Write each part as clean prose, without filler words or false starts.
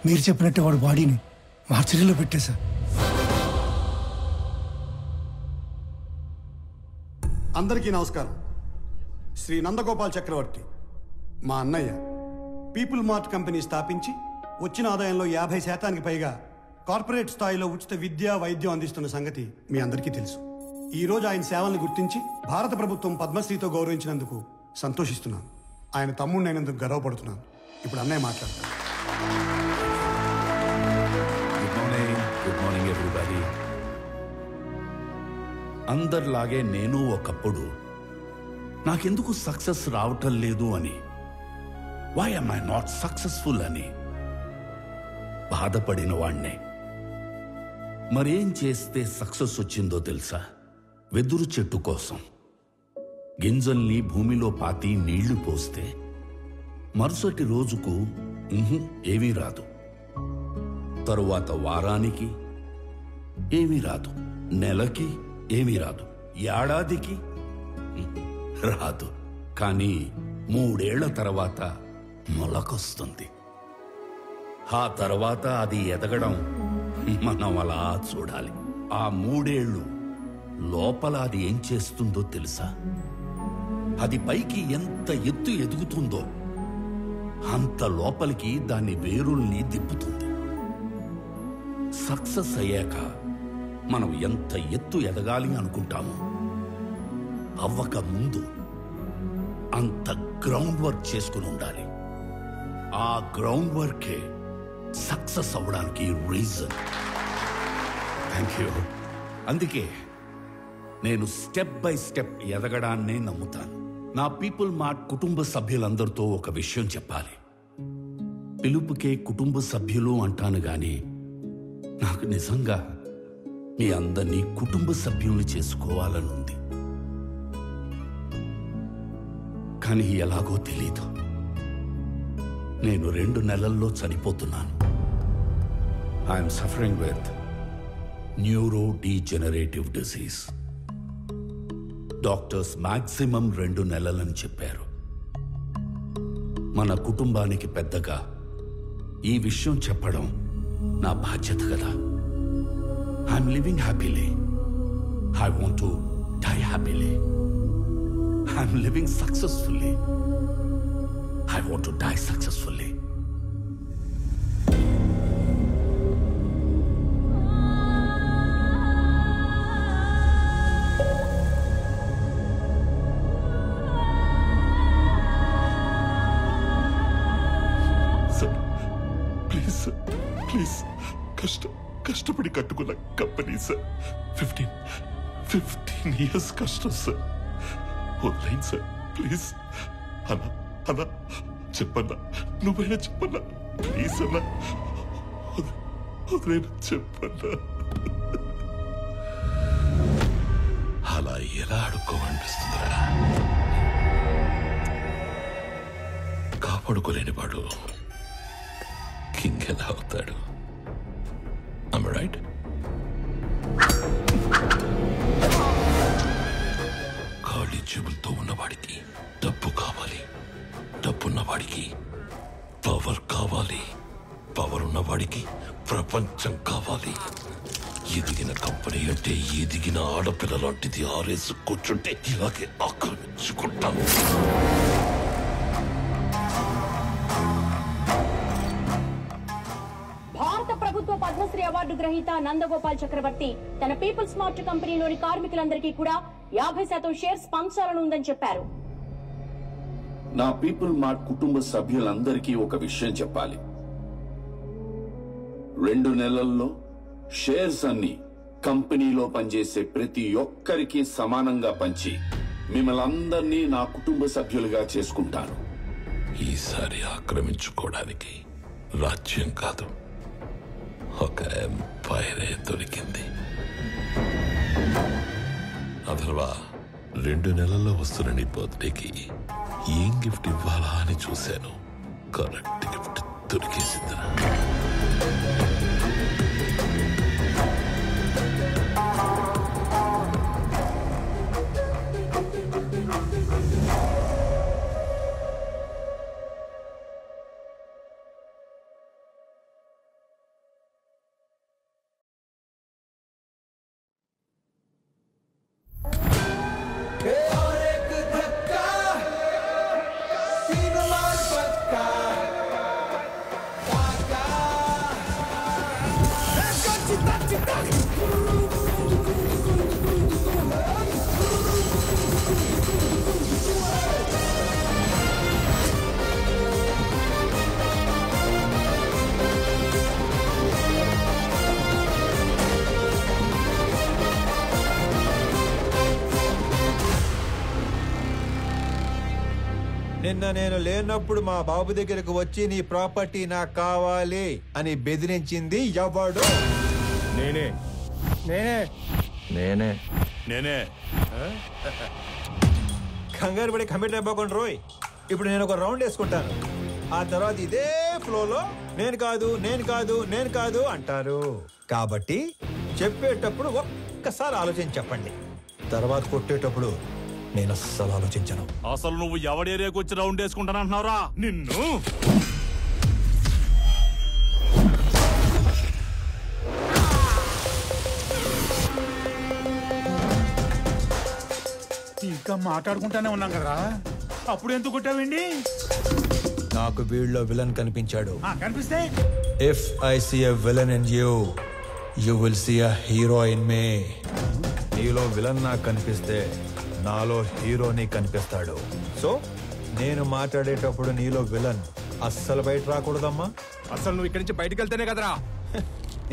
మీరు చెప్పినట్టే వాడు బాడీని మార్చరీలో పెట్టేశా. అందరికీ నమస్కారం. శ్రీ నందగోపాల్ చక్రవర్తి మా అన్నయ్య పీపుల్ మార్ట్ కంపెనీ స్థాపించి వచ్చిన ఆదాయంలో 50% పైగా కార్పొరేట్ స్థాయిలో ఉచిత విద్య వైద్యం అందిస్తున్న సంగతి మీ అందరికీ తెలుసు. ఈరోజు ఆయన సేవలను గుర్తించి భారత ప్రభుత్వం పద్మశ్రీతో గౌరవించినందుకు సంతోషిస్తున్నాను. ఆయన తమ్ముడిని అయినందుకు గర్వపడుతున్నాను. ఇప్పుడు అన్నయ్య మాట్లాడతాను. Good morning everybody. అందరిలాగే నేను ఒకప్పుడు నాకెందుకు సక్సెస్ రావటం లేదు అని, why am I not successful అని బాధపడిన వాణ్ణే. మరేం చేస్తే సక్సెస్ వచ్చిందో తెలుసా? వెదురు చెట్టు కోసం గింజల్ని భూమిలో పాతి నీళ్లు పోస్తే మరుసటి రోజుకు ఏమీ రాదు, తరువాత వారానికి ఏమీ రాదు, నెలకి ఏమీ రాదు, ఏడాదికి రాదు. కానీ 3 ఏళ్ల తర్వాత మొలకొస్తుంది. ఆ తర్వాత అది ఎదగడం మనం అలా చూడాలి. ఆ 3 ఏళ్ళు లోపల అది ఏం చేస్తుందో తెలుసా? అది పైకి ఎంత ఎత్తు ఎదుగుతుందో అంత లోపలికి దాని వేరుల్ని దిప్పుతుంది. సక్సెస్ అయ్యాక మనం ఎంత ఎత్తు ఎదగాలి అనుకుంటామో అవ్వక ముందు అంత గ్రౌండ్ వర్క్ చేసుకుని ఉండాలి. ఆ గ్రౌండ్ వర్కే సక్సెస్ అవ్వడానికి రీజన్. Thank you. అందుకే నేను స్టెప్ బై స్టెప్ ఎదగడాన్నే నమ్ముతాను. నా పీపుల్ మార్ట్ కుటుంబ సభ్యులందరితో ఒక విషయం చెప్పాలి. పిలుపుకే కుటుంబ సభ్యులు అంటాను గాని నాకు నిజంగా మీ అందరినీ కుటుంబ సభ్యుల్ని చేసుకోవాలనుంది. కానీ ఎలాగో తెలీదు. నేను 2 నెలల్లో చనిపోతున్నాను. I'm suffering with neurodegenerative disease. Doctors maximum 2 నెలలని చెప్పారు. మన కుటుంబానికి పెద్దగా ఈ విషయం చెప్పడం నా బాధ్యత కదా. I'm living happily. I want to die happily. I'm living successfully. I want to die successfully. Sir, please, sir, please. కష్టపడి కట్టుకున్న కంపెనీ సార్. 15 years కష్టం సార్. వదిలేండి సార్ ప్లీజ్. అన్నా చెప్పన్నా, నువ్వైనా చెప్పన్నా ప్లీజ్ అన్నా, వదిలేనా చెప్పన్నా. అలా ఎలా అడుక్కోమనిపిస్తుందిరా? కాపాడుకోలేని వాడు కింగ్ ఎలా అవుతాడు? Am I right? ఖాళీ జేబులతో ఉన్నవాడికి డబ్బు కావాలి, డబ్బున్నవాడికి పవర్ కావాలి, పవర్ ఉన్నవాడికి ప్రపంచం కావాలి. ఎదిగిన కంపెనీ అంటే ఎదిగిన ఆడపిల్ల లాంటిది. ఆరేసు కూర్చుంటే ఇలాగే ఆక్రమించుకుంటాను. భారత ప్రభుత్వ పద్మశ్రీ అవార్డు గ్రహీత నందగోపాల్ చక్రవర్తి తన పీపుల్స్ మార్ట్ కంపెనీలోని కార్మికులందరికీ కూడా 50% షేర్స్ పంచాలని ఉందని చెప్పారు. నా పీపుల్ మార్ట్ కుటుంబ సభ్యులందరికీ ఒక విషయం చెప్పాలి. 2 నెలల్లో షేర్స్ అన్ని కంపెనీలో పనిచేసే ప్రతి ఒక్కరికి సమానంగా పంచి మిమ్మల్ని అందరినీ నా కుటుంబ సభ్యులుగా చేసుకుంటాను. ఈసారి ఆక్రమించుకోవడానికి రాజ్యం కాదు, ఒక ఎంపైరే దొరికింది. అథర్వా, 2 నెలల్లో వస్తున్న నీ బర్త్డేకి ఏం గిఫ్ట్ ఇవ్వాలా అని చూశాను. కరెక్ట్ గిఫ్ట్ దొరికేసిందిరా. నిన్న నేను లేనప్పుడు మా బాబు దగ్గరకు వచ్చి నీ ప్రాపర్టీ నాకు కావాలి అని బెదిరించింది ఎవడు? నేనే నేనే నేనే నేనే కంగారు పడి కమిట్ అయిపోకుండా రోయ్. ఇప్పుడు నేను ఒక రౌండ్ వేసుకుంటాను, ఆ తర్వాత ఇదే ఫ్లోలో నేను కాదు నేను కాదు నేను కాదు అంటారు. కాబట్టి చెప్పేటప్పుడు ఒక్కసారి ఆలోచించి చెప్పండి, తర్వాత కొట్టేటప్పుడు నేను అస్సలు ఆలోచించను. అసలు నువ్వు ఎవడి ఏరియాకి వచ్చి రౌండ్ వేసుకుంటానంటున్నారా నిన్ను? ఇంకా మాట్లాడుకుంటానే ఉన్నాం కదా, అప్పుడు ఎందుకు కొట్టావండి? నాకు వీళ్ళలో విలన్ కనిపించాడు. కనిపిస్తే if I see a villain in you, you will see a hero in me. నీలో విలన్ నాకు కనిపిస్తే నాలో హీరోని కనిపిస్తాడు. సో నేను మాట్లాడేటప్పుడు నీలో విలన్ అస్సలు బయట రాకూడదమ్మా. అసలు నువ్వు ఇక్కడి నుంచి బయటకు వెళ్తేనే కదరా.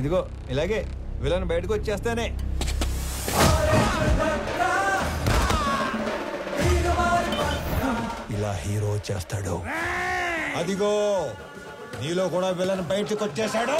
ఇదిగో ఇలాగే విలన్ బయటకు వచ్చేస్తానే. ఇలా హీరో చేస్తాడు. అదిగో నీలో కూడా విలన్ బయటకు వచ్చేసాడు.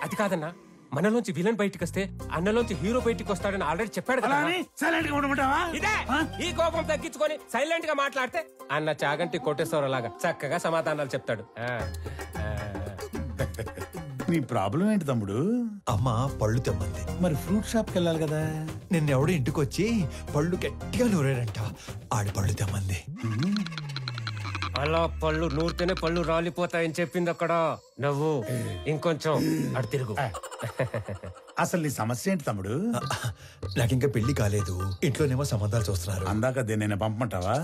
అది కాదన్నా, మనలోంచి విలన్ బయటికి వస్తే అన్నలోంచి హీరో బయటికి వస్తాడని ఆల్రెడీ చెప్పాడు కదా. సైలెంట్ గా ఉండమంటావా? ఇదే ఈ కోపం తగ్గించుకొని సైలెంట్ గా మాట్లాడితే అన్న చాగంటి కోటేశ్వర లాగా చక్కగా సమాధానాలు చెప్తాడు. నీ ప్రాబ్లం ఏంటి తమ్ముడు? అమ్మ పళ్ళు తెమ్మంది. మరి ఫ్రూట్ షాప్ కి వెళ్ళాలి కదా. నిన్నెవడో ఇంటికి వచ్చి పళ్ళు గట్టిగా నూరాడంట, ఆడి పళ్ళు తెమ్మంది. అలా పళ్ళు నూరితేనే పళ్ళు రాలిపోతాయని చెప్పింది అక్కడ. నువ్వు ఇంకొంచెం అటు తిరుగు. అసలు నీ సమస్య ఏంటి తమ్ముడు? నాకింకా పెళ్లి కాలేదు, ఇంట్లోనేమో సంబంధాలు చూస్తున్నారు. అందాక నేను పంపమంటావా?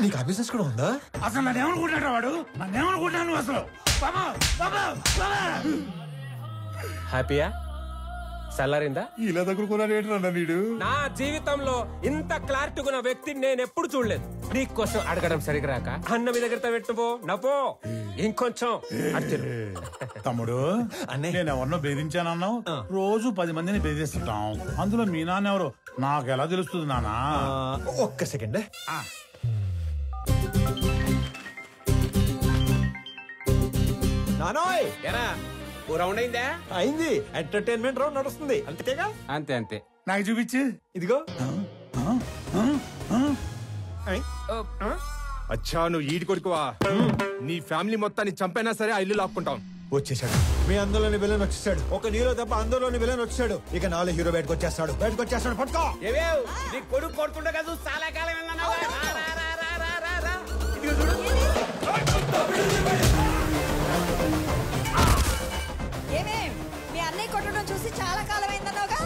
నీకు ఆ బిజినెస్ కూడా ఉందా? అసలు నన్నేమనుకుంటాడు వాడు? నన్నేమనుకుంటాను అసలు? హ్యాపీయా? సల్లారిందా? ఇలా దగ్గర నీడు నా జీవితంలో ఇంత క్లారిటీ ఉన్న వ్యక్తిని నేను ఎప్పుడు చూడలేదు. నీకోసం అడగడం సరిగ్గా రాక అన్న మీ దగ్గర పెట్టుపో నవ్వో. ఇంకొంచెం తమ్ముడు, నేను ఎవరినో బెదిరించానన్నావు. రోజు 10 మందిని బెదిరిస్తుంటాం, అందులో మీ నాన్న ఎవరు నాకు ఎలా తెలుస్తుంది నానా? ఒక్క సెకండ్. నానోయ్ ఎరా ఓ రౌండ్ అయిందా? అయింది. ఎంటర్టైన్మెంట్ రౌండ్ నడుస్తుంది అంతేగా? అంతే అంతే. నాకు చూపించు. ఇదిగో. అచ్చా, నువ్వు ఈడి కొడుకువా? నీ ఫ్యామిలీ మొత్తాన్ని చంపైనా సరే ఆ ఇల్లు లాక్కుంటాం. వచ్చేసాడు. మీ అందులోని విలన్ వచ్చేసాడు. ఒక నీలో తప్ప అందులోని విలన్ వచ్చాడు. ఇక నాలో హీరో బయటకు వచ్చేస్తాడు. పట్టుకో. నీ కొడుకు కొడుతుండే కదా చాలా కాలం వెళ్ళన్నావు. ఏమేం మీ అన్నయ్య కొట్టడం చూసి చాలా కాలం అయిందన్నావుగా.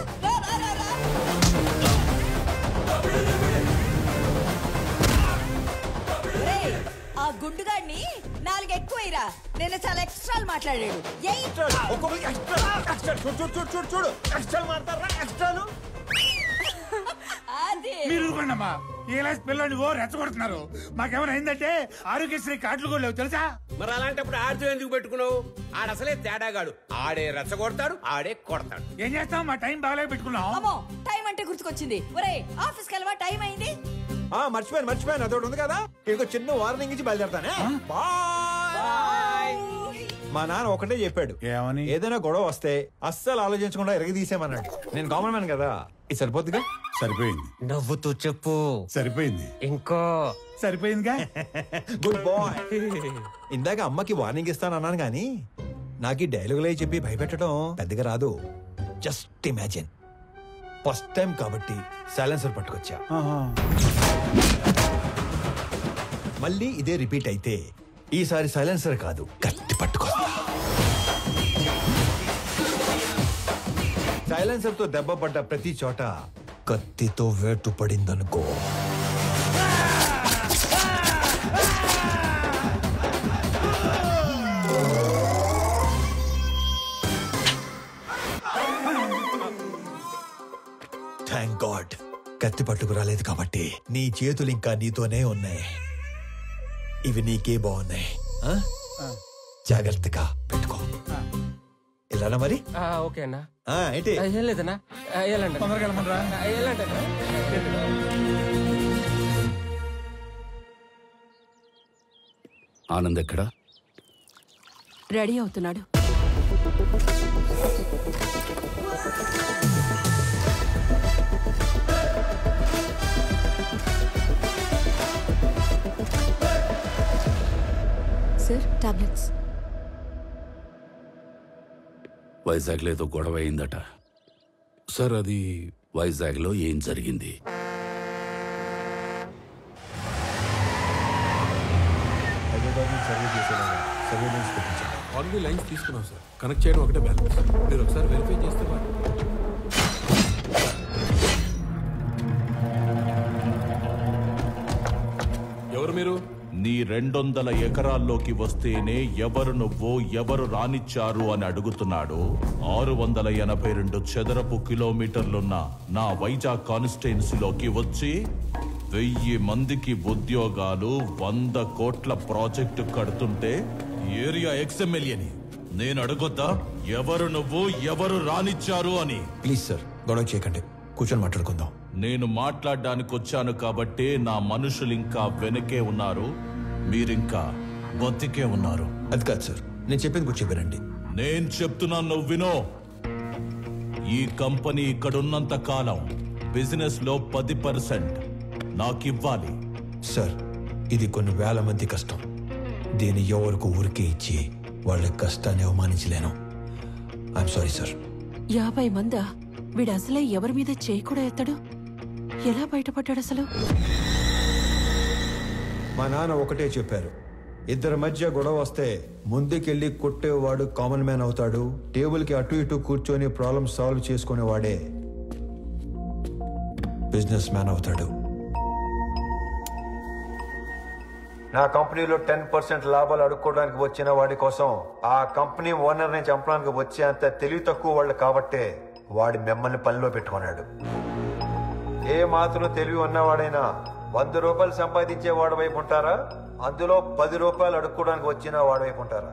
ఆ గుండుగాడిని 4 ఎక్కువైరా. నేను చాలా ఎక్స్ట్రాలు మాట్లాడాడు. మీరు ఊరుకోండమ్మా. ఇలా పిల్లల్ని ఓ రెచ్చగొడుతున్నారు. మాకేమైనా అయిందంటే ఆరోగ్యశ్రీ కార్డులు కూడా లేవు తెలుసా? మరి అలాంటప్పుడు ఆడితో ఎందుకు పెట్టుకున్నావు? ఆడసలే తేడాగాడు. ఆడే రెచ్చగొడతాడు, ఆడే కొడతాడు. ఏం చేస్తాం? మా టైం బాగాలే పెట్టుకున్నాం. అమ్మో, టైం అంటే గుర్తుకొచ్చింది. ఒరే ఆఫీస్కి వెళ్ళవా? టైం అయింది. మర్చిపోయాను. అదొకటి ఉంది కదా. ఇంకో చిన్న వార్నింగ్ ఇచ్చి బయలుదేరతానే. మా నాన్న ఒకటే చెప్పాడు, ఏమని? ఏదైనా గొడవ వస్తే అస్సలు ఆలోచించకుండా ఎరగదీసేమన్నాడు. నేను కామన్ మ్యాన్ కదా, ఇది సరిపోద్దిగా. సరిపోయింది. నవ్వుతూ చెప్పు. సరిపోయింది. ఇంకో సరిపోయిందిగా. Good bye. ఇందాక అమ్మకి వార్నింగ్ ఇస్తానన్నాను గాని నాకు ఈ డైలాగులే చెప్పి భయపెట్టడం పెద్దగా రాదు. జస్ట్ ఇమాజిన్, ఫస్ట్ టైం కాబట్టి సైలెన్సర్ పట్టుకొచ్చా. మళ్ళీ ఇదే రిపీట్ అయితే ఈసారి సైలెన్సర్ కాదు, కత్తి పట్టుకొస్తా. సైలెన్సర్ తో దెబ్బ పడ్డ ప్రతి చోట కత్తితో వేటు పడిందనుకో. కత్తి పట్టుకు రాలేదు కాబట్టి నీ చేతులు ఇంకా నీతోనే ఉన్నాయి. ఇవి నీకే బాగున్నాయి. జాగ్రత్తగా పెట్టుకో. ఇలానా మరి? ఓకే అన్నా. ఏంటి? ఏం లేదన్నా, వెళ్ళండి. తొందరగా వెళ్ళమనరా. వెళ్ళండి. ఆనంద్ ఎక్కడా? రెడీ అవుతున్నాడు. Sir, tablets. వైజాగ్లో ఏదో గొడవ అయిందట సార్. అది వైజాగ్లో ఏం జరిగింది? ఆల్రెడీ లైన్స్ తీసుకున్నాం సార్. కనెక్ట్ చేయడం ఒకటే బ్యాలెన్స్. మీరు ఒకసారి వెరిఫై చేస్తే ఎవరు మీరు? నీ 200 ఎకరాల్లోకి వస్తేనే ఎవరు నువ్వు, ఎవరు రానిచ్చారు అని అడుగుతున్నాడు. 682 చదరపు కిలోమీటర్లున్న నా వైజాగ్ కాన్స్టిట్యున్సీలోకి వచ్చి 1000 మందికి ఉద్యోగాలు, 100 కోట్ల ప్రాజెక్టు కడుతుంటే ఏరియా ఎక్స్ఎమ్మెల్యేని నేను అడగొద్దా ఎవరు నువ్వు, ఎవరు రానిచ్చారు అని? ప్లీజ్ సార్, గొడవ చేయకండి, కూర్చొని మాట్లాడుకుందాం. నేను మాట్లాడడానికి వచ్చాను కాబట్టి నా మనుషులు ఇంకా వెనకే ఉన్నారు, మీరింకా బతికే ఉన్నారు. అది కాదు సార్, నేను చెప్పింది కూర్చో వినండి. నేను చెప్తున్నాను, నువ్వు వినో. ఈ కంపెనీ ఇక్కడున్నంత కాలం బిజినెస్ లో 10% నాకివ్వాలి. సార్, ఇది కొన్ని వేల మంది కష్టం. దీన్ని ఎవరికి ఊరికే ఇచ్చి వాళ్ళ కష్టాన్ని అవమానించలేను. I'm sorry sir. 50 మందా? వీడు అసలే ఎవరి మీద చేయి కూడా ఎత్తాడు. ఎలా బయటపడ్డాడు అసలు? మా నాన్న ఒకటే చెప్పారు, ఇద్దరి మధ్య గొడవ వస్తే ముందుకెళ్ళి కొట్టేవాడు కామన్ మ్యాన్ అవుతాడు, టేబుల్కి అటు ఇటు కూర్చొని ప్రాబ్లమ్ సాల్వ్ చేసుకునేవాడే బిజినెస్ మ్యాన్ అవుతాడు. నా కంపెనీలో 10% లాభాలు అడుక్కోవడానికి వచ్చిన వాడి కోసం ఆ కంపెనీ ఓనర్ని చంపడానికి వచ్చే అంత తెలివి తక్కువ వాళ్ళు కాబట్టే వాడి మిమ్మల్ని పనిలో పెట్టుకున్నాడు. ఏ మాత్రం తెలివి ఉన్నవాడైనా 100 రూపాయలు సంపాదించే వాడి వైపు ఉంటారా, అందులో 10 రూపాయలు అడుక్కోవడానికి వచ్చిన వాడి వైపు ఉంటారా?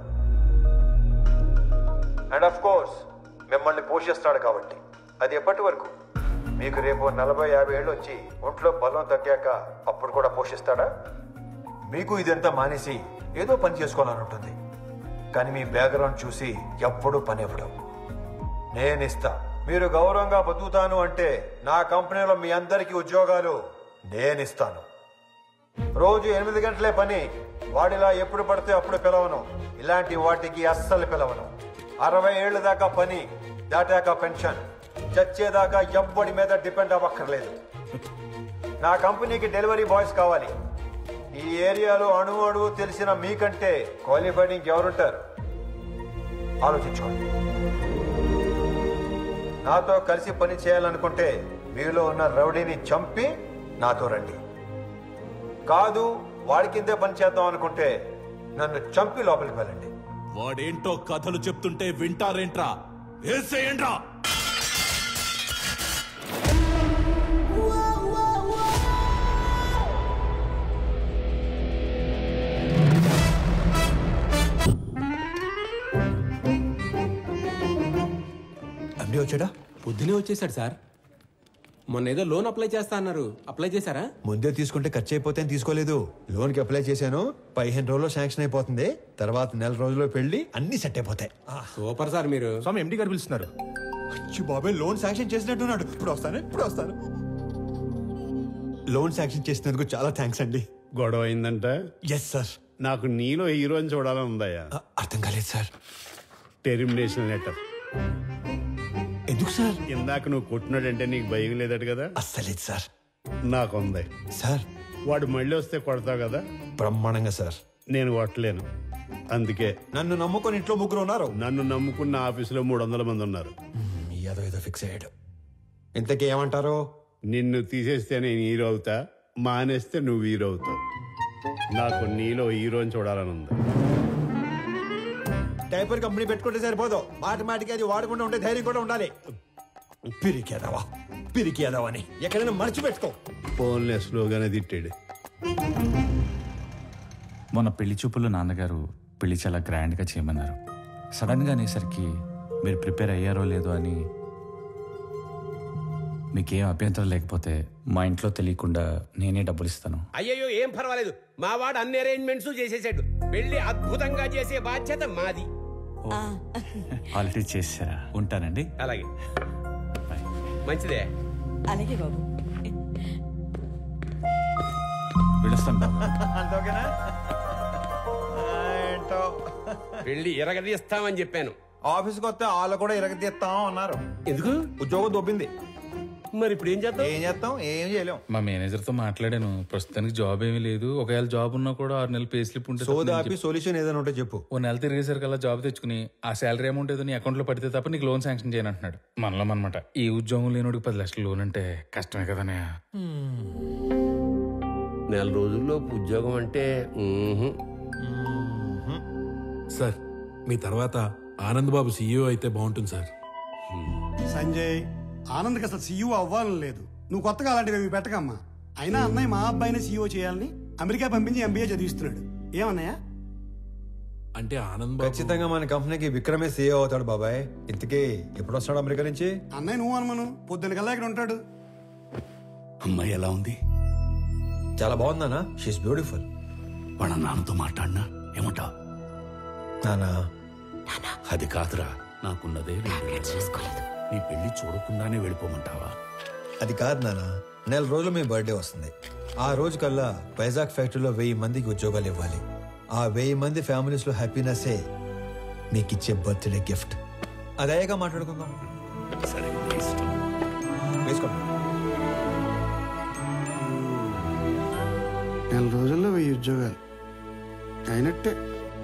అండ్ ఆఫ్ కోర్స్ మిమ్మల్ని పోషిస్తాడు కాబట్టి. అది ఎప్పటి వరకు? మీకు రేపు 40-50 ఏళ్ళు వచ్చి ఒంట్లో బలం తగ్గాక అప్పుడు కూడా పోషిస్తాడా? మీకు ఇదంతా మానేసి ఏదో పని చేసుకోవాలని ఉంటుంది, కానీ మీ బ్యాక్గ్రౌండ్ చూసి ఎప్పుడూ పని ఇవ్వడం. నేనిస్తా. మీరు గౌరవంగా బతుకుతాను అంటే నా కంపెనీలో మీ అందరికీ ఉద్యోగాలు నేనిస్తాను. రోజు 8 గంటలే పని. వాడిలా ఎప్పుడు పడితే అప్పుడు పిలవను. ఇలాంటి వాటికి అస్సలు పిలవను. 60 ఏళ్ళ దాకా పని, దాటాక పెన్షన్. చచ్చేదాకా ఎవ్వడి మీద డిపెండ్ అవ్వక్కర్లేదు. నా కంపెనీకి డెలివరీ బాయ్స్ కావాలి. ఈ ఏరియాలో అణువు తెలిసిన మీకంటే క్వాలిఫైడ్ ఇంకెవరుంటారు? ఆలోచించుకోండి. నాతో కలిసి పని చేయాలనుకుంటే మీలో ఉన్న రౌడీని చంపి నాతో రండి. కాదు, వాడి కిందే పని చేద్దాం అనుకుంటే నన్ను చంపి లోపలికి వెళ్ళండి. వాడేంటో కథలు చెప్తుంటే వింటారేంట్రా? ఏసేయండ్రా. వచ్చాడా? పొద్దునే వచ్చేసాడు సార్. మొన్న ఏదో లోన్ అప్లై చేస్తా అన్నారు, అప్లై చేశారా? ముందే తీసుకుంటే ఖర్చు అయిపోతే తీసుకోలేదు. లోన్కి అప్లై చేశాను, 15 రోజుల్లో శాంక్షన్ అయిపోతుంది. తర్వాత 1 రోజుల్లో పెళ్లి, అన్ని సెట్ అయిపోతాయి. Super sir. మీరు స్వామి ఎండి గారు పిలుస్తున్నారు. బాబాయ్, లోన్ శాంక్షన్ చేసినట్టున్నాడు. ఇప్పుడు వస్తాను. లోన్ శాంక్షన్ చేసినందుకు చాలా థ్యాంక్స్ అండి. గొడవ అయిందంట? Yes sir. నాకు నీలో హీరోని చూడాలని ఉందయ్యా. అర్థం కాలేదు సార్. Termination letter. ఎందుకు సార్? ఇందాక నువ్వు కొట్టినాడంటే నీకు భయం లేదట కదా? అస్సలేదు సార్. నాకుంది సార్. వాడు మళ్ళీ వస్తే కొడతావు కదా? బ్రహ్మాండంగా సార్. నేను కొట్టలేను, అందుకే. నన్ను నమ్ముకొని ఇంట్లో 3 ఉన్నారు. నన్ను నమ్ముకున్న ఆఫీసులో 300 మంది ఉన్నారు. ఏదో ఫిక్స్ అయ్యాడు. ఇంతకీ ఏమంటారు? నిన్ను తీసేస్తే నేను హీరో అవుతా, మానేస్తే నువ్వు హీరో అవుతావు. నాకు నీలో హీరోని చూడాలని ఉంది. డైపర్ కంపెనీ పెట్టుకుంటే సరిపోదు, మాటికి అది వాడకుండా ఉంటే ధైర్యం కూడా ఉండాలి. పిరికేదవా. పిరికి ఎదవని ఎక్కడైనా మర్చిపెట్టుకో. ఫోన్లే స్లోగానే తిట్టాడు. మొన్న పెళ్లి చూపుల్లో నాన్నగారు పెళ్లి చాలా గ్రాండ్గా చేయమన్నారు. సడన్గా అనేసరికి మీరు ప్రిపేర్ అయ్యారో లేదో అని, మీకేం అభ్యంతరం లేకపోతే మా ఇంట్లో తెలియకుండా నేనే డబ్బులు ఇస్తాను. అయ్యయ్యో ఏం పర్వాలేదు, మా వాడు అన్ని అరేంజ్మెంట్స్ చేసేసాడు. పెళ్లి అద్భుతంగా చేసే బాధ్యత మాది. ఆల్రెడీ చేశారా? ఉంటానండి. అలాగే, మంచిదే. అలాగే బాబు. వెళ్ళొస్తాను బాబు. అంతోకేనా? ఏంటో పెళ్లి ఎరగదీస్తామని చెప్పాను. ఆఫీస్కి వస్తే వాళ్ళు కూడా ఇరగదీస్తాం అన్నారు. ఎందుకు? ఉద్యోగం దొబ్బింది. మరి ఇప్పుడు ఏం చేద్దాం? ఏం చేయలేం. మా మేనేజర్తో మాట్లాడాను. ప్రస్తుతానికి జాబ్ ఏమీ లేదు. ఒకవేళ జాబ్ ఉన్నా కూడా 6 నెలలు పే స్లిప్ ఉంటుంది. సోదాపి సొల్యూషన్ ఏదైనా ఉంటే చెప్పు. ఓ నెల తిరిగేసరికల్లా జాబ్ తెచ్చుకుని ఆ శాలరీ అమౌంట్ ఏదో నీ అకౌంట్ లో పడితే తప్ప నీకు లోన్ శాంక్షన్ చేయను అంటున్నాడు. మనలో అనమాట. ఈ ఉద్యోగం లేనోడికి 10 లక్షలు లోన్ అంటే కష్టమే కదనే. నెల రోజుల్లో ఉద్యోగం అంటే సార్, మీ తర్వాత ఆనంద్ బాబు సీఈఓ అయితే బాగుంటుంది సార్. సంజయ్, ఆనంద్కి అసలు సీఈఓ అవ్వాలని లేదు. నువ్వు కొత్తగా అలాంటివి పెట్టకమ్మా. అయినా అన్నయ్య మా అబ్బాయిని సీఈఓ చేయాలని అమెరికా పంపించి ఎంబీఏ చదివిస్తున్నాడు. ఏమన్నయ్య? అంటే ఆనంద్ ఖచ్చితంగా మన కంపెనీకి విక్రమే సీఈఓ అవుతాడు బాబాయ్. ఇంతకీ ఎప్పుడు వస్తాడు అమెరికా నుంచి? అన్నయ్య నువ్వు అనుమను పొద్దున్న కల్లా ఇక్కడ ఉంటాడు. అమ్మాయి ఎలా ఉంది? చాలా బాగుందానా? She's beautiful. వాళ్ళ నాన్నతో మాట్లాడినా ఏమంటా? నానా అది కాదురా, నాకున్నదే నీ పెళ్లి చూడకుండానే వెళ్ళిపోమంటావా? అది కాదు నానా, నెల రోజులు మీ బర్త్డే వస్తుంది. ఆ రోజు కల్లా వైజాగ్ ఫ్యాక్టరీలో 1000 మందికి ఉద్యోగాలు ఇవ్వాలి. ఆ 1000 మంది ఫ్యామిలీస్ లో హ్యాపీనెస్సే మీకు ఇచ్చే బర్త్డే గిఫ్ట్. అదేగా మాట్లాడుకుందాం. సరే, వేసుకోండి. నెల రోజుల్లో 1000 ఉద్యోగాలు అయినట్టే.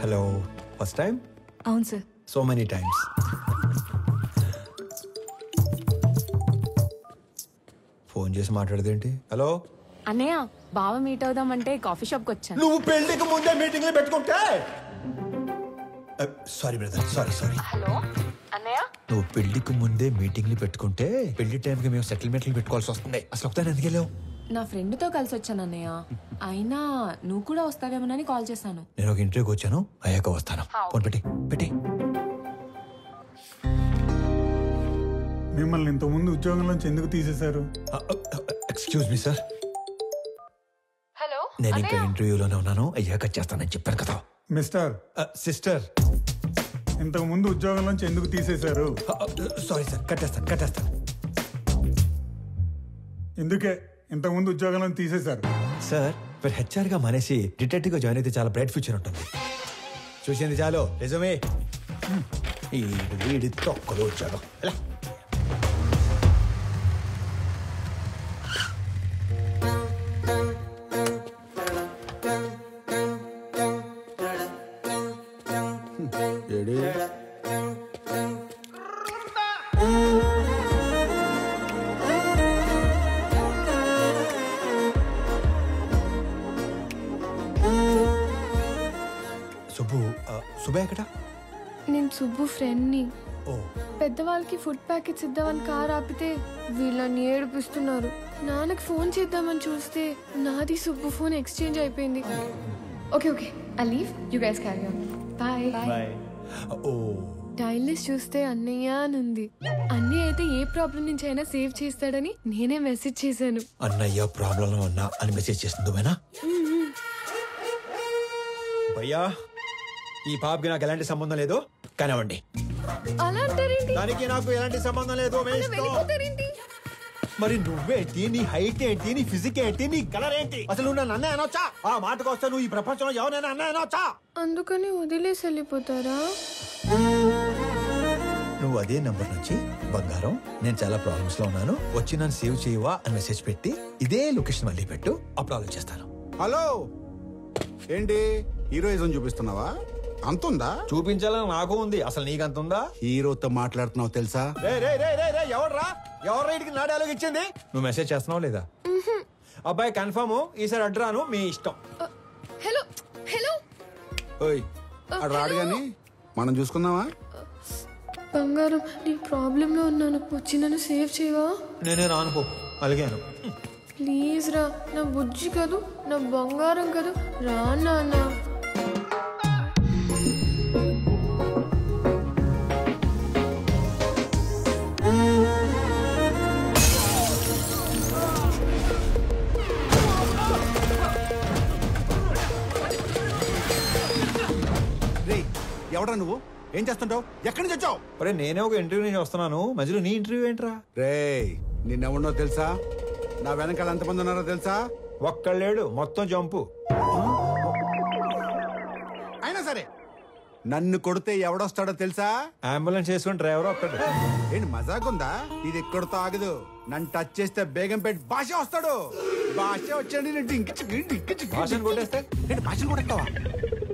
Hello, first time? అవును sir. So many times. Phone చేసి మాట్లాడదేంటి? హలో అన్నయ్య, బావ మీట్ అవుదామంటే కాఫీ షాప్ కి వచ్చాను. నువ్వు పెళ్లికి ముందే మీటింగ్లు పెట్టుకుంటే. Sorry brother, sorry. హలో అన్నయ్య, నువ్వు పెళ్లికి ముందే మీటింగ్లు పెట్టుకుంటే పెళ్లి టైంకి మేము సెటిల్మెంట్లు పెట్టుకోవాల్సి వస్తుంది. అసలు ఒకసారి ఎందుకు వెళ్ళావు? నా ఫ్రెండ్ తో కలిసి వచ్చాను అన్నయ్య. అయినా నువ్వు కూడా వస్తావేమోనని కాల్ చేశాను. నేను ఒక ఇంటర్వ్యూకి వచ్చాను, అయ్యాక వస్తాను. ఫోన్ పెట్టి. మిమ్మల్ని ఇంతకుముందు ఉద్యోగంలోంచి ఎందుకు తీసేశారు? Excuse me sir. హలో, నేను ఇంకా ఇంటర్వ్యూలోనే ఉన్నాను, అయ్యాక చేస్తానని చెప్పాను కదా. మిస్టర్ సిస్టర్, ఇంతకు ముందు ఉద్యోగంలోంచి ఎందుకు తీసేశారు? సారీ సార్, కట్టేస్తాను. ఎందుకే ఇంతకు ముందు ఉద్యోగంలో తీసేశారు? సార్, మీరు హెచ్ఆర్ గా మానేసి డిటెక్టివ్ గా జాయిన్ అయితే చాలా బ్రైట్ ఫ్యూచర్ ఉంటుంది. చూసింది చాలు, నిజమే. వీడి తొక్కలో ఉద్యోగం. సుబ్బయ్య ఎక్కడ? నేను సుబ్బు ఫ్రెండ్ని. పెద్దవాళ్ళకి ఫుడ్ ప్యాకెట్స్ ఇద్దామని కార్ ఆపితే వీళ్ళని ఏడిపిస్తున్నారు. నాన్నకి ఫోన్ చేద్దామని చూస్తే నాది సుబ్బు ఫోన్ ఎక్స్చేంజ్ అయిపోయింది. Okay I leave, you guys carry on. Bye. Dial list చూస్తే అన్నయ్య అని ఉంది. అన్నయ్య అయితే ఏ ప్రాబ్లం నుంచి అయినా సేవ్ చేస్తాడని నేనే మెసేజ్ చేశాను. అన్నయ్య ప్రాబ్లం ఉన్నా అని మెసేజ్ చేస్తుంది. భయ్యా, ఈ పాపకి నాకు ఎలాంటి సంబంధం లేదు, కానివ్వండి. అలా అంటారేంటి? దానికి నాకు ఎలాంటి సంబంధం లేదు. మరి నువ్వేంటి? నీ హైట్ ఏంటి? నీ ఫిజిక్ ఏంటి? నీ కలర్ ఏంటి? అసలు నువ్వు నన్ను అన్నయ్య అనొచ్చా? ఆ మాటకు వస్తే నువ్వు ఈ ప్రపంచంలో ఎవరైనా అన్నయ్య అనొచ్చా? అందుకని వదిలేసి వెళ్ళిపోతారా? నువ్వు అదే నంబర్ నుంచి బంగారం, నేను చాలా ప్రాబ్లమ్స్ లో ఉన్నాను, వచ్చి నన్ను సేవ్ చేయవా అని మెసేజ్ పెట్టి ఇదే లొకేషన్ మళ్ళీ పెట్టు, అప్పుడు ఆలోచిస్తాను. హలో, ఏంటి హీరోయిజం చూపిస్తున్నావా? అంతుందా? చూపించాలని నాకు ఉంది, అసలు నీకంతుందా? హీరోతో మాట్లాడుతున్నావు తెలుసా? ఎవరు నా డైలాగ్ ఇచ్చింది? నువ్వు మెసేజ్ చేస్తున్నావు లేదా? అబ్బాయి కన్ఫర్మ్, ఈసారి అడ్రాను, మీ ఇష్టం. హలో ఓయ్, అటు రాడు గాని మనం చూసుకుందామా? బంగారం నేను ప్రాబ్లంలో ఉన్నాను, వచ్చి నన్ను సేవ్ చేయవా? నేనే రానుకో, అలిగాను. ప్లీజ్ రా, నా బుజ్జి కదూ, నా బంగారం కదూ, రా నాన్న. ఎవడా నువ్వు? ఏం చేస్తుంటావు? ఎక్కడి నుంచి వచ్చావు? అరే నేనే ఒక ఇంటర్వ్యూ నుంచి వస్తున్నాను, మధ్యలో నీ ఇంటర్వ్యూ ఏంట్రా? రే నిన్నెవడో తెలుసా? నా వెనకాల ఎంతమంది ఉన్నారో తెలుసా? ఒక్కళ్ళేడు, మొత్తం జంపు. అయినా సరే నన్ను కొడితే ఎవడొస్తాడో తెలుసా? అంబులెన్స్ చేసుకుని డ్రైవర్ ఒక్కడు. ఏంటి మజాకుందా? ఇది ఎక్కడితో ఆగదు. నన్ను టచ్ చేస్తే బేగంపేట భాష వస్తాడు. భాష వచ్చాడు భాషను కొట్టేస్తే ఏంటి? భాషను కొట్టేస్తావా?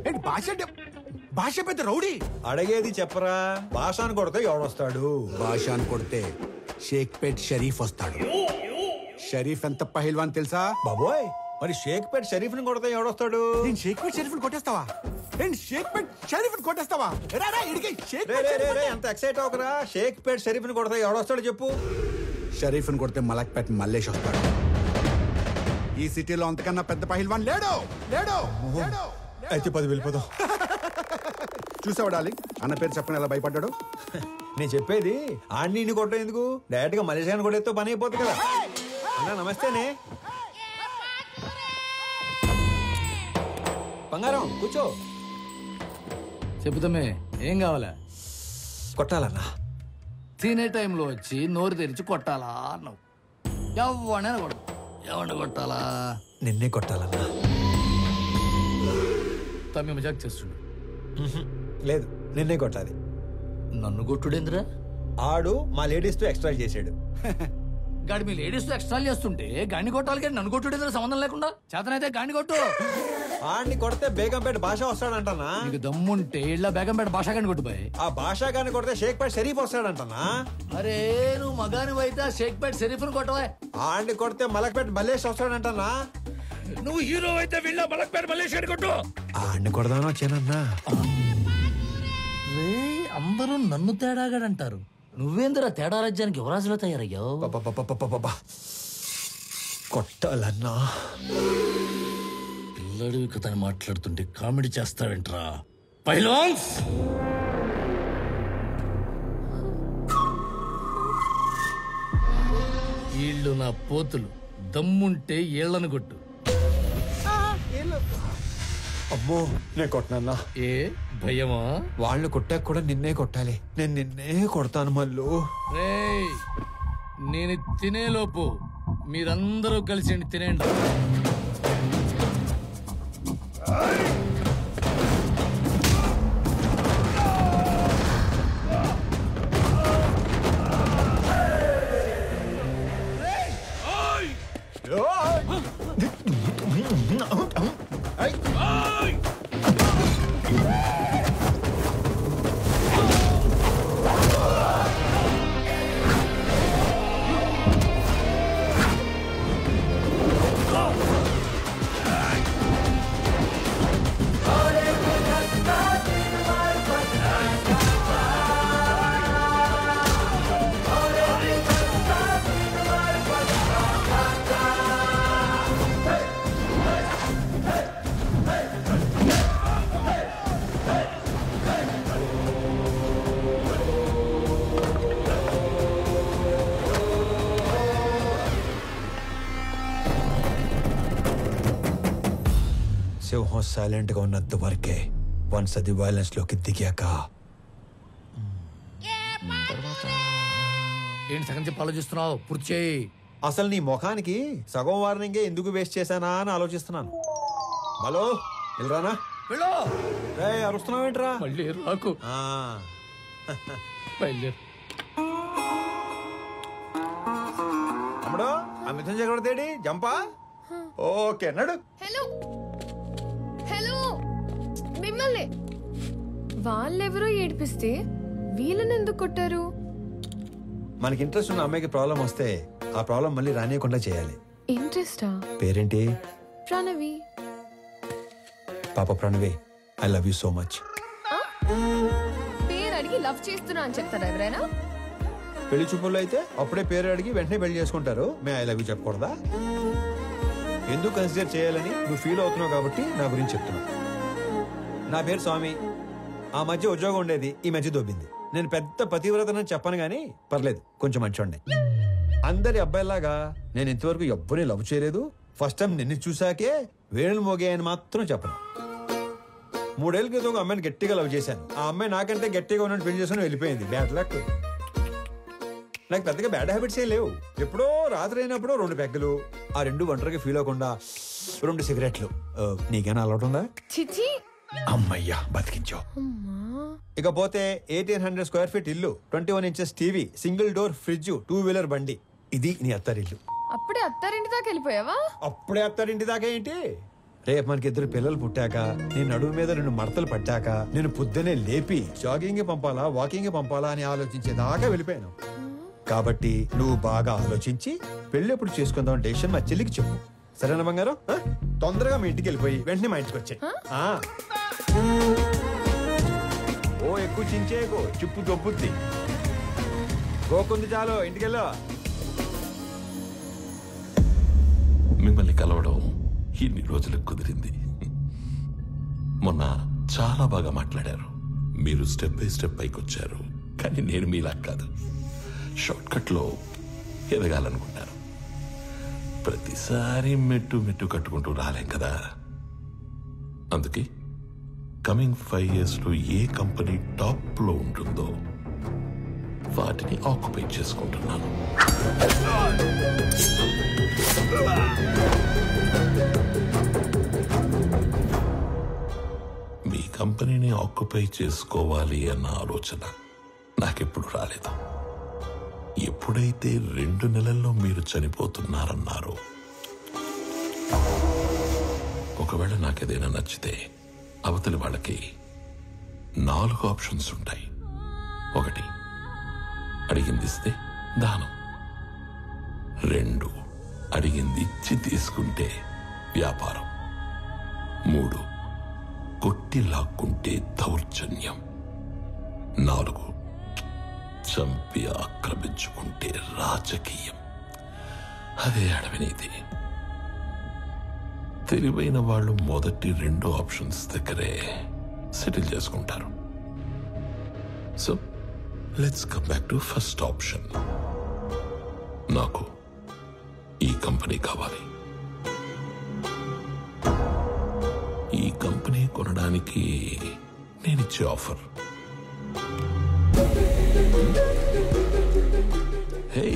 ఏంటి భాష అంటే? భాష పెద్ద రౌడీ. అడిగేది చెప్పరా, భాషను కొడితే ఎవడొస్తాడు? భాషను కొడితే షేక్పేట్ షరీఫ్ వస్తాడు. షరీఫ్ ఎంత పహిల్వాన్ తెలుసా? బాబోయ్, మరి షేక్పేట్ షరీఫ్ ని కొడితే ఎవడొస్తాడు? నేను షేక్పేట్ షరీఫ్ కొట్టేస్తావా? ఏంటి షేక్పేట్ షరీఫ్ కొట్టేస్తావా? ఎంత ఎక్సైట్ అవకరా. షేక్పేట్ షరీఫ్ ని కొడితే ఎవడొస్తాడు చెప్పు? షరీఫ్ ని కొడితే మలక్పేట్ మల్లేష్ వస్తాడు. ఈ సిటీలో అంతకన్నా పెద్ద పహిల్వాన్ లేడు. లేడు లేడు. అయితే 10 వెళ్ళిపోదాం. చూసావా డార్లింగ్, అన్న పేరు చెప్పని ఎలా భయపడ్డాడు? నేను చెప్పేది ఆడిని కొట్టడం ఎందుకు, డైరెక్ట్ గా మలేషియాని కొట్టేస్తే పని అయిపోతుంది కదా. అన్నా నమస్తేనే. బంగారం కూర్చో. చెబుతామే, ఏం కావాలా? కొట్టాలన్నా. తినే టైంలో వచ్చి నోరు తెరిచి కొట్టాలా అన్నావు. ఎవడైనా కొట్టు. ఎవరిని కొట్టాలా? నిన్నే కొట్టాలన్నా. తమ్మి మజాక్ చేస్తుండు. లేదు, నిన్నే కొట్టాలి. నన్ను కొట్టుడేంద్రా? ఆడు మా లేడీస్ తో ఎక్స్ట్రా చేసాడు. గాడి మీ లేడీస్ తో ఎక్స్ట్రా చేస్తుంటే గాడిని కొట్టాలి కానీ నన్ను కొట్టుడేంద్రా? సంబంధం లేకుండా. చేతనైతే గాడిని కొట్టు. ఆడిని కొడితే బేగంపేట భాష వస్తాడంటనా? నీకు దమ్ముంటే ఇళ్ళ బేగంపేట భాష గాని కొట్టుపోయి. ఆ భాష గాని కొడితే షేక్పేట్ షరీఫ్ వస్తాడంటనా? అరే నువ్వు మగాని అయితే షేక్పేట్ షరీఫ్ కొట్టవా? ఆడిని కొడితే మలక్పేట మల్లేష్ వస్తాడంటనా? నువ్వు హీరో అయితే వీళ్ళ మలక్పేట మల్లేష్ కొట్టు. ఆడిని కొడదామని వచ్చానన్నా. అందరూ నన్ను తేడాగాడంటారు. నువ్వేందిరా తేడా రాజ్యానికి యువరాజులో తయారయ్యావు? కొట్టాలన్నా. పిల్లడివి కథ మాట్లాడుతుంటే కామెడీ చేస్తావేంట్రా పైల్వాన్స్? వీళ్ళు నా పోతులు. దమ్ముంటే ఏళ్లను కొట్టు. అమ్మో, నేను కొట్టనన్నా. ఏ భయమా? వాళ్ళు కొట్టాక కూడా నిన్నే కొట్టాలి. నేను నిన్నే కొడతాను మళ్ళు. రేయ్, నేను తినేలోపు మీరందరూ కలిసి తినేండి. సింహం సైలెంట్ గా ఉన్నంత వరకే. వన్స్ అది వైలెన్స్ లోకి దిగాక ఏంటి సగం చెప్పి ఆలోచిస్తున్నావు? పూర్తి చేయి. అసలు నీ ముఖానికి సగం వార్నింగే ఎందుకు వేస్ట్ చేశానా అని ఆలోచిస్తున్నాను. హలో వెళ్ళరానా? అరుస్తున్నావు ఏంట్రా? మళ్ళీ రాకు. బయలుదేరు. తమ్ముడు, ఆ మిథున్ చక్రవర్తి జంపా? ఓకే నడు. హలో హలో, మిమ్మల్ని వాళ్ళెవరో ఏడిపిస్తే వీళ్ళని ఎందుకు కొట్టారు? మనకి ఇంట్రెస్ట్ ఉన్న అమ్మాయికి ప్రాబ్లం వస్తే ఆ ప్రాబ్లం మళ్ళీ రానియకుండా చేయాలి. ఇంట్రెస్టా? పేరేంటి? ప్రణవి. పాప Pranavi, I love you so much. పేరు అడిగి లవ్ చేస్తున్నా అని చెప్తారా ఎవరైనా? పెళ్లి చూపుల్లో అయితే అప్పుడే పేరు అడిగి వెంటనే పెళ్లి చేసుకుంటారు. మే ఐ లవ్ యూ చెప్పకూడదా? ఎందుకు కన్సిడర్ చేయాలని నువ్వు ఫీల్ అవుతున్నావు కాబట్టి నా గురించి చెప్తున్నా. నా పేరు స్వామి. ఆ మధ్య ఉద్యోగం ఉండేది, ఈ మధ్య దొబ్బింది. నేను పెద్ద పతివ్రతనని చెప్పను గానీ పర్లేదు, కొంచెం మంచోండి. అందరి అబ్బాయిలాగా నేను ఇంతవరకు ఎవ్వరిని లవ్ చేయలేదు. ఫస్ట్ టైం నిన్ను చూసాకే వేణులు మోగాయని మాత్రం చెప్పను. 3 ఏళ్ల క్రితం ఒక అమ్మాయిని గట్టిగా లవ్ చేశాను. ఆ అమ్మాయి నాకంటే గట్టిగా ఉన్నట్టు పెళ్లి చేసుకుని వెళ్ళిపోయింది. Bad luck. నాకు పెద్దగా బ్యాడ్ హ్యాబిట్స్ ఏ లేవు. ఎప్పుడో రాత్రి అయినప్పుడు 2 పెగ్గలు, ఆ 2 ఒంటరిగా ఫీల్ అవ్వకుండా 2 సిగరెట్లు. నీకేనా అలవాటు ఉందా? చిచి, అమ్మయ్యా బతికించావు. ఇకపోతే 1800 స్క్వేర్ ఫీట్ ఇల్లు, 21 inches TV, single door fridge, 2 wheeler బండి. ఇది నీ అత్తారిల్లు. అప్పుడే అత్తారింటి దాకా వెళ్ళిపోయావా? అప్పుడే అత్తారింటి దాకా ఏంటి? రేపు మనకి 2 పిల్లలు పుట్టాక, నేను నడుము మీద 2 మడతలు పట్టాక, నేను పొద్దునే లేపి జాగింగ్ పంపాలా వాకింగ్ పంపాలా అని ఆలోచించేదాకా వెళ్ళిపోయాను. కాబట్టి నువ్వు బాగా ఆలోచించి పెళ్లి ఎప్పుడు చేసుకుందాం డెసిషన్ మా చెల్లికి చెప్పు. సరేనా బంగారం? తొందరగా మీ ఇంటికి వెళ్ళిపోయి వెంటనే మా ఇంటికి వచ్చాయి. ఓ ఎక్కువ చించేకు, చిప్పు దొబ్బుద్ది. గోకుంది చాలు, ఇంటికెళ్ళా. మిమ్మల్ని కలవడం ఇన్ని రోజులకు కుదిరింది. మొన్న చాలా బాగా మాట్లాడారు. మీరు స్టెప్ బై స్టెప్ పైకి వచ్చారు. కానీ నేను మీలా కాదు, షార్ట్ కట్ లో ఎదగాలనుకుంటాను. ప్రతిసారి మెట్టు మెట్టు కట్టుకుంటూ రాలేం కదా. అందుకే కమింగ్ 5 years లో ఏ కంపెనీ టాప్ లో ఉంటుందో వాటిని ఆక్యుపై చేసుకుంటున్నాను. మీ కంపెనీని ఆక్యుపై చేసుకోవాలి అన్న ఆలోచన నాకెప్పుడు రాలేదు. ఎప్పుడైతే 2 నెలల్లో మీరు చనిపోతున్నారన్నారో, ఒకవేళ నాకేదైనా నచ్చితే అవతలి వాళ్ళకి 4 ఆప్షన్స్ ఉంటాయి. 1, అడిగింది ఇస్తే దానం. 2, అడిగింది ఇచ్చి తీసుకుంటే వ్యాపారం. 3, కొట్టి లాక్కుంటే దౌర్జన్యం. 4, చంపి ఆక్రమించుకుంటే రాజకీయం. అదే అడవినీతి. తెలివైన వాళ్ళు మొదటి 2 ఆప్షన్స్ దగ్గరే సెటిల్ చేసుకుంటారు. So let's come back to first option. నాకు ఈ కంపెనీ కావాలి. ఈ కంపెనీ కొనడానికి నేనిచ్చే offer, hey,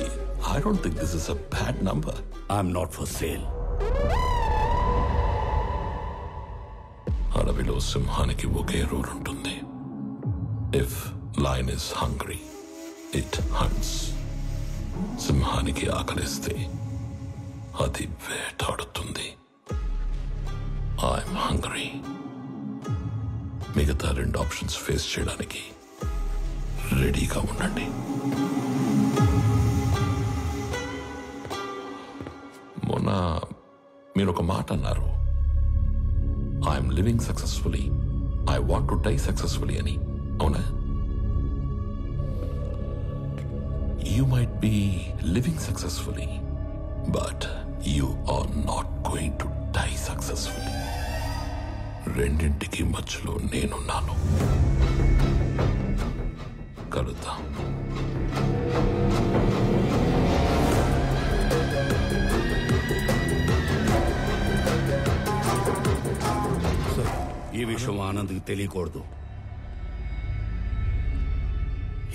I don't think this is a bad number. I'm not for sale. అడవిలో సింహానికి ఒకే రూల్ ఉంటుంది. If lion is hungry, it hunts. సింహానికి ఆకలిస్తే అది వేటాడుతుంది. I'm hungry. మిగతా 2 ఆప్షన్స్ ఫేస్ చేయడానికి రెడీగా ఉండండి. మొన్న మీరు ఒక మాట అన్నారు, I'm living successfully, I want to die successfully అని. అవునా? You might be living successfully, but you are not going to die successfully. రెండింటికి మధ్యలో నేనున్నాను. కలుద్దాం. ఈ విషయం ఆనంద్కి తెలియకూడదు.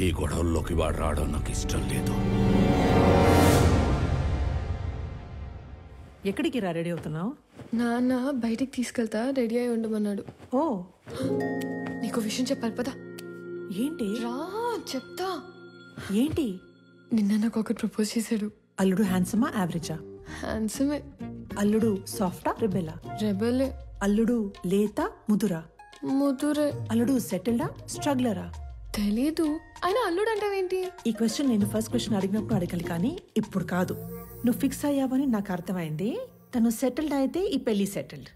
ఈ గొడవల్లోకి వాడు రావడం నాకు ఇష్టం లేదు. ఎక్కడికి రా రెడీ అవుతున్నావు? నాన్న బయటికి తీసుకెళ్తా, రెడీ అయి ఉండమన్నాడు. ఓ, నీకు విషయం చెప్పాలి పదా. ఏంటి? రా చెప్తా. ఏంటి? నిన్న నాకు ఒకటి ప్రపోజ్ చేశాడు. అల్లుడు హ్యాండ్సమా యావరేజా? హ్యాండ్సమే. అల్లుడు సాఫ్టా రెబెలా? రెబెలే. అల్లుడు లేత ముదురా? ముదురే. అల్లుడు సెటిల్డా స్ట్రగ్లరా? తెలీదు. అయినా అల్లుడు అంటావేంటి? ఈ క్వశ్చన్ నేను ఫస్ట్ క్వశ్చన్ అడిగినప్పుడు అడగాలి, కానీ ఇప్పుడు కాదు. నువ్వు ఫిక్స్ అయ్యావని నాకు అర్థమైంది. తను సెటిల్డ్ అయితే ఈ పెళ్లి సెటిల్డ్.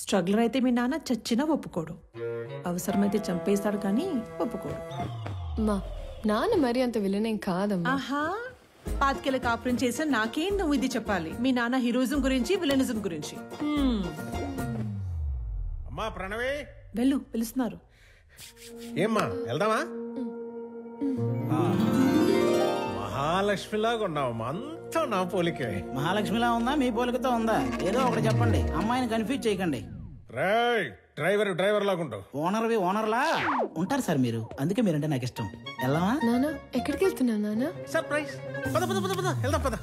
స్ట్రగ్లర్ అయితే మీ నాన్న చచ్చినా ఒప్పుకోడు. అవసరమైతే చంపేస్తాడు కానీ ఒప్పుకోడు. మా నాన్న మరి అంత విలనేం కాదమ్మా. ఆహా, పాతికేళ్ళ కాపురం చేసా నాకేం నువ్వు ఇది చెప్పాలి. మీ నాన్న హీరోయిజం గురించి విలనిజం గురించి. అమ్మా ప్రణవే, వెళ్ళు, పిలుస్తున్నారు. ఏమ్మా వెళ్దామా? మహాలక్ష్మిలాగా ఉన్నావమ్మా, అంతా నా పోలికే. మహాలక్ష్మిలా ఉందా మీ పోలికతో ఉందా? ఏదో ఒకటి చెప్పండి, అమ్మాయిని కన్ఫ్యూజ్ చేయకండి. డ్రైవర్ లాగా ఉంటావు. ఓనర్లా ఉంటారు సార్ మీరు, అందుకే మీరంటే నాకు ఇష్టం. వెళ్దామా? నానా ఎక్కడికి వెళ్తున్నా నాన్న? సర్ప్రైజ్. వెళ్దాం పద.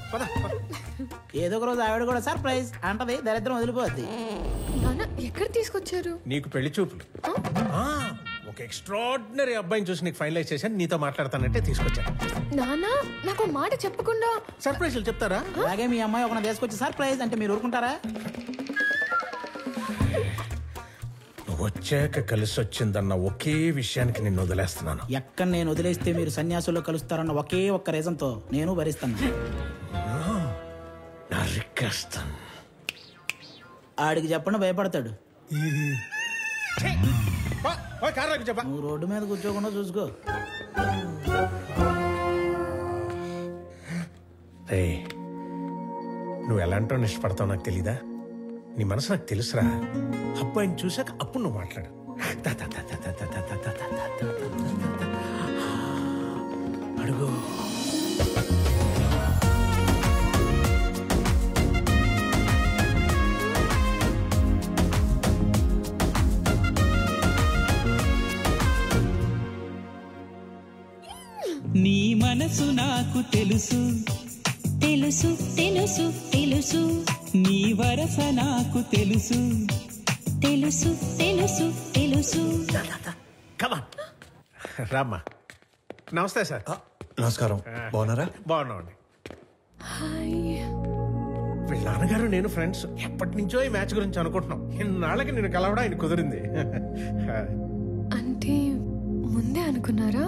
ఏదో ఒక రోజు ఆవిడ కూడా సర్ప్రైజ్ అంటది, దరిద్రం వదిలిపోద్ది. నాన్న ఎక్కడ తీసుకొచ్చారు? నీకు పెళ్లి చూపులు. ఒక ఎక్స్ట్రాడినరీ అబ్బాయిని చూసి నీకు ఫైనలైజ్ చేశాను, నీతో మాట్లాడతానంటే తీసుకొచ్చాను. నానా నాకు మాట చెప్పకుండా సర్ప్రైజ్లు చెప్తారా? అలాగే మీ అమ్మాయి ఒక తీసుకొచ్చి సర్ప్రైజ్ అంటే మీరు ఊరుకుంటారా? నువ్వు వచ్చాక కలిసి వచ్చిందన్న ఒకే విషయానికి నిన్ను వదిలేస్తున్నాను. ఎక్కడ నేను వదిలేస్తే మీరు సన్యాసుల్లో కలుస్తారన్న ఒకే ఒక్క రీజన్ తో నేను భరిస్తాను. ఆడికి చెప్పండి, భయపడతాడు. నువ్వు రోడ్డు మీద కూర్చోకుండా చూసుకో. నువ్వు ఎలాంటో ఇష్టపడతావు నాకు తెలీదా? నీ మనసు నాకు తెలుసురా. అబ్బాయిని చూసాక అప్పుడు నువ్వు మాట్లాడు. అడుగు. నీ మనసు నాకు తెలుసు తెలుసు తెలుసు తెలుసు, నీ వరస నాకు తెలుసు తెలుసు తెలుసు తెలుసు. రామ్మా. నమస్తే సార్. నమస్కారం. బాగున్నారా? బాగున్నామండి. వీళ్ళ నాన్నగారు నేను ఫ్రెండ్స్. ఎప్పటి నుంచో ఈ మ్యాచ్ గురించి అనుకుంటున్నాం. ఇన్నాళ్ళకి నేను కలవడం ఆయన కుదిరింది. అంటే ముందే అనుకున్నారా?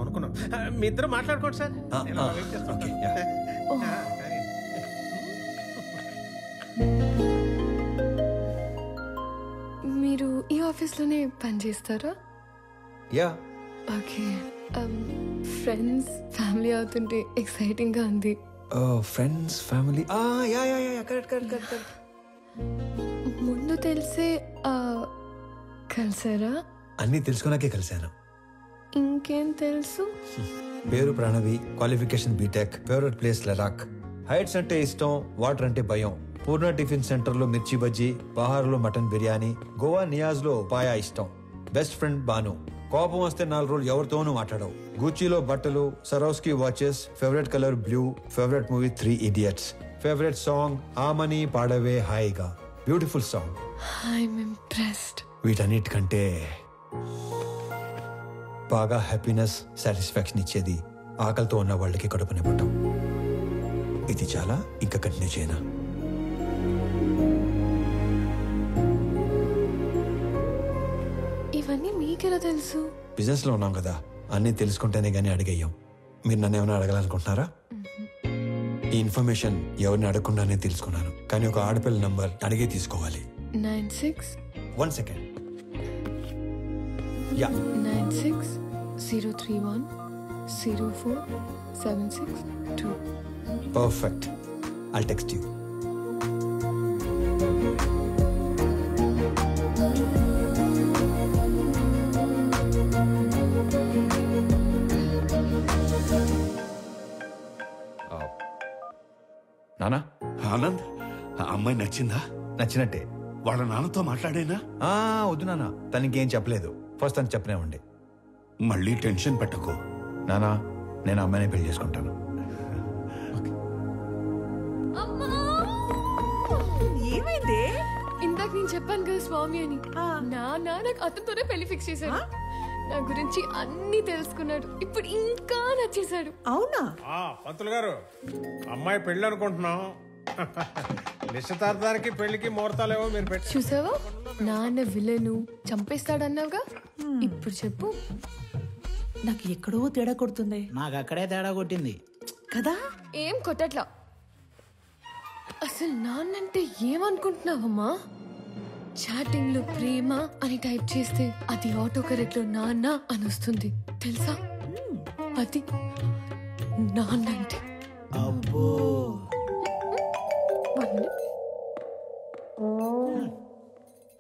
అనుకున్నాం. మీ ఇద్దరు మాట్లాడుకోండి సార్. మీరు ఈ ఆఫీస్లోనే పనిచేస్తారా? యా. ఓకే. ఫ్రెండ్స్ ఫ్యామిలీ అవుతుంటే ఎక్సైటింగ్ గా ఉంది. Friends family. ముందు తెలిసే కలిసారా? అన్నీ తెలుసుకున్నాకే కలిశాను. ఇంకేం తెలుసు? పేరు Pranavi, qualification BTech, favourite place Ladakh, heights అంటే ఇష్టం, వాటర్ అంటే భయం, పూర్ణ టిఫిన్ సెంటర్ లో మిర్చి బజ్జీ, బహార్ లో మటన్ బిర్యానీ, గోవా నియాజ్ లో పాయా ఇష్టం, బెస్ట్ ఫ్రెండ్ బాను, కోపం వస్తే 4 రోజులు ఎవరితోనూ మాట్లాడవు, గూచీలో బట్టలు, Swarovski watches, favourite colour blue, favourite movie 3 idiots, favourite song ఆమని పాడవే హాయిగా, బ్యూటిఫుల్ సాంగ్. I'm impressed. వీటన్నిటికంటే బాగా హ్యాపీనెస్, సాటిస్ఫాక్షన్ ఇచ్చేది ఆకలితో ఉన్న వాళ్ళకి కడుపు నింపటం. ఇది చాలా ఇంకా కంటిన్యూ చేయనా? ఇవన్నీ మీకెలా తెలుసు? బిజినెస్ లో ఉన్నాం కదా, అన్నీ తెలుసుకుంటేనే గానీ అడిగేయం. మీరు నన్ను ఏమైనా అడగాలనుకుంటున్నారా? ఈ ఇన్ఫర్మేషన్ ఎవరిని అడగకుండానే తెలుసుకున్నాను, కానీ ఒక ఆడపిల్ల నంబర్ అడిగే తీసుకోవాలి. 96 1 second. Yeah. 96-031 04-762. Perfect. I'll text you. నానా. ఆనంద్, ఆ అమ్మాయి నచ్చిందా? నచ్చినట్టే. వాళ్ళ నాన్నతో మాట్లాడేనా? వద్దు నానా, తనకేం చెప్పలేదు. ఫస్ట్ తను చెప్పనేవ్వండి. మళ్ళీ టెన్షన్ పెట్టకు నానా. నేను అమ్మాయిని పెళ్లి చేసుకుంటాను. ఏమైంది? ఇందాక నేను చెప్పాను కదా స్వామి అని. నాన్న నాకు అతనితోనే పెళ్లి ఫిక్స్ చేశాడు. నా గురించి అన్ని తెలుసుకున్నాడు. ఇప్పుడు ఇంకా నచ్చేశాడు. అవునా? పంతులు గారు, అమ్మాయి పెళ్లి అనుకుంటున్నాం. నిశ్చితార్థానికి పెళ్లికి ముహూర్తాలేవో మీరు పెట్టి. చూసావా, నాన్న విలను చంపేస్తాడన్నావుగా. ఇప్పుడు చెప్పు. నాకు ఎక్కడో తేడా కొడుతుంది. నాకు అక్కడే తేడా కొట్టింది కదా. ఏం కొట్టట్లా. అసలు నాన్నంటే ఏమనుకుంటున్నావమ్మా? చాటింగ్ లో ప్రేమ అని టైప్ చేస్తే అది ఆటో కరెక్ట్ లో నాన్న అని వస్తుంది తెలుసా? అది నాన్న అంటే.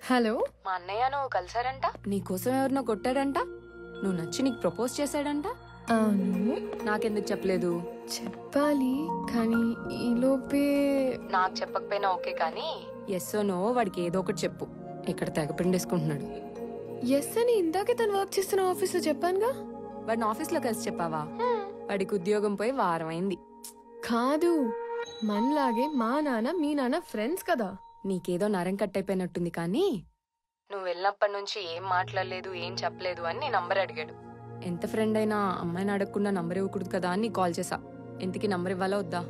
హలో, మా అన్నయ్య నువ్వు కలిసారంట, నీకోసం ఎవరినో కొట్టాడంట, నువ్వు నచ్చి నీకు ప్రపోజ్ చేశాడంట. అవును. నాకెందుకు చెప్పలేదు? చెప్పాలి కానీ ఈలోపే. నాకు చెప్పకపోయినా ఓకే కానీ ఎస్ నో వాడికి ఏదో ఒకటి చెప్పు. ఇక్కడ తెగ పిండేసుకుంటున్నాడు. ఎస్ అని ఇందాకే తను వర్క్ చేస్తున్న ఆఫీస్ లో చెప్పానుగా. వాడిని ఆఫీస్ లో కలిసి చెప్పావా? వాడికి ఉద్యోగం పోయి వారం అయింది. కాదు, మనలాగే మా నాన్న మీ నాన్న ఫ్రెండ్స్ కదా. నీకేదో నరం కట్టయిపోయినట్టుంది కానీ నువ్వు వెళ్ళినప్పటి నుంచి ఏం మాట్లాడలేదు, ఏం చెప్పలేదు అని నీ నంబర్ అడిగాడు. ఎంత ఫ్రెండ్ అయినా అమ్మాయిని అడగకుండా నంబర్ ఇవ్వకూడదు కదా అని కాల్ చేసా. ఎంతకి నంబర్ ఇవ్వాలా వద్దా?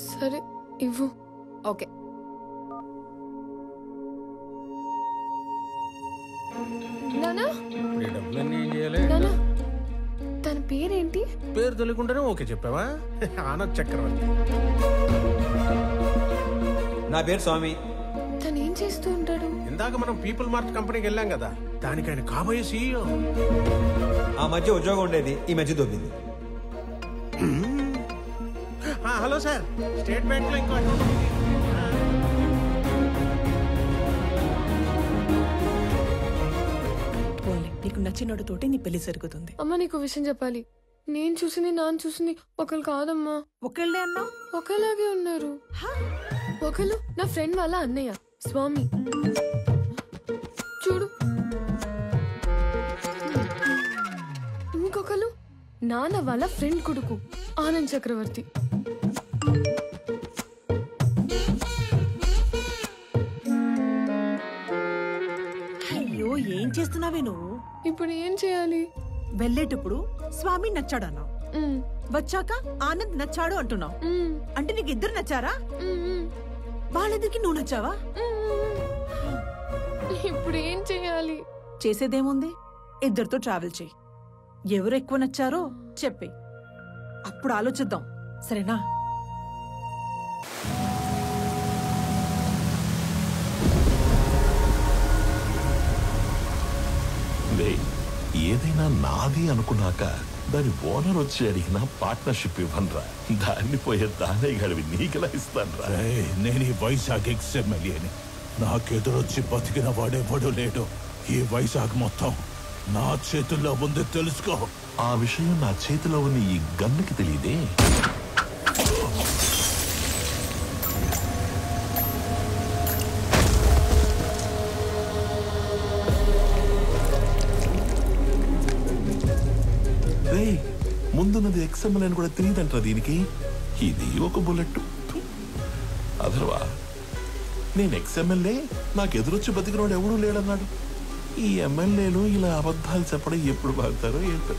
సరే ఇవ్వు. ఓకే. నానా డబ్బులన్నీ ఏం చేయాలి? నానా తన పేరేంటి? పేరు తెలియకుండానే ఓకే చెప్పావా? ఆనంద్ చక్రవర్తి. నా పేరు స్వామి. తను ఏం చేస్తూ ఉంటాడు? ఇందాక మనం పీపుల్ మార్ట్ కంపెనీకి వెళ్ళాం కదా, దానికి ఆయన కాబోయే CEO. ఆ మధ్య ఉద్యోగం ఉండేది, ఈ మధ్య దొబ్బింది. హలో సార్, స్టేట్ బ్యాంక్ లో ఇంకో అకౌంట్ ఉంది. నీకు నచ్చినోడు తోటి నీ పెళ్లి జరుగుతుంది. అమ్మ నీకు విషయం చెప్పాలి. నేను చూసింది నాన్న చూసింది ఒకరు కాదమ్మా. ఒకళ్ళే అన్నా? ఒకలాగే ఉన్నారు. ఒకళ్ళు నా ఫ్రెండ్ వాళ్ళ అన్నయ్య స్వామి, చూడు. ఇంకొకరు నాన్న వాళ్ళ ఫ్రెండ్ కొడుకు ఆనంద్ చక్రవర్తి. అయ్యో ఏం చేస్తున్నావే నువ్వు? ఇప్పుడు ఏం చేయాలి? వెళ్ళేటప్పుడు స్వామి నచ్చాడన్నావు, వచ్చాక ఆనంద్ నచ్చాడు అంటున్నావు. అంటే నీకు ఇద్దరు నచ్చారా? వాళ్ళిద్దరికి నువ్వు నచ్చావా? ఇప్పుడు ఏం చేయాలి? చేసేదేముంది, ఇద్దరితో ట్రావెల్ చేయి. ఎవరు ఎక్కువ నచ్చారో చెప్పే, అప్పుడు ఆలోచిద్దాం. సరేనా? ఏదైనా నాది అనుకున్నాక దాని ఓనర్ వచ్చి అడిగిన పార్ట్నర్షిప్ ఇవ్వనరా. దాన్ని పోయే దానే గడివి నీకెలా ఇస్తానరా? నేను ఈ వైజాగ్ ఎక్స్ఎమ్మెల్యేని. నాకెదురొచ్చి బతికిన వాడెవడూ లేడు. ఈ వైజాగ్ మొత్తం నా చేతుల్లో ఉంది, తెలుసుకో. ఆ విషయం నా చేతిలో ఉన్న ఈ గన్నుకి తెలియదే. ముందున్నది ఎక్స్ఎంఎల్ అని కూడా తెలియదంటారా దీనికి? ఇది ఒక బుల్లెట్. అదర్వా నేను ఎక్స్ఎంఎల్ఏ, నాకు ఎదురొచ్చి బతికినోడు ఎవడూ లేడన్నాడు. ఈ ఎమ్మెల్యేలు ఇలా అబద్ధాలు చెప్పడం ఎప్పుడు బాగుతారో ఏంటో.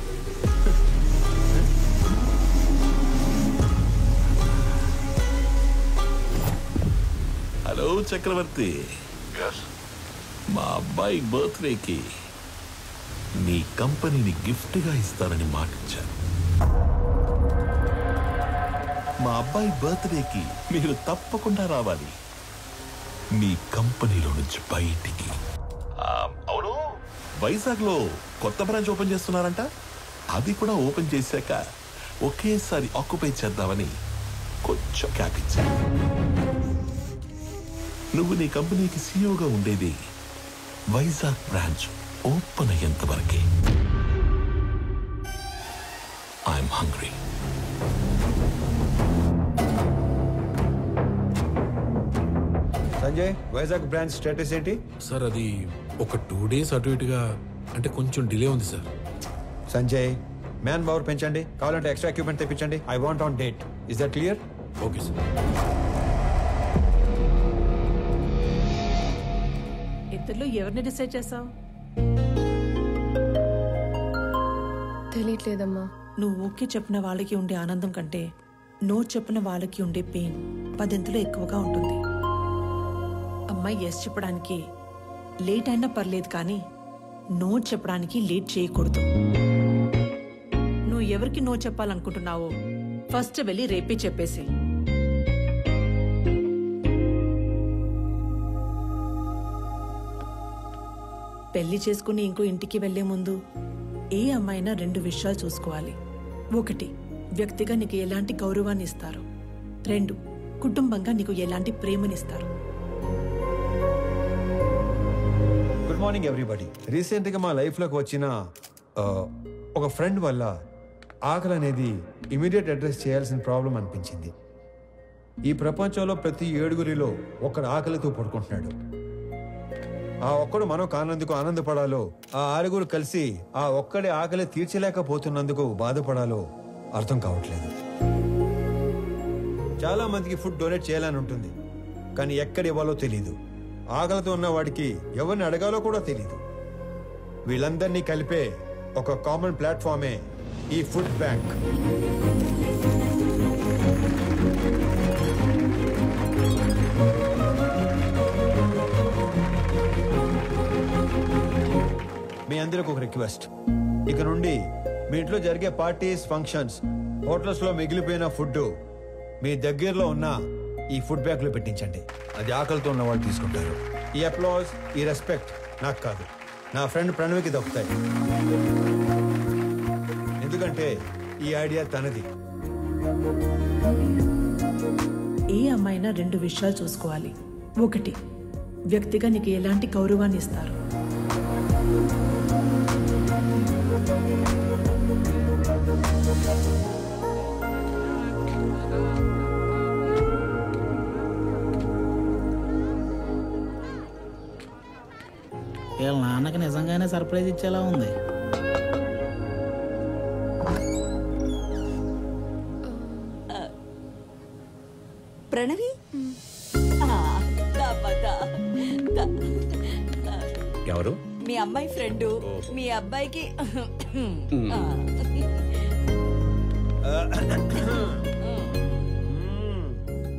హలో చక్రవర్తి, మా అబ్బాయి బర్త్డేకి నీ కంపెనీని గిఫ్ట్గా ఇస్తానని మాటిచ్చాను. మా అబ్బాయి బర్త్డేకి మీరు తప్పకుండా రావాలి మీ కంపెనీలో నుంచి బయటికి. అవును, వైజాగ్ లో కొత్త బ్రాంచ్ ఓపెన్ చేస్తున్నారంట. అది కూడా ఓపెన్ చేశాక ఒకేసారి ఆక్యుపై చేద్దామని కొంచెం క్యాప్ ఇచ్చాను. నువ్వు నీ కంపెనీకి సీఈఓగా ఉండేది వైజాగ్ బ్రాంచ్ ఓపెన్ అయ్యేంత వరకే. I'm hungry. Sanjay, Vizag branch status ఏంటి? సార్ అది ఒక 2 days అటు ఇటుగా, అంటే కొంచెం డిలే ఉంది సార్. సంజయ్, మ్యాన్ పవర్ పెంచండి, కావాలంటే ఎక్స్ట్రా ఎక్విప్మెంట్ తెప్పించండి. I want on date. Is that clear? Okay sir. ఇద్దరిలో ఎవరిని డిసైడ్ చేసావు? తెలియట్లేదమ్మా. నువ్వు ఓకే చెప్పిన వాళ్ళకి ఉండే ఆనందం కంటే నో చెప్పిన వాళ్ళకి ఉండే పెయిన్ 10 ఎక్కువగా ఉంటుంది. అమ్మాయి ఎస్ చెప్పడానికి లేట్ అయినా పర్లేదు కానీ నో చెప్పడానికి లేట్ చేయకూడదు. నువ్వు ఎవరికి నో చెప్పాలనుకుంటున్నావో ఫస్ట్ వెళ్ళి రేపే చెప్పేసి. పెళ్లి చేసుకుని ఇంకో ఇంటికి వెళ్లే ముందు ఏ అమ్మాయినా 2 విషయాలు చూసుకోవాలి. 1, వ్యక్తిగా నీకు ఎలాంటి గౌరవాన్ని ఇస్తారు. 2, కుటుంబంగా నీకు ఎలాంటి ప్రేమనిస్తారు. Good morning everybody. రీసెంట్గా మా లైఫ్లోకి వచ్చిన ఒక ఫ్రెండ్ వల్ల ఆకలి అనేది ఇమీడియట్ అడ్రస్ చేయాల్సిన ప్రాబ్లం అనిపించింది. ఈ ప్రపంచంలో ప్రతి 7గురిలో ఒకడు ఆకలితో పడుకుంటున్నాడు. ఆ ఒక్కడు మనం కానందుకు ఆనందపడాలో, ఆ 6గురు కలిసి ఆ ఒక్కడి ఆకలి తీర్చలేకపోతున్నందుకు బాధపడాలో అర్థం కావట్లేదు. చాలా మందికి ఫుడ్ డొనేట్ చేయాలని ఉంటుంది, కానీ ఎక్కడ ఇవ్వాలో తెలీదు. ఆకలితో ఉన్న వాడికి ఎవరిని అడగాలో కూడా తెలీదు. వీళ్ళందరినీ కలిపే ఒక కామన్ ప్లాట్ఫామే ఈ ఫుడ్ బ్యాంక్. మీ అందరికి ఒక రిక్వెస్ట్, ఇక నుండి మీ ఇంట్లో జరిగే పార్టీస్, ఫంక్షన్స్, హోటల్స్ లో మిగిలిపోయిన ఫుడ్ మీ దగ్గరలో ఉన్న ఈ ఫుడ్ బ్యాంక్ లో పెట్టించండి. అది ఆకలితో ఉన్న వాళ్ళు తీసుకుంటారు. ఈ అప్లాజ్, ఈ రెస్పెక్ట్ నాకు కాదు, నా ఫ్రెండ్ ప్రణవికి దక్కుతాయి. ఎందుకంటే ఈ ఐడియా తనది. ఏ అమ్మాయినా 2 విషయాలు చూసుకోవాలి. 1, వ్యక్తిగా నీకు ఎలాంటి గౌరవాన్ని ఇస్తారు. వీళ్ళ నాన్నకి నిజంగానే సర్ప్రైజ్ ఇచ్చేలా ఉంది. ప్రణవి ఎవరు? మీ అమ్మాయి ఫ్రెండ్. మీ అబ్బాయికి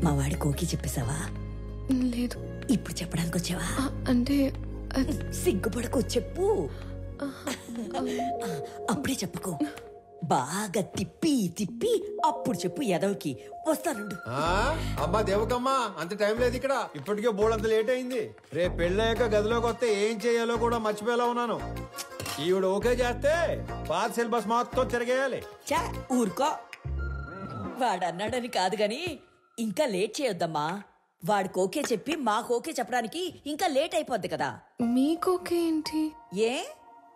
మా వాడి కోకి చెప్పేశావా? లేదు. ఇప్పుడు చెప్పడానికి వచ్చావా? అంటే సిగ్గుపడకు, చెప్పు. అప్పుడే చెప్పుకో, బాగా తిప్పి తిప్పి అప్పుడు చెప్పు. ఎదవకి వస్తానుండు. అమ్మా దేవకమ్మా, అంత టైం లేదు ఇక్కడ. ఇప్పటికే బోర్డు అంత లేట్ అయింది. రేపు పెళ్ళాక గదిలోకి వస్తే ఏం చేయాలో కూడా మర్చిపోయేలా ఉన్నాను. ఈవిడ ఓకే చేస్తే పాత సిలబస్ మొత్తం తిరగేయాలి. చా ఊరుకో. వాడు అన్నాడని కాదు గాని ఇంకా లేట్ చేయొద్దమ్మా. వాడికి ఓకే చెప్పి మాకు ఓకే చెప్పడానికి ఇంకా లేట్ అయిపోద్ది కదా. మీకోకే ఏంటి? ఏ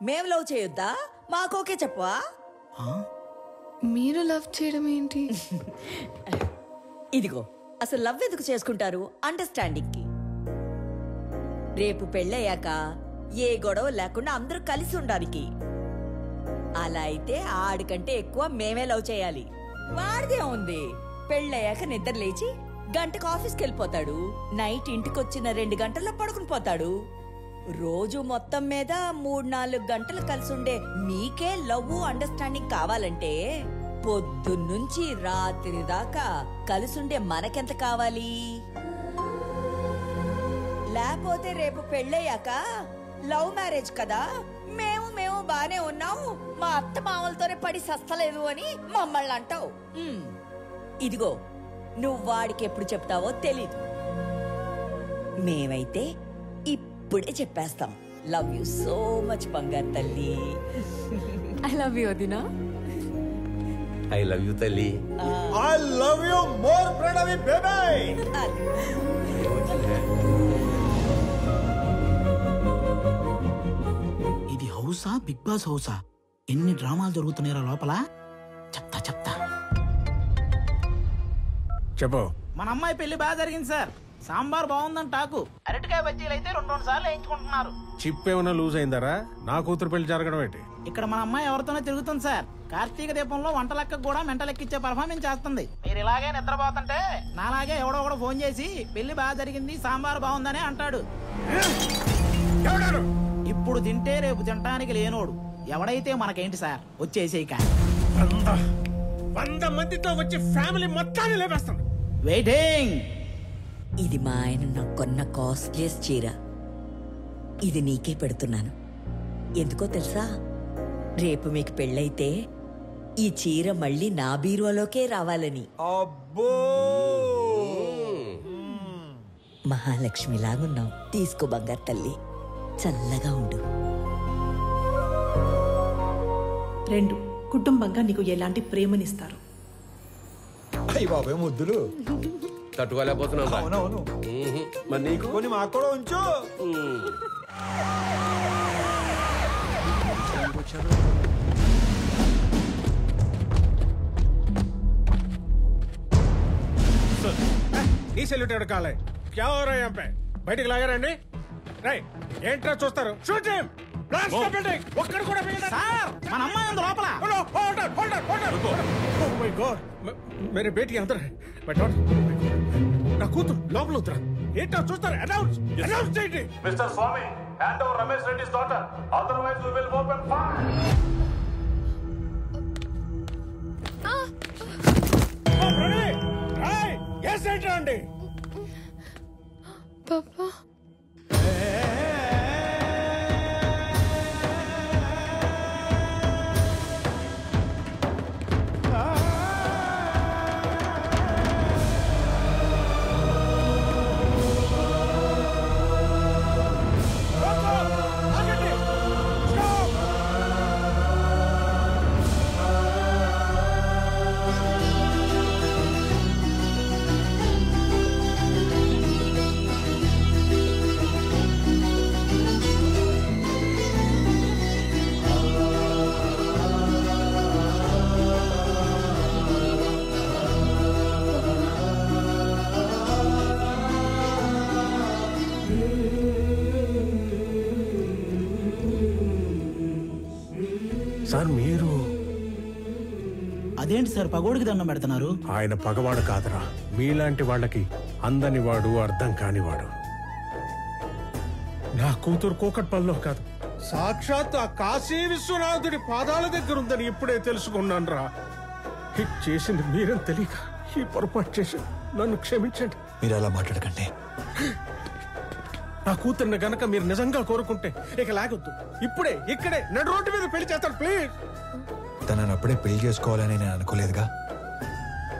మేం లవ్ చేయొద్దా? మాకు ఓకే చెప్పవా? మీరు లవ్ చేయడం ఏంటి? ఇదిగో, అసలు లవ్ ఎందుకు చేసుకుంటారు? అండర్స్టాండింగ్ కి. రేపు పెళ్ళయ్యాక ఏ గొడవ లేకుండా అందరూ కలిసి ఉండడానికి. అలా అయితే ఆడికంటే ఎక్కువ మేమే లవ్ చేయాలి. వాడిదే ఉంది. పెళ్ళయ్యాక నిద్ర లేచి గంటకు ఆఫీస్కి వెళ్ళిపోతాడు. నైట్ ఇంటికొచ్చిన 2 గంటల్లో పడుకుని పోతాడు. రోజు మొత్తం మీద 3-4 గంటలు కలిసి ఉండే మీకే లవ్ అండర్స్టాండింగ్ కావాలంటే పొద్దున్నుంచి రాత్రి దాకా కలిసుండే మనకెంత కావాలి? లేకపోతే రేపు పెళ్ళయ్యాక లవ్ మ్యారేజ్ కదా, మేము బానే ఉన్నాము, మా అత్త మామలతోనే పడి సస్తలేదు అని మమ్మల్ని అంటావు. ఇదిగో, నువ్వు వాడికి ఎప్పుడు చెప్తావో తెలీదు. మేమైతే ఇప్పుడే చెప్పేస్తాం. లవ్ యూ సో మచ్ బంగారు తల్లి. ఐ లవ్ యూ వదినా. ఐ లవ్ యూ తల్లి. I love you more Pranavi baby. ఇది హౌసా, బిగ్ బాస్ హౌసా? ఎన్ని డ్రామాలు జరుగుతున్నాయో లోపల. చెప్తా చెప్పు. మన అమ్మాయి పెళ్లి బాగా జరిగింది సార్. సాంబార్ బాగుందని టాకు. అరటికాయ బజ్జీలు అయితే 2 సార్లు వేయించుకుంటున్నారు. చిప్ ఏమన్నా లూజ్ అయిందరా? నా కూతురు పెళ్లి జరగడం ఏంటి? ఇక్కడ మన అమ్మాయి ఎవరితోనే తిరుగుతుంది సార్. కార్తీక దీపంలో వంట లెక్క కూడా మెంట లెక్కిచ్చే పర్ఫార్మెన్స్ చేస్తుంది. మీరు ఇలాగే నిద్రపోతుంటే నాలాగే ఎవడో ఒకడు ఫోన్ చేసి పెళ్లి బాగా జరిగింది, సాంబార్ బాగుందని అంటాడు. ఇప్పుడు తింటే రేపు తినడానికి లేనోడు. ఎవడైతే మనకేంటి సార్, వచ్చేసేయి. 100 మందితో వచ్చి ఫ్యామిలీ మొత్తాన్ని లేపేస్తాను. వెయిటింగ్. ఇది మా ఆయన నాకు కొన్న కాస్ట్లీయెస్ట్ చీర. ఇది నీకే పెడుతున్నాను. ఎందుకో తెలుసా? రేపు మీకు పెళ్ళైతే ఈ చీర మళ్ళీ నా బీరువాలోకే రావాలని. అబ్బో, మహాలక్ష్మిలాగున్నావు. తీసుకో బంగారు తల్లి. చల్లగా ఉండు. 2 కుటుంబంగా నీకు ఎలాంటి ప్రేమనిస్తారు? అయ్యి బాబాయ్ ముద్దులు తట్టుకోలేకపోతున్నావు. అవునవును. మరి నీకు కొన్ని మాకు కూడా ఉంచు. ఈ సెల్యూట్ ఎవరు కాలే క్యా హో రहा है यहाँ पे బయటికి లాగారండి. రై ఏంట్రా చూస్తారు? Shoot him. Blast the building. ఒక్కడు కూడా మిగలడు. సార్ మన అమ్మాయి ఉంది లోపల. హోల్డ్ ఓ మై గాడ్ మేరే బేటీ అందర్ హై. బట్ నా కూతురు లోపల ఉత్తరా. ఏంట్రా చూస్తారు? అనౌన్స్ చేయండి. Mister Swami, hand over Ramesh Reddy's daughter, otherwise we will open fire. Yes ఏంట్రా అండి? పాపా సార్ మీరు అదేంటి సార్ పగోడికి దండం పెడుతున్నారు? ఆయన పగవాడు కాదురా, మీలాంటి వాళ్ళకి అందని వాడు, అర్థం కానివాడు. నా కూతురు కూకట్పల్లిలో కాదు, సాక్షాత్ ఆ కాశీ విశ్వనాథుడి పాదాల దగ్గర ఉందని ఇప్పుడే తెలుసుకున్నాను రా. హిట్ చేసింది మీరని తెలియక ఈ పొరపాటు చేసి నన్ను క్షమించండి. మీరు అలా మాట్లాడకండి. నా కూతుర్ని గనక మీరు నిజంగా కోరుకుంటే ఇక లాగొద్దు, ఇప్పుడే ఇక్కడే నడు రోడ్డు మీద పెళ్లి చేస్తాను ప్లీజ్. తనని అప్పుడే పెళ్లి చేసుకోవాలని నేను అనుకోలేదుగా.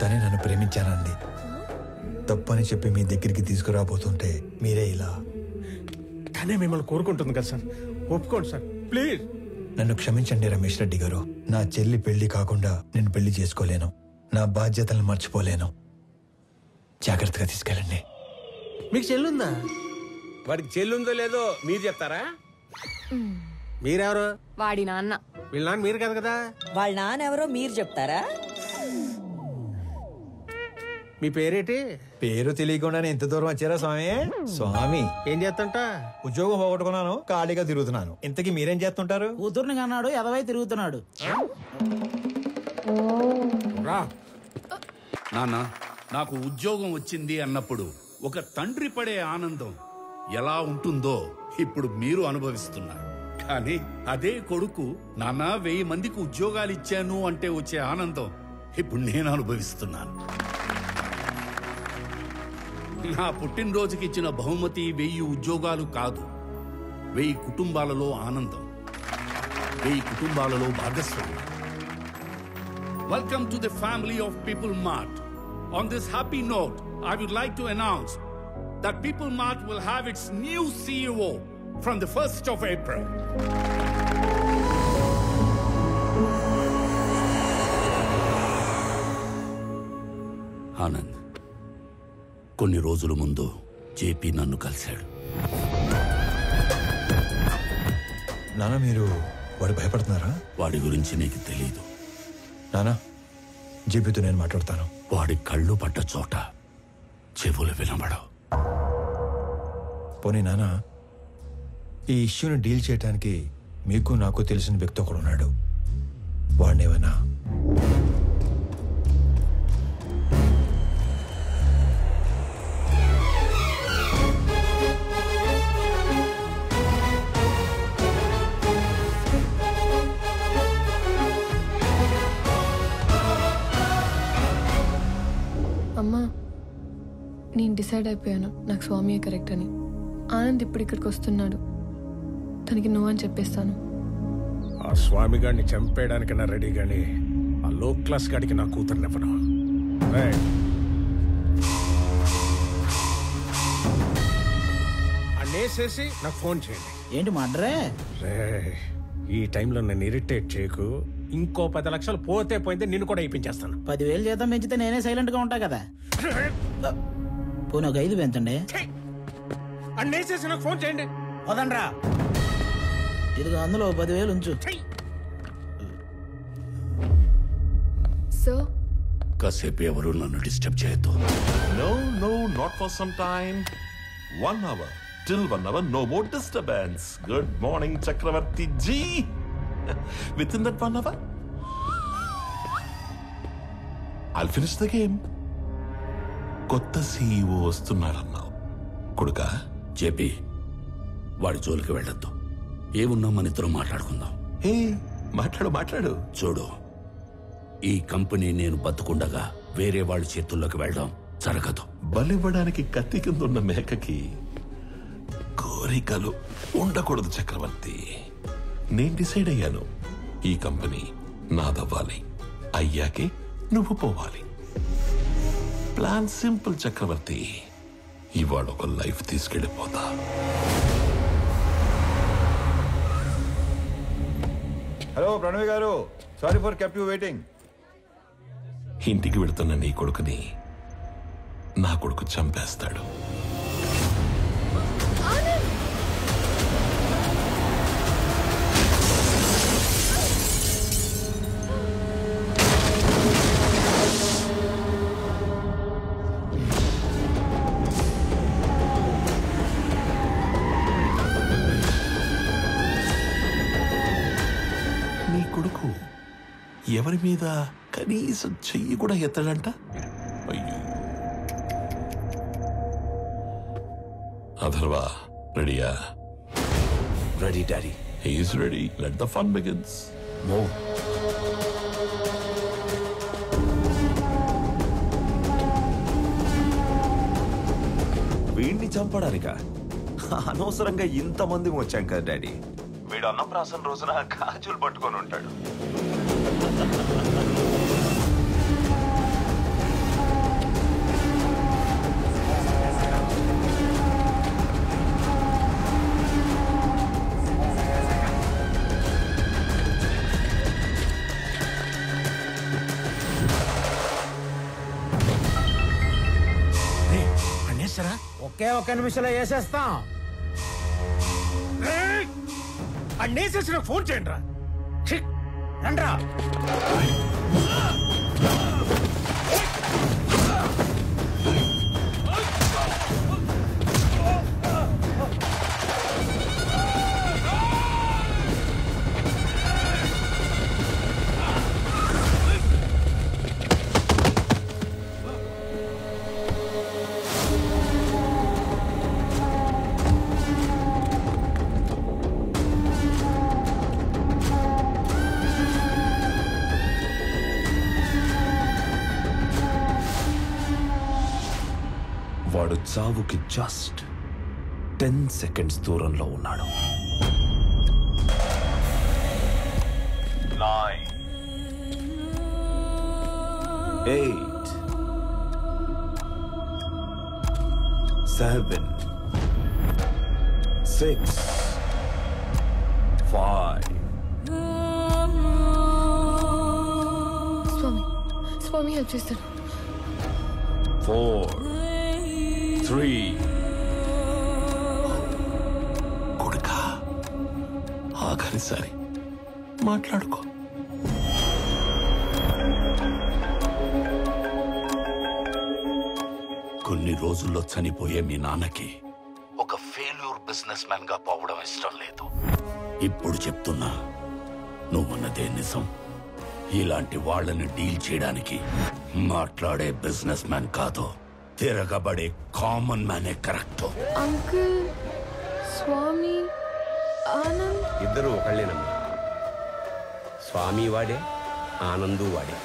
తనే నన్ను ప్రేమించానంది. తప్పని చెప్పి మీ దగ్గరికి తీసుకురాబోతుంటే మీరే ఇలా. తనే మిమ్మల్ని కోరుకుంటుంది కదా సార్, ఒప్పుకోండి సార్ ప్లీజ్. నన్ను క్షమించండి రమేష్ రెడ్డి గారు. నా చెల్లి పెళ్లి కాకుండా నేను పెళ్లి చేసుకోలేను. నా బాధ్యతలను మర్చిపోలేను. జాగ్రత్తగా తీసుకెళ్ళండి. మీకు చెల్లుందా? వాడికి చెల్లుందో లేదో మీరు చెప్తారా? మీరెవరు? వాడి నాన్న. వీళ్ళ నాన్న మీరు కదా కదా. వాళ్ళ నాన్న ఎవరో మీరు చెప్తారా? మీ పేరేటి? పేరు తెలియకుండానే ఎంత దూరం వచ్చారా స్వామి? స్వామి ఏం చేస్తుంటా? ఉద్యోగం పోగొట్టుకున్నాను, ఖాళీగా తిరుగుతున్నాను. ఇంతకీ మీరేం చేస్తుంటారు? కూతుర్ని కన్నాడు, ఎదవై తిరుగుతున్నాడు. నాన్న, నాకు ఉద్యోగం వచ్చింది అన్నప్పుడు ఒక తండ్రి పడే ఆనందం ఎలా ఉంటుందో ఇప్పుడు మీరు అనుభవిస్తున్నారు. కానీ అదే కొడుకు నాన్న 1000 మందికి ఉద్యోగాలు ఇచ్చాను అంటే వచ్చే ఆనందం ఇప్పుడు నేను అనుభవిస్తున్నాను. నా పుట్టినరోజుకి ఇచ్చిన బహుమతి 1000 ఉద్యోగాలు కాదు, 1000 కుటుంబాలలో ఆనందం, 1000 కుటుంబాలలో భాగస్వామ్యం. Welcome to the family of People Mart. On this happy note, I would like to announce that People Mart will have its new CEO from the 1st of April. Anand, కొన్ని రోజుల ముందు జేపీ నన్ను కలిశాడు. నాన్న, మీరు వాడు భయపడుతున్నారా? వాడి గురించి నీకు తెలీదు నానా. జేపీతో నేను మాట్లాడతాను. వాడి కళ్ళు పడ్డ చోట చెవులు వినబడవు. పోనీ నానా, ఈ ఇష్యూని డీల్ చేయడానికి మీకు నాకు తెలిసిన వ్యక్తి ఒకడు ఉన్నాడు. వాడినేవన్నా అమ్మా, నేను డిసైడ్ అయిపోయాను, నాకు స్వామియే కరెక్ట్ అని. ఆనంద్ ఇప్పుడు ఇక్కడికి వస్తున్నాడు, తనకి నువ్వు అని చెప్పేస్తాను. ఆ స్వామి గారిని చంపేయడానికన్నా రెడీ గాని ఆ లో క్లాస్ గాడికి నా కూతుర్నివ్వను. అనేసేసి నాకు ఫోన్ చేయండి. ఏంటి మడ్రే? ఈ టైంలో నన్ను ఇరిటేట్ చేయకు. ఇంకో 10 లక్షలు పోతే పోయింది, నిన్ను కూడా ఇప్పించేస్తాను. 10,000 జీతం పెంచితే నేనే సైలెంట్ గా ఉంటా కదా. పోనీ ఒక 5 పెంచండి. అన్నేసేసి నాకు ఫోన్ చేయండి. వదండ్రా. ఇదిగో అందులో 10,000 ఉంచు. సో కాసేపు ఎవరు నన్ను డిస్టర్బ్ చేయొద్దు. No, not for some time. 1 hour. Till 1 hour, no more disturbance. Good morning, Chakravarti ji. Within that 1 hour, I'll finish the game. కొత్త CEO వస్తున్నారన్నావు కొడుకా. జేపీ, వాడి జోలికి వెళ్ళొద్దు. ఏమున్నా మన ఇద్దరం మాట్లాడుకుందాం. మాట్లాడు. చూడు, ఈ కంపెనీ నేను బతుకుండగా వేరే వాళ్ళ చేతుల్లోకి వెళ్ళడం జరగదు. బలివ్వడానికి కత్తి కింద ఉన్న మేకకి కోరికలు ఉండకూడదు చక్రవర్తి. నేను డిసైడ్ అయ్యాను, ఈ కంపెనీ నాదవ్వాలి. అయ్యాకే నువ్వు పోవాలి. ప్లాన్ సింపుల్ చక్రవర్తి. ఇవాళ ఒక లైఫ్ తీసుకెళ్ళిపోతా. హలో ప్రణవి గారు, సారీ ఫర్ కెప్ యూ వెయిటింగ్. ఇంటికి వెళుతున్న నీ కొడుకుని నా కొడుకు చంపేస్తాడు. నీ కొడుకు ఎవరి మీద కనీసం చెయ్యి కూడా ఎత్తడంట. అయ్యో. అథర్వా, రెడీయా? Ready daddy. He's ready. Let the fun begins. Move. వీడిని చంపడానిక అనవసరంగా ఇంతమంది వచ్చాం కదా డాడీ. వీడు అన్నప్రాసన రోజున గాజులు పట్టుకొని ఉంటాడు. ఒకే 1 నిమిషంలో వేసేస్తాం. అన్నేసేసి నాకు ఫోన్ చేయండి రా. రండ్రా. వాడు చావుకి జస్ట్ 10 సెకండ్స్ దూరంలో ఉన్నాడు. 9 8 7 6 5 స్వామి హెల్ప్ చేస్తాను. 4 3 కొడుకా, ఆఖరిసారి మాట్లాడుకో. కొన్ని రోజుల్లో చనిపోయే మీ నాన్నకి ఒక ఫెయిల్యూర్ బిజినెస్ మ్యాన్ గా పోవడం ఇష్టం లేదు. ఇప్పుడు చెప్తున్నా, నువ్వున్నదే నిజం. ఇలాంటి వాళ్ళని డీల్ చేయడానికి మాట్లాడే బిజినెస్ మ్యాన్ కాదు, తిరగబడే కామన్ మ్యానే కరెక్ట్. అంకుల్, స్వామి, ఆనంద్ ఇద్దరు ఒకళ్ళేనమ్మా. స్వామి వాడే, ఆనందు వాడే.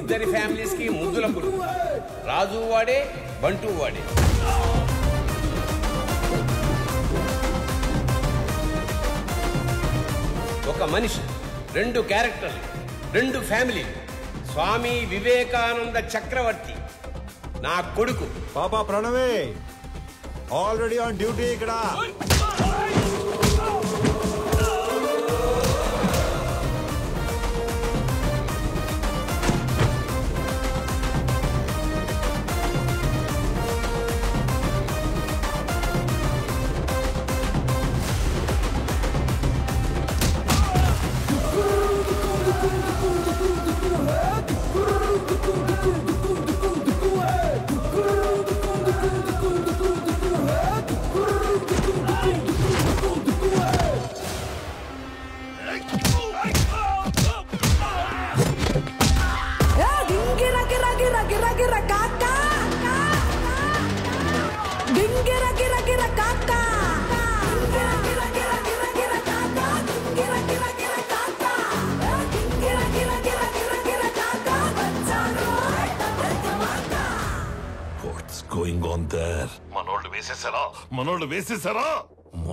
ఇద్దరి ఫ్యామిలీస్ కి ముద్దుల పురుగు. రాజు వాడే, బంటు వాడే. ఒక మనిషి, 2 క్యారెక్టర్లు, 2 ఫ్యామిలీలు. స్వామి వివేకానంద చక్రవర్తి నా కొడుకు. పాపా ప్రణవే ఆల్రెడీ ఆన్ డ్యూటీ ఇక్కడ.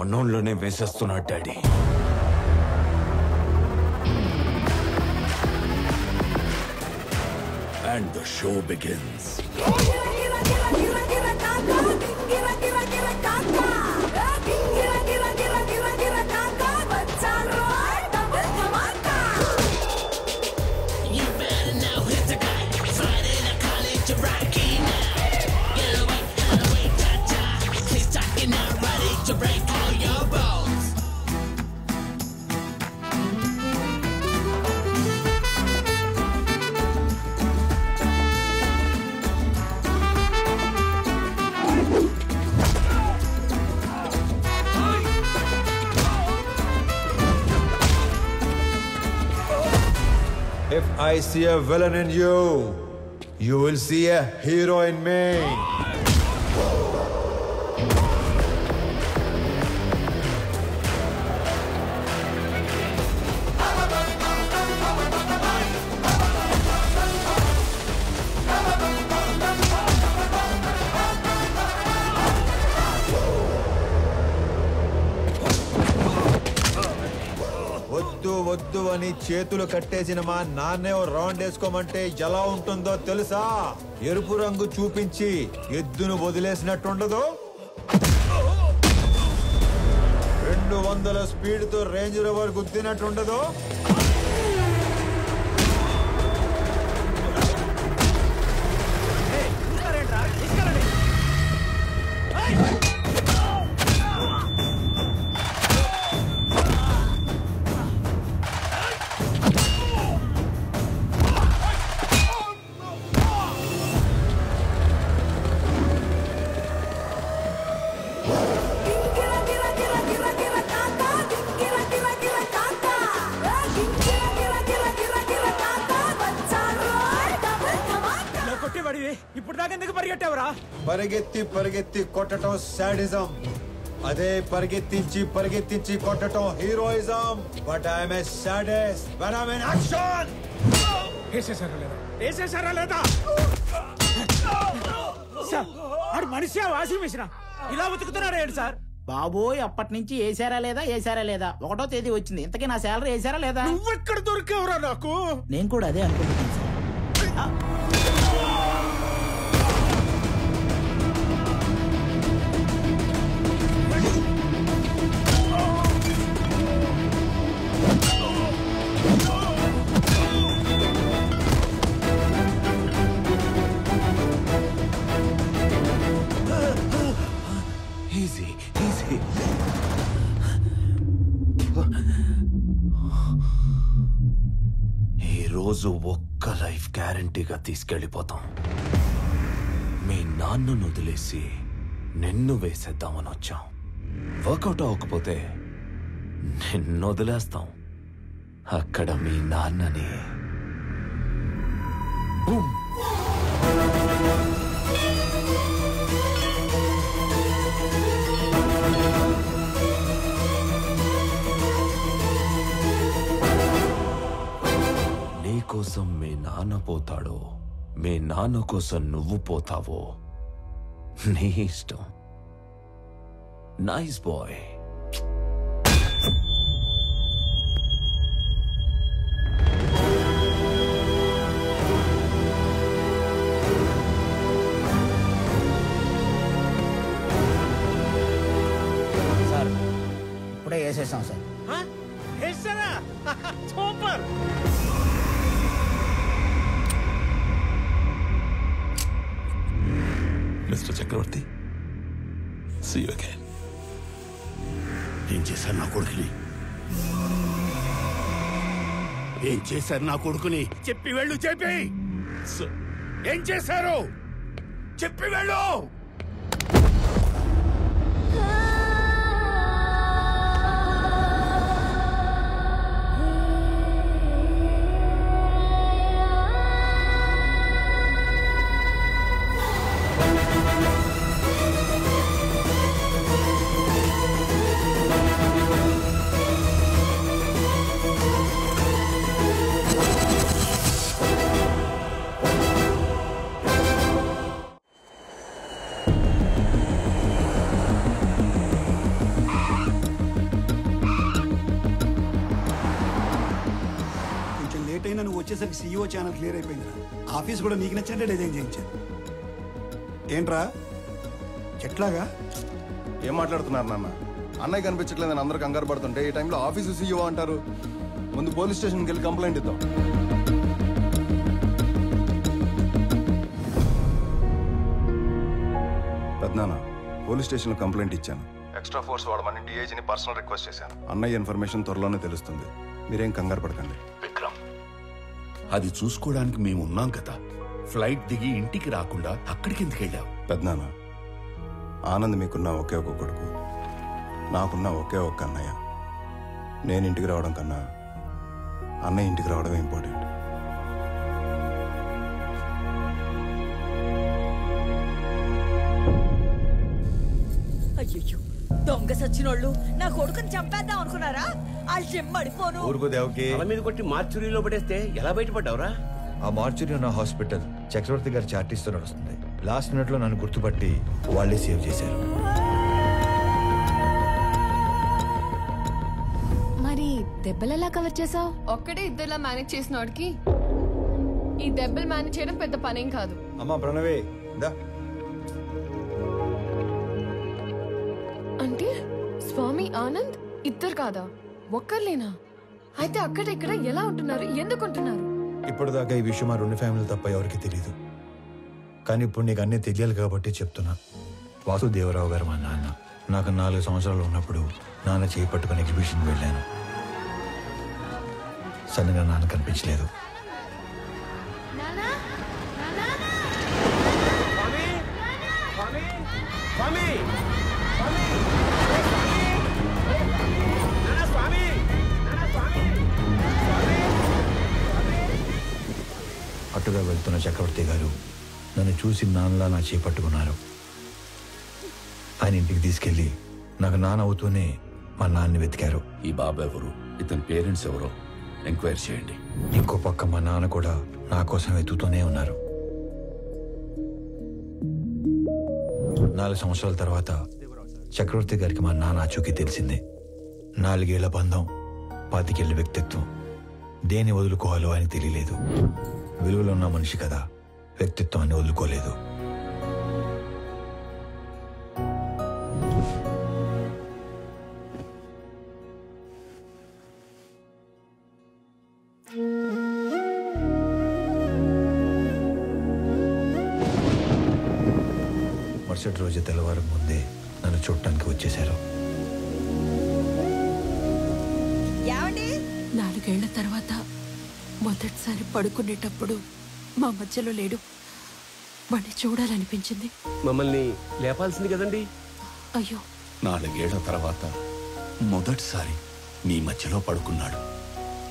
మనోళ్ళనే వేసేస్తున్నాడు daddy. And the show begins. If I see a villain in you, you will see a hero in me. వద్దు అని చేతులు కట్టేసిన మా నాన్నే రౌండ్ వేసుకోమంటే ఎలా ఉంటుందో తెలుసా? ఎరుపు రంగు చూపించి ఎద్దును వదిలేసినట్టుండదు. 200 స్పీడ్తో రేంజ్ రోవర్ గుద్దినట్టుండదు. ఇప్పుడు దాకా ఎందుకు పరిగెట్టావురా? పరిగెత్తి పరిగెత్తి కొట్టడం సాడిజం, అదే పరిగెత్తించి కొట్టడం heroism. But I'm a sadist when I'm in action. వేసేసారా లేదా? సార్ ఆడు మనిషి వాషింగ్ మిషన్ ఇలా ఉతుకుతున్నాడు ఏంటి సార్? బాబోయ్, అప్పటి నుంచి వేసారా లేదా 1వ తేదీ వచ్చింది. ఇంతకీ నా శాలరీ వేసారా లేదా? నువ్వెక్కడ దొరికేవరా నాకు? నేను కూడా అదే అనుకుంటున్నాను సార్. ఈరోజు ఒక్క లైఫ్ గ్యారంటీగా తీసుకెళ్ళిపోతాం. మీ నాన్నను వదిలేసి నిన్ను వేసేద్దామని వచ్చాం. వర్కౌట్ అవ్వకపోతే నిన్ను వదిలేస్తాం. అక్కడ మీ నాన్నని కోసం మీ నాన్న పోతాడో, మీ నాన్న కోసం నువ్వు పోతావో నీ ఇష్టం. Nice boy. వేసేసాం sir. Super. Mister Chakravarthi, see you again. ఏం చేశారు నా కొడుకుని? ఏం చేశారు నా కొడుకుని? చెప్పి వెళ్ళు. చెప్పి ఏం చేశారు? చెప్పి వెళ్ళు. నువ్వు వచ్చేసరికి సీఈఓ ఛానల్ క్లియర్ అయిపోయింది. ఆఫీస్ కూడా నీకు నచ్చినట్టే డిజైన్ చేయించాను. ఏంట్రా ఎట్లాగా? ఏం మాట్లాడుతున్నారు నాన్న? అన్నయ్య కనిపించట్లేదని అందరూ కంగారు పడుతుంటే ఈ టైంలో ఆఫీసు సీఈఓ అంటారు. ముందు పోలీస్ స్టేషన్కి వెళ్ళి కంప్లైంట్ ఇద్దాం. పెద్దనాన్న, పోలీస్ స్టేషన్లో కంప్లైంట్ ఇచ్చాను. ఎక్స్ట్రా ఫోర్స్ వాడమని డిఐజీని పర్సనల్ రిక్వెస్ట్ చేశాను. అన్నయ్య ఇన్ఫర్మేషన్ త్వరలోనే తెలుస్తుంది. మీరేం కంగారు పడకండి. విక్రమ్, అది చూసుకోవడానికి మేము ఉన్నాం కదా. ఫ్లైట్ దిగి ఇంటికి రాకుండా అక్కడికి ఎందుకు వెళ్ళావు? పెద్దనాన్న, ఆనంద్ మీకున్న ఒకే ఒక కొడుకు, నాకున్న ఒకే ఒక్క అన్నయ్య. నేను ఇంటికి రావడం కన్నా అన్నయ్య ఇంటికి రావడమే ఇంపార్టెంట్. అయ్యో, దొంగ సచ్చినోళ్ళు నా కొడుకుని చంపేద్దాం అనుకున్నారా? వాళ్ళు చెమ్మడిపోను. ఊరుకో దేవకి. తల మీద కొట్టి మార్చురీలో పడేస్తే ఎలా బయటపడ్డావురా? ఆ మార్చురీ ఉన్న హాస్పిటల్ చక్రవర్తి గారి చార్టీస్తో నడుస్తుంది. లాస్ట్ మినిట్ లో నన్ను గుర్తుపట్టి వాళ్ళే సేవ్ చేశారు. మరి దెబ్బలు ఎలా కవర్ చేసావు? ఒక్కడే ఇద్దరులా మేనేజ్ చేసిన వాడికి ఈ దెబ్బలు మేనేజ్ చేయడం పెద్ద పనేం కాదు. అమ్మా ప్రణవే, దా. అంటే స్వామి ఆనంద్ ఇద్దరు కాదా, ఒక్కర్లేనా? అయితే అక్కడ ఇక్కడ ఎలా ఉంటున్నారు, ఎందుకు ఉంటున్నారు? ఇప్పటిదాకా ఈ విషయం ఆ రెండు ఫ్యామిలీ తప్ప ఎవరికి తెలియదు. కానీ ఇప్పుడు నీకు అన్నీ తెలియాలి కాబట్టి చెప్తున్నా. వాసుదేవరావు గారు మా నాన్న. నాకు 4 సంవత్సరాలు ఉన్నప్పుడు నాన్న చేయి పట్టుకుని ఎగ్జిబిషన్ వెళ్ళాను. సడన్గా నాన్న కనిపించలేదు. అటుగా వెళ్తున్న చక్రవర్తి గారు నన్ను చూసి నాన్నలా నా చేయి పట్టుకున్నారు. ఆయన ఇంటికి తీసుకెళ్లి నాకు నాన్న అవుతూనే మా నాన్నని వెతికారు. ఈ బాబు ఎవరు, ఇతని పేరెంట్స్ ఎవరో ఎంక్వైరీ చేయండి. ఇంకో పక్క మా నాన్న కూడా నా కోసం వెతుకుతూనే ఉన్నారు. 4 సంవత్సరాల తర్వాత చక్రవర్తి గారికి మా నాన్న ఆచూకీ తెలిసింది. 4 ఏళ్ల బంధం, 25 ఏళ్ల వ్యక్తిత్వం. దేన్ని వదులుకోవాలో ఆయన తెలియలేదు. విలువలో ఉన్న మనిషి కదా, వ్యక్తిత్వాన్ని వదులుకోలేదు. మరుసటి రోజు తెల్లవారు ముందే నన్ను చూడటానికి వచ్చేశారు. 4 ఏళ్ల తర్వాత మొదటిసారి పడుకునేటప్పుడు మా మధ్యలో లేడు. వాడిని చూడాలనిపించింది. మమ్మల్ని లేపాల్సింది కదండి. అయ్యో, 4 ఏళ్ల తర్వాత మొదటిసారి మీ మధ్యలో పడుకున్నాడు.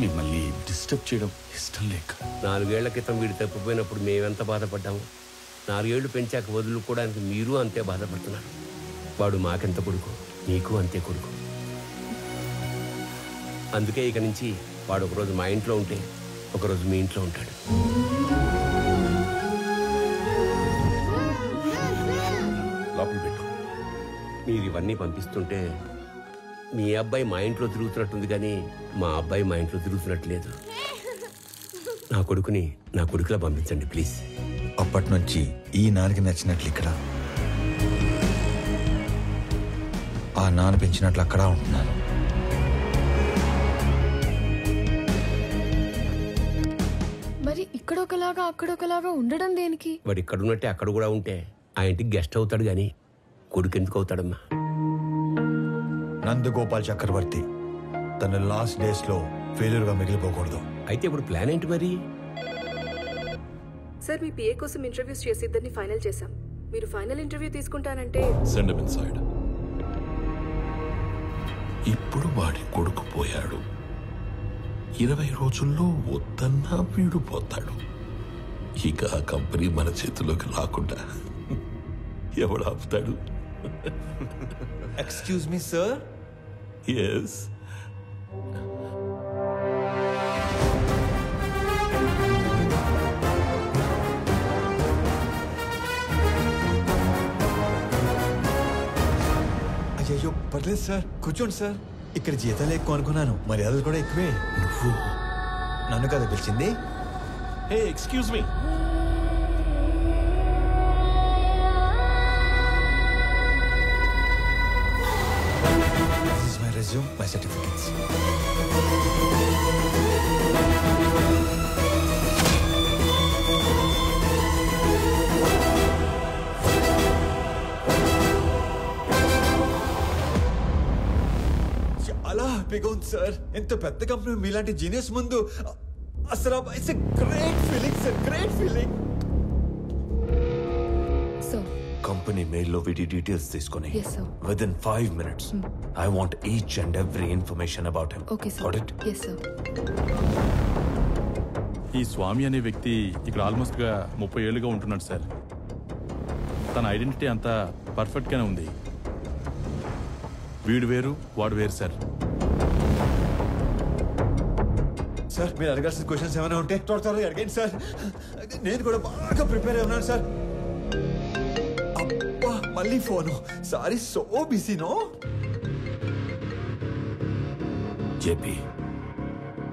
మిమ్మల్ని డిస్టర్బ్ చేయడం ఇష్టం లేక. 4 ఏళ్ల క్రితం వీడు తప్పిపోయినప్పుడు మేమెంత బాధపడ్డాము. 4 ఏళ్లు పెంచాక వదులుకోవడానికి మీరు అంతే బాధపడుతున్నారు. వాడు మాకెంత కొడుకు, నీకు అంతే కొడుకు. అందుకే ఇక నుంచి వాడు ఒకరోజు మా ఇంట్లో ఉంటే ఒకరోజు మీ ఇంట్లో ఉంటాడు. లోపల పెట్టు. మీరు ఇవన్నీ పంపిస్తుంటే మీ అబ్బాయి మా ఇంట్లో తిరుగుతున్నట్టుంది, కానీ మా అబ్బాయి మా ఇంట్లో తిరుగుతున్నట్లేదు. నా కొడుకుని నా కొడుకులా పంపించండి ప్లీజ్. అప్పటి నుంచి ఈ నాన్నకి నచ్చినట్లు ఇక్కడ, ఆ నాన్న పెంచినట్లు అక్కడ ఉంటున్నాను. మరి ఇక్కడొకలాగా అక్కడొకలాగా ఉండడం దేనికి? వాడు ఇక్కడ ఉన్నట్టే అక్కడ కూడా ఉంటే ఆ ఇంటికి గెస్ట్ అవుతాడు గాని కొడుకు ఎందుకు అవుతాడమ్మా? నందగోపాల్ చక్రవర్తి తన లాస్ట్ డేస్ లో ఫెయిల్యూర్ గా మిగిలిపోకూడదు. అయితే ఇప్పుడు ప్లాన్ ఏంటి మరి? సార్ మీ పిఏ కోసం ఇంటర్వ్యూస్ చేసి ఇద్దరిని ఫైనల్ చేశాం. మీరు ఫైనల్ ఇంటర్వ్యూ తీసుకుంటానంటే సెండ్ హిమ్ ఇన్సైడ్. ఇప్పుడు వాడి కొడుకు పోయాడు. 20 రోజుల్లో వద్దన్నా వీడు పోతాడు. ఇక ఆ కంపెనీ మన చేతిలోకి రాకుండా ఎవడు ఆపుతాడు? Excuse me sir. ఎస్. అయ్యో పర్లేదు సార్, కూర్చోండి సార్. ఇక్కడ జీతాలు ఎక్కువ అనుకున్నాను, మర్యాదలు కూడా ఎక్కువే. నువ్వు నన్ను కదా పిలిచింది? Hey excuse me. This is my resume, my certificates. చాలా హ్యాపీగా ఉంది సార్. ఎంత పెద్ద కంపెనీ మీలాంటి జీనియస్ ముందు అసలు it's a great feeling sir, great feeling. Company మెయిల్లో వీడి డీటెయిల్స్ తీసుకొని Yes, sir. Within 5 minutes I want each and every information about him. Okay sir. Got it? Yes sir. ఈ స్వామి అనే వ్యక్తి ఇక్కడ ఆల్మోస్ట్ గా 30 ఏళ్ళుగా ఉంటున్నాడు సార్. తన ఐడెంటిటీ అంతా పర్ఫెక్ట్ గానే ఉంది. వీడు వేరు వాడు వేరు సార్. సార్ మీరు అడగాల్సిన క్వశ్చన్స్ ఏమైనా ఉంటే త్వరగా అడగండి సార్. నేను కూడా బాగా ప్రిపేర్ అయి ఉన్నాను సార్. అబ్బా మళ్ళీ ఫోను. సారీ, సో బిజీనో. జేపీ,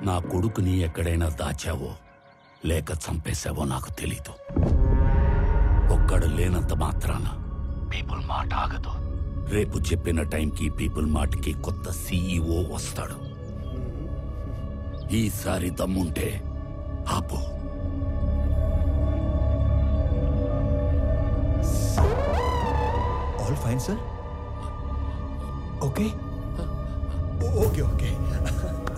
నా కొడుకుని ఎక్కడైనా దాచావో లేక చంపేశావో నాకు తెలీదు. ఒక్కడు లేనంత మాత్రాన పీపుల్ మాట ఆగదు. రేపు చెప్పిన టైంకి పీపుల్ మార్ట్కి కొత్త సీఈఓ వస్తాడు. ఈసారి దమ్ముంటే ఆపు. All fine sir. Okay okay okay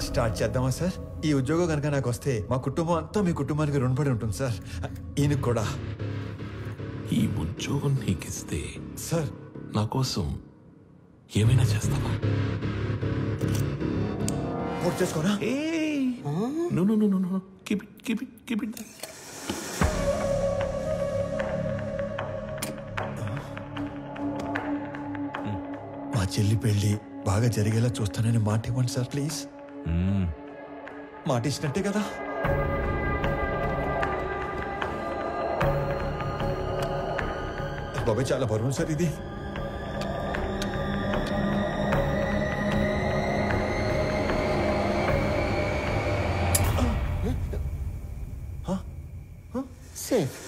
start చేద్దామా సార్? ఈ ఉద్యోగం కనుక నాకు వస్తే మా కుటుంబం అంతా మీ కుటుంబానికి రుణపడి ఉంటుంది సార్. ఈయనకు కూడా. ఈ ఉద్యోగం నీకిస్తే సార్ నా కోసం ఏమైనా చేస్తావా? పూర్తి చేసుకోనా? No. Keep it. మా చెల్లి పెళ్లి బాగా జరిగేలా చూస్తానని మాట ఇవ్వండి సార్ ప్లీజ్. మాట ఇచ్చినట్టే కదా? బాబాయ్ చాలా బరువు సార్ ఇది. సేఫ్.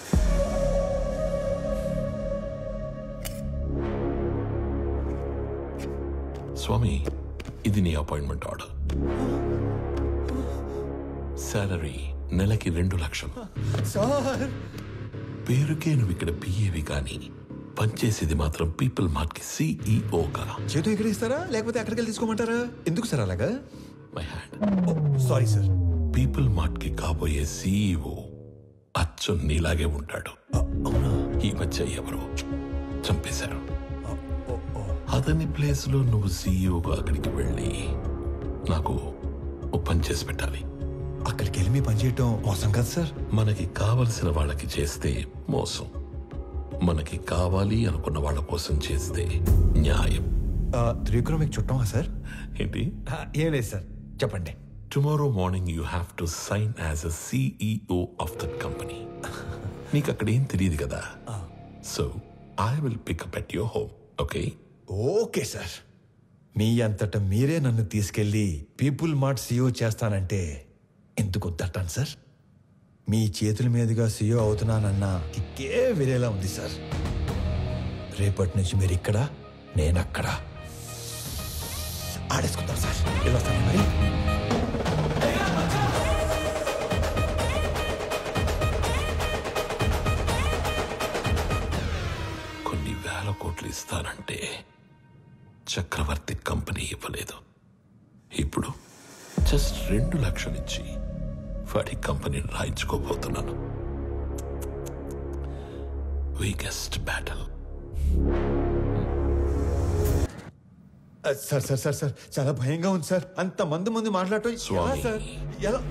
స్వామి, ఇది నీ అపాయింట్మెంట్ ఆర్డర్. సాలరీ నెలకి 2 లక్షలు. సార్ పేరుకే నువ్వు ఇక్కడ పిఏవి కానీ పనిచేసేది మాత్రం పీపుల్ మార్ట్ కి సిఇఓగా. చేతి ఇక్కడ ఇస్తారా లేకపోతే అక్కడికి వెళ్ళి తీసుకోమంటారా? ఎందుకు సార్ అలాగా? My hand. Sorry sir. People mart కి కాబోయే సిఇఓ అచ్చు నీలాగే ఉంటాడు. ఈ మధ్య ఎవరో చంపేశారు. అతని ప్లేస్ లో నువ్వు సిఇఓగా అక్కడికి వెళ్ళి నాకు ఓ పని చేసి పెట్టాలి. అక్కడికి వెళ్ళి మీ పని చేయటం మోసం కాదు సార్. మనకి కావలసిన వాళ్ళకి చేస్తే మోసం, మనకి కావాలి అనుకున్న వాళ్ళ కోసం చేస్తే న్యాయం. త్రివిక్రమ్ మీకు చుట్టమా సార్? ఏంటి? ఏం లేదు సార్, చెప్పండి. Tomorrow morning you have to sign as a CEO of that company. నీకు అక్కడ ఏం తెలియదు కదా. So I will pick up at your home. Okay? Okay sir. మీ అంతటా మీరే నన్ను తీసుకెళ్లి పీపుల్ మార్ట్ సీఈఓ చేస్తానంటే ఎందుకు వద్దంటాను సార్? మీ చేతుల మీదుగా సీఈఓ అవుతున్నానన్నా కిక్కే వేరేలా ఉంది సార్. రేపటి నుంచి మీరు ఇక్కడ, నేను అక్కడ. ఆడేసుకుందాం సార్. వెళ్ళొస్తాను మరి. వేల కోట్లు ఇస్తానంటే చక్రవర్తి కంపెనీ ఇవ్వలేదు. ఇప్పుడు జస్ట్ 2 లక్షలు ఇచ్చి వాడి కంపెనీని రాయించుకోబోతున్నాను. Weakest battle. Sir sir sir sir చాలా భయంగా ఉంది సార్. అంత మంది ముందు మాట్లాడటం ఎలా స్వామి. సార్? ఎలా?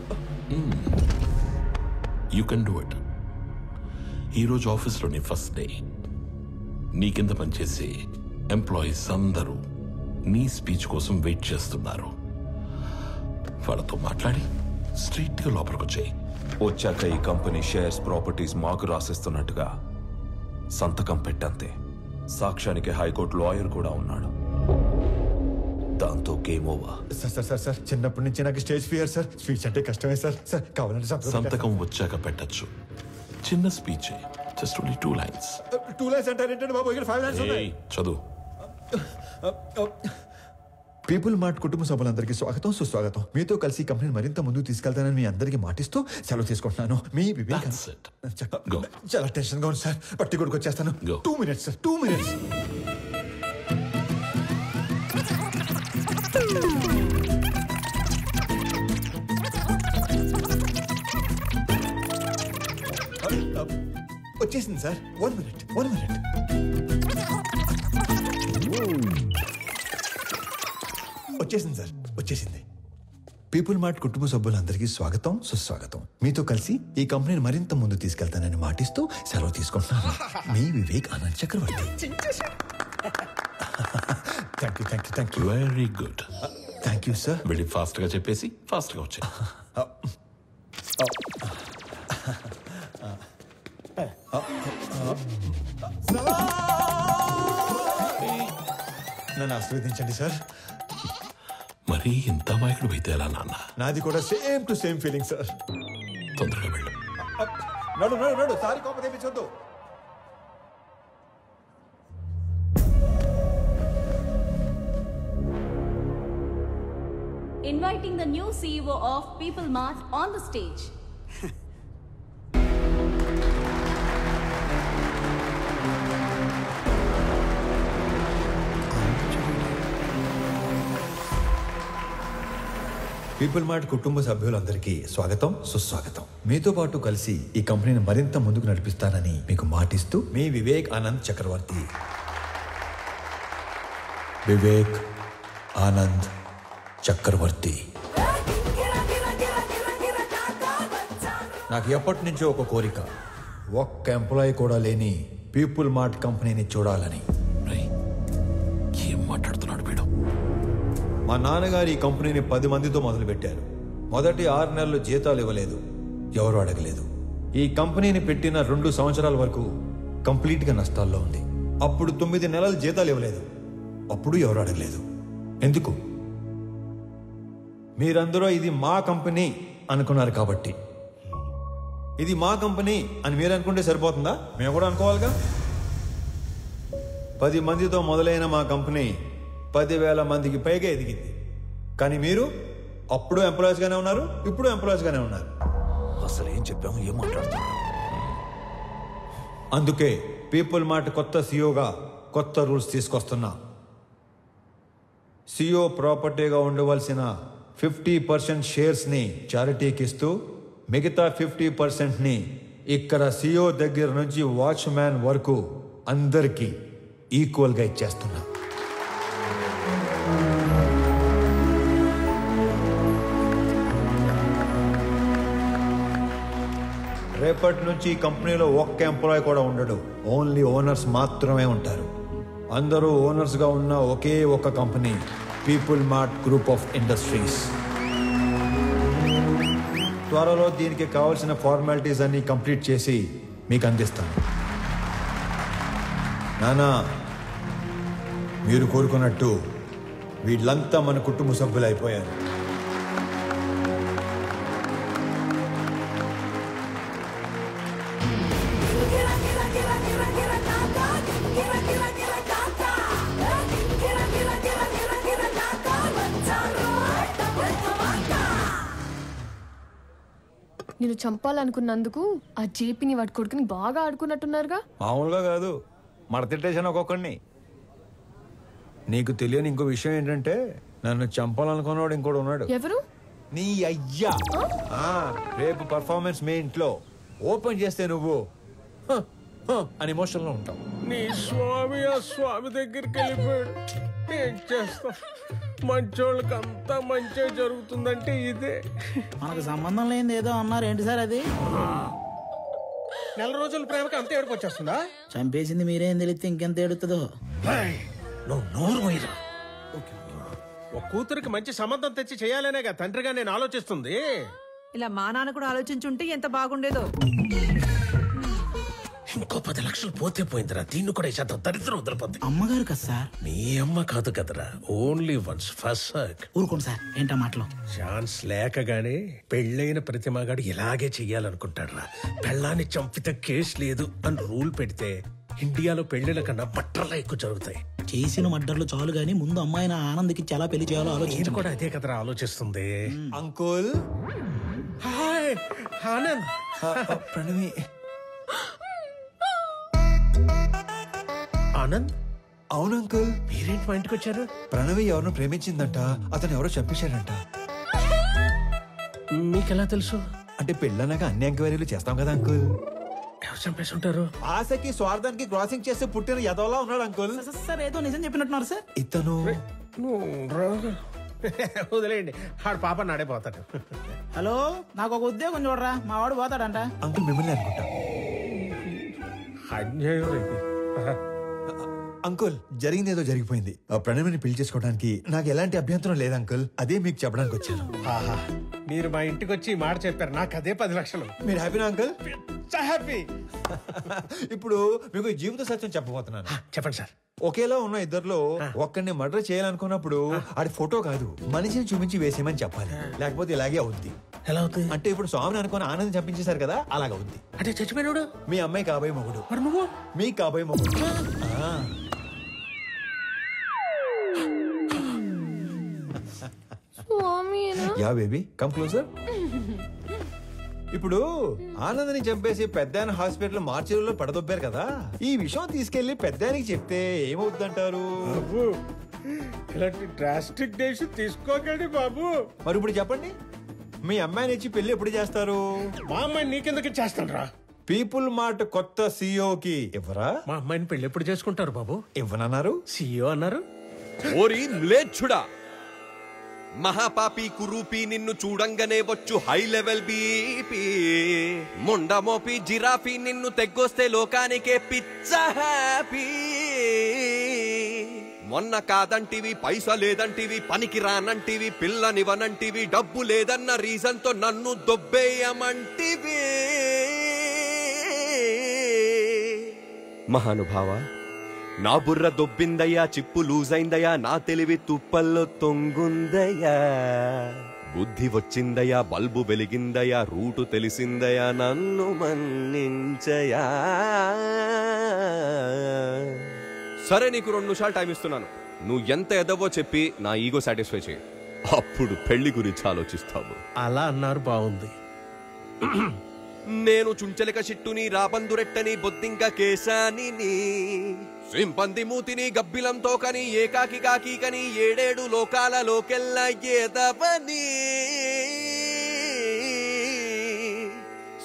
You can do it. ఈరోజు ఆఫీస్లోని ఫస్ట్ డే. నీ కింద పనిచేసే ఎంప్లాయీస్ అందరూ నీ స్పీచ్ కోసం వెయిట్ చేస్తున్నారు. వాళ్ళతో మాట్లాడి స్ట్రైట్గా లోపలికి వచ్చాయి. వచ్చాక ఈ కంపెనీ షేర్స్ ప్రాపర్టీస్ మాకు రాసిస్తున్నట్టుగా సంతకం పెట్టంతే. సాక్ష్యానికి హైకోర్టు లాయర్ కూడా ఉన్నాడు. దాంతో game over. Sir sir sir sir చిన్నప్పటి నుంచి నాకు స్టేజ్ ఫియర్ సార్. స్పీచ్ అంటే కష్టమే సార్. సార్ కావాలంటే సంతకం వచ్చాక పెట్టచ్చు. చిన్న speech, just only 2 lines. 2 lines అంటారేంటండి బాబు? ఇక్కడ 5 lines ఉన్నాయి. చదువు. పీపుల్ మార్ట్ కుటుంబ సభ్యులందరికీ స్వాగతం, సుస్వాగతం. మీతో కలిసి ఈ కంపెనీని మరింత ముందుకు తీసుకెళ్తానని మీ అందరికీ మాటిస్తూ సెలవు తీసుకుంటున్నాను. మీ వివేక్. చాలా టెన్షన్ గా ఉంది సార్. పట్టి కొడుకు వచ్చేస్తాను. 2 minutes సార్, 2 minutes. వచ్చేసింది సార్. 1 minute. వచ్చేసింది సార్, వచ్చేసింది. పీపుల్ మార్ట్ కుటుంబ సభ్యులందరికీ స్వాగతం, సుస్వాగతం. మీతో కలిసి ఈ కంపెనీని మరింత ముందు తీసుకెళ్తానని మాటిస్తూ సెలవు తీసుకుంటున్నాను. మీ Vivek Anand Chakravarthi. Thank you. Very good. Thank you sir. వెళ్ళి ఫాస్ట్ గా చెప్పేసి ఫాస్ట్ గా వచ్చాయి. నన్ను ఆశీర్వదించండి సార్. మరి ఇంత మాయకుడు అయితే ఎలా నాన్న? నాది కూడా same to same feeling sir. తొందరగా వెళ్ళు. నడు సారీ కోపం తెప్పించొద్దు. Inviting the new CEO of People Mart on the stage. People mart కుటుంబ సభ్యులందరికీ స్వాగతం, సుస్వాగతం. మీతో పాటు కలిసి ఈ కంపెనీని మరింత ముందుకు నడిపిస్తానని మీకు మాటిస్తూ మీ వివేక్ ఆనంద్ చక్రవర్తి. వివేక్ ఆనంద్ చక్రవర్తి. నాకు ఎప్పటి నుంచో ఒక కోరిక, ఒక్క ఎంప్లాయీ కూడా లేని పీపుల్ మార్ట్ కంపెనీని చూడాలని. ఏం మాట్లాడుతున్నాడు వీడు? మా నాన్నగారు ఈ కంపెనీని 10 మందితో మొదలుపెట్టారు. మొదటి 6 నెలలు జీతాలు ఇవ్వలేదు, ఎవరు అడగలేదు. ఈ కంపెనీని పెట్టిన 2 సంవత్సరాల వరకు కంప్లీట్గా నష్టాల్లో ఉంది. అప్పుడు 9 నెలలు జీతాలు ఇవ్వలేదు, అప్పుడు ఎవరు అడగలేదు. ఎందుకు? మీరందరూ ఇది మా కంపెనీ అనుకున్నారు కాబట్టి. ఇది మా కంపెనీ అని మీరు అనుకుంటే సరిపోతుందా? మేము కూడా అనుకోవాలిగా. 10 మందితో మొదలైన మా కంపెనీ 10,000 మందికి పైగా ఎదిగింది. కానీ మీరు అప్పుడు ఎంప్లాయీస్గానే ఉన్నారు, ఇప్పుడు ఎంప్లాయీస్గానే ఉన్నారు. అసలు ఏం చెప్పాము, ఏం మాట్లాడుతున్నాం? అందుకే పీపుల్ మార్ట్ కొత్త సీఈఓగా కొత్త రూల్స్ తీసుకొస్తున్నా. సీఈఓ ప్రాపర్టీగా ఉండవలసిన 50% షేర్స్ని చారిటీకి ఇస్తూ మిగతా 50%ని ఇక్కడ సీఈఓ దగ్గర నుంచి వాచ్మ్యాన్ వరకు అందరికీ ఈక్వల్గా ఇచ్చేస్తున్నా. రేపటి నుంచి ఈ కంపెనీలో ఒక్క ఎంప్లాయ్ కూడా ఉండడు, ఓన్లీ ఓనర్స్ మాత్రమే ఉంటారు. అందరూ ఓనర్స్గా ఉన్న ఒకే ఒక company people mart group of industries. త్వరలో దీనికి కావాల్సిన ఫార్మాలిటీస్ అన్ని కంప్లీట్ చేసి మీకు అందిస్తాను. నానా, మీరు కోరుకున్నట్టు వీళ్ళంతా మన కుటుంబ సభ్యులు అయిపోయారు. నేను చంపాలనుకున్నందుకు ఆ జేపీని వాడి కొడుకుని బాగా ఆడుకున్నట్టున్నారుగా. మామూలుగా కాదు, మడతెట్టేశాను ఒక్కొక్కడిని. నీకు తెలియని ఇంకో విషయం ఏంటంటే నన్ను చంపాలనుకున్నాడు ఇంకోటి ఉన్నాడు. ఎవరు? నీ అయ్యా. రేపు పర్ఫార్మెన్స్ మీ ఇంట్లో ఓపెన్ చేస్తే నువ్వు అని ఎమోషన్లో ఉంటావు. నీ స్వామి ఆ స్వామి దగ్గరికి వెళ్ళిపోయాడు. ఏం చేస్తా, మంచోళ్ళకి అంతా మంచి జరుగుతుందంటే ఇదే. మనకు సంబంధం లేనిది ఏదో అన్నారు, ఏంటి సార్ అది? నెల రోజుల ప్రేమకి అంత ఏడుపు వచ్చేస్తుందా? చంపేసింది మీరేం తెలిస్తే ఇంకెంత ఏడుతుందో. నువ్వు నోరు పోయిరా. ఒక కూతురికి మంచి సంబంధం తెచ్చి చేయాలనేగా తండ్రిగా నేను ఆలోచిస్తుంది. ఇలా మా నాన్న కూడా ఆలోచించుంటే ఎంత బాగుండేదో. ఇంకో 10 లక్షలు పోతే పోయిందిరా. దీన్ని కూడా శాతం దరిద్రం వదిలిపోద్ది. అమ్మగారు కదా సార్? నీ అమ్మ కాదు కదరా, ఓన్లీ వన్స్ ఫస్ట్. ఊరుకోండి సార్, ఏంటా మాటలు? ఛాన్స్ లేకగానే పెళ్ళైన ప్రతి మగాడు ఇలాగే చెయ్యాలనుకుంటాడ్రా. పెళ్ళాన్ని చంపితే కేసు లేదు అని రూల్ పెడితే ఇండియాలో పెళ్లిల కన్నా బట్టర్లా ఎక్కువ జరుగుతాయి. చేసిన మడ్డర్లు చాలు గానీ ముందు అమ్మాయిని ఆనంద్కి చాలా పెళ్లి చేయాలో ఆలోచించి కూడా అదే కదరా ఆలోచిస్తుంది. అంకుల్. హాయ్ ఆనంద్. ప్రణవి. ఆనంద్. అవును అంకుల్. మీరేంటి మా ఇంటికి వచ్చారు? ప్రణవి ఎవరినో ప్రేమించిందంట, అతను ఎవరో చంపేశాడంట. మీకెలా తెలుసు? అంటే పెళ్ళన్నాక అన్ని ఎంక్వైరీలు చేస్తాం కదా అంకుల్. ఎవరు చంపేసి ఉంటారు? ఆశకి స్వార్థానికి క్రాసింగ్ చేస్తే పుట్టిన యదవలా ఉన్నాడు అంకుల్. సార్ ఏదో నిజం చెప్పినట్టున్నారు సార్. ఇతను వదిలేయండి, ఆడు పాప నాడైపోతాడు. హలో, నాకు ఒక ఉద్యోగం చూడరా, మా వాడు పోతాడంట. అంకుల్ మిమ్మల్ని అనుకుంటా. అంకుల్ జరిగింది ఏదో జరిగిపోయింది. ఆ ప్రణవిని పెళ్లి చేసుకోవడానికి నాకు ఎలాంటి అభ్యంతరం లేదు అంకుల్. అదే మీకు చెప్పడానికి వచ్చాను. మీరు మా ఇంటికి వచ్చి ఈ మాట చెప్పారు, నాకు అదే 10 లక్షలు. మీరు హ్యాపీనా అంకుల్? హ్యాపీ. ఇప్పుడు మీకు జీవిత సత్యం చెప్పబోతున్నాను. చెప్పండి సార్. ఒకేలా ఉన్న ఇద్దర్లో ఒక్కడిని మర్డర్ చేయాలనుకున్నప్పుడు ఆడి ఫోటో కాదు మనిషిని చూపించి వేసేయమని చెప్పాలి, లేకపోతే ఇలాగే అవుద్ది. ఎలా అవుతుంది? అంటే ఇప్పుడు స్వామిని అనుకుని ఆనందం చంపించేశారు కదా, అలాగవుద్ది. అంటే చచ్చిపోయినాడు మీ అమ్మాయి కాబోయే మొగుడు. నువ్వు మీ కాబోయే మొగుడు. Yeah baby come closer. ఇప్పుడు ఆనందని చంపేసి పెద్దాయన హాస్పిటల్ మార్చిలో పడదొబ్బారు కదా, ఈ విషయం తీసుకెళ్లి పెద్దాయనికి చెప్తే ఏమవుతుందంటారు? ఇలాంటి డ్రాస్టిక్ డెసిషన్ తీసుకోకండి బాబు. మరి ఇప్పుడు చెప్పండి, మీ అమ్మాయిని ఇచ్చి పెళ్లి ఎప్పుడు చేస్తారు? మా అమ్మాయిని నీకెందుకు ఇచ్చేస్తాను రా. పీపుల్ మార్ట్ కొత్త సీఈఓకి ఇవ్వరా? మా అమ్మాయిని పెళ్లి ఎప్పుడు చేసుకుంటారు బాబు? ఇవ్వనన్నారు, సీఈఓ అన్నారు. ఓరి మ్లేచ్ఛుడా, మహాపాపి కురూపి నిన్ను చూడంగానే వచ్చు హై లెవెల్ బీపీ. ముండమోపి జిరాఫీ నిన్ను తెగ్గొస్తే లోకానికే పిచ్చ హ్యాపీ. మొన్న కాదంటివి, పైసా లేదంటివి, పనికి రానంటివి, పిల్లనివనంటివి, డబ్బు లేదన్న రీజన్ తో నన్ను దొబ్బేయమంటివి. మహానుభావ, నా బుర్ర దొబ్బిందయ్యా, చిప్పు లూజ్ అయిందయ్యా, నా తెలివి తుప్పల్లో తొంగుందయ్యా. బుద్ధి వచ్చిందయ్యా, బల్బు వెలిగిందయ్యా, రూటు తెలిసిందయ్యా, నన్ను మన్నించయా. సరే, నీకు 2 నిమిషాలు టైం ఇస్తున్నాను. నువ్వు ఎంత ఎదవో చెప్పి నా ఈగో సాటిస్ఫై చేయి, అప్పుడు పెళ్లి గురించి ఆలోచిస్తావు. అలా అన్నారు, బాగుంది. నేను చుంచలిక చిట్టుని, రాబందురెట్టని, బొద్దింక కేశాని, సింపంది మూతిని, గబ్బిలంతో కని, ఏకాకి కాకి కని, 7 లోకాలలోకెల్లా ఏదవని.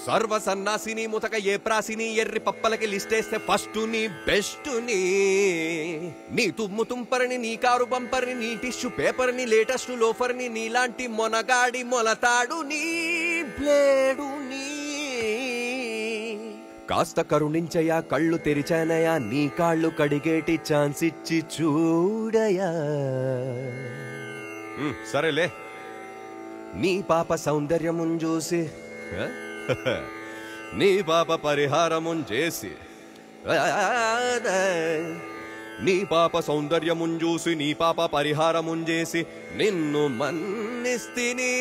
సర్వ సన్నాసిని, ముతక ఏ ప్రాసిని, ఎర్రి పప్పలకి లిస్టేస్తే ఫస్ట్ ని బెస్ట్ ని. నీ తుమ్ము తుంపరిని, నీ కారు బంపర్ని, నీ టిష్యూ పేపర్ని, లేటెస్ట్ లోఫర్ని, నీలాంటి మొనగాడి మొలతాడు నీ బ్లేడు నీ. కాస్త కరుణించయా, కళ్ళు తెరిచానయా, నీ కాళ్ళు కడిగేటి ఛాన్స్ ఇచ్చి చూడయా. సరేలే, నీ పాప సౌందర్యమున్ చూసి, నీ పాప పరిహారమున్ చేసి, నీ పాప సౌందర్యమున్ చూసి, నీ పాప పరిహారమున్ చేసి, నిన్ను మన్నిస్తిని.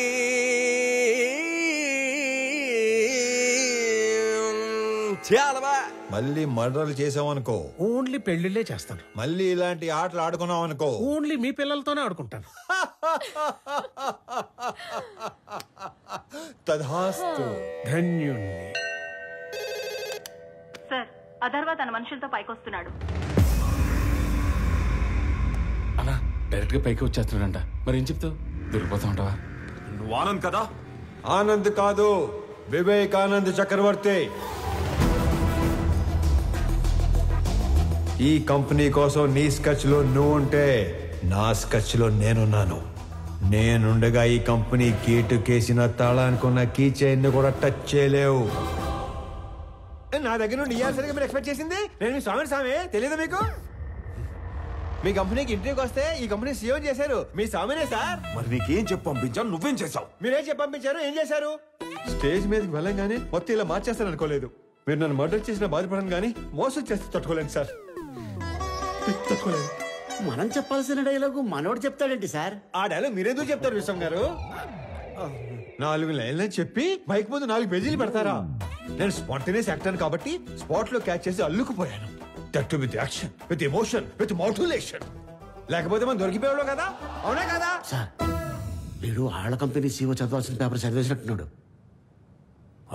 మళ్ళీ మర్డర్లు చేసావనుకో, ఓన్లీ పెళ్లిళ్ళే చేస్తాను. మళ్ళీ ఇలాంటి ఆటలు ఆడుకున్నావు అనుకో, ఓన్లీ మీ పిల్లలతోనే ఆడుకుంటాను. తధాస్తు. ధన్యుణ్ణి. సార్, అధర్వ తన మనుషులతో పైకొస్తున్నాడు. అన్నా డైరెక్ట్ గా పైకి వచ్చేస్తున్నాడంట. మరి ఏం చెప్తావు? దొరికిపోతా ఉంటావా? నువ్వు ఆనంద్ కదా? ఆనంద్ కాదు, వివేకానంద్ చక్రవర్తి. ఈ కంపెనీ కోసం నీ స్కెచ్ లో నువ్వు ఉంటే నా స్కెచ్ లో నేనున్నాను. నేనుండగా ఈ కంపెనీ గేటు కేసిన తాళానుకున్న కీ చైన్ కూడా టచ్ చేయలేవు. నా దగ్గర నుండి ఇయ్యాల్సరిగా మీరు ఎక్స్పెక్ట్ చేసింది నేను మీ స్వామి తెలియదు మీకు? మీ కంపెనీకి ఇంటర్వ్యూకి వస్తే ఈ కంపెనీ సీఓ చేశారు మీ స్వామినే సార్. మరి నీకేం చెప్పి పంపించాను? నువ్వేం చేసావు? మీరేం చెప్పి పంపించారు? ఏం చేశారు? స్టేజ్ మీదకి వెళ్ళంగానే మొత్తం ఇలా మార్చేస్తాను అనుకోలేదు. మీరు నన్ను మర్డర్ చేసిన బాధపడను కానీ మోసం చేస్తే తట్టుకోలేను సార్, తట్టుకోలేదు. మనం చెప్పాల్సిన డైలాగు మనోడు చెప్తాడేంటి సార్? ఆ డైలాగ్ మీరెందుకు చెప్తారు విశ్వం గారు? 4 లైన్లు చెప్పి మైక్ ముందు 4 పేజీలు పెడతారా? నేను స్పాంటేనియస్ యాక్టర్ కాబట్టి స్పాట్ లో క్యాచ్ చేసి అల్లుకుపోయాను. That with action, with emotion, with motivation. లేకపోతే మనం దొరికిపోయాడు కదా, అవునా కదా? సార్ వీడు ఆళ్ళ కంపెనీ సీఓ చదవాల్సిన పేపర్ చదివేసినట్టున్నాడు.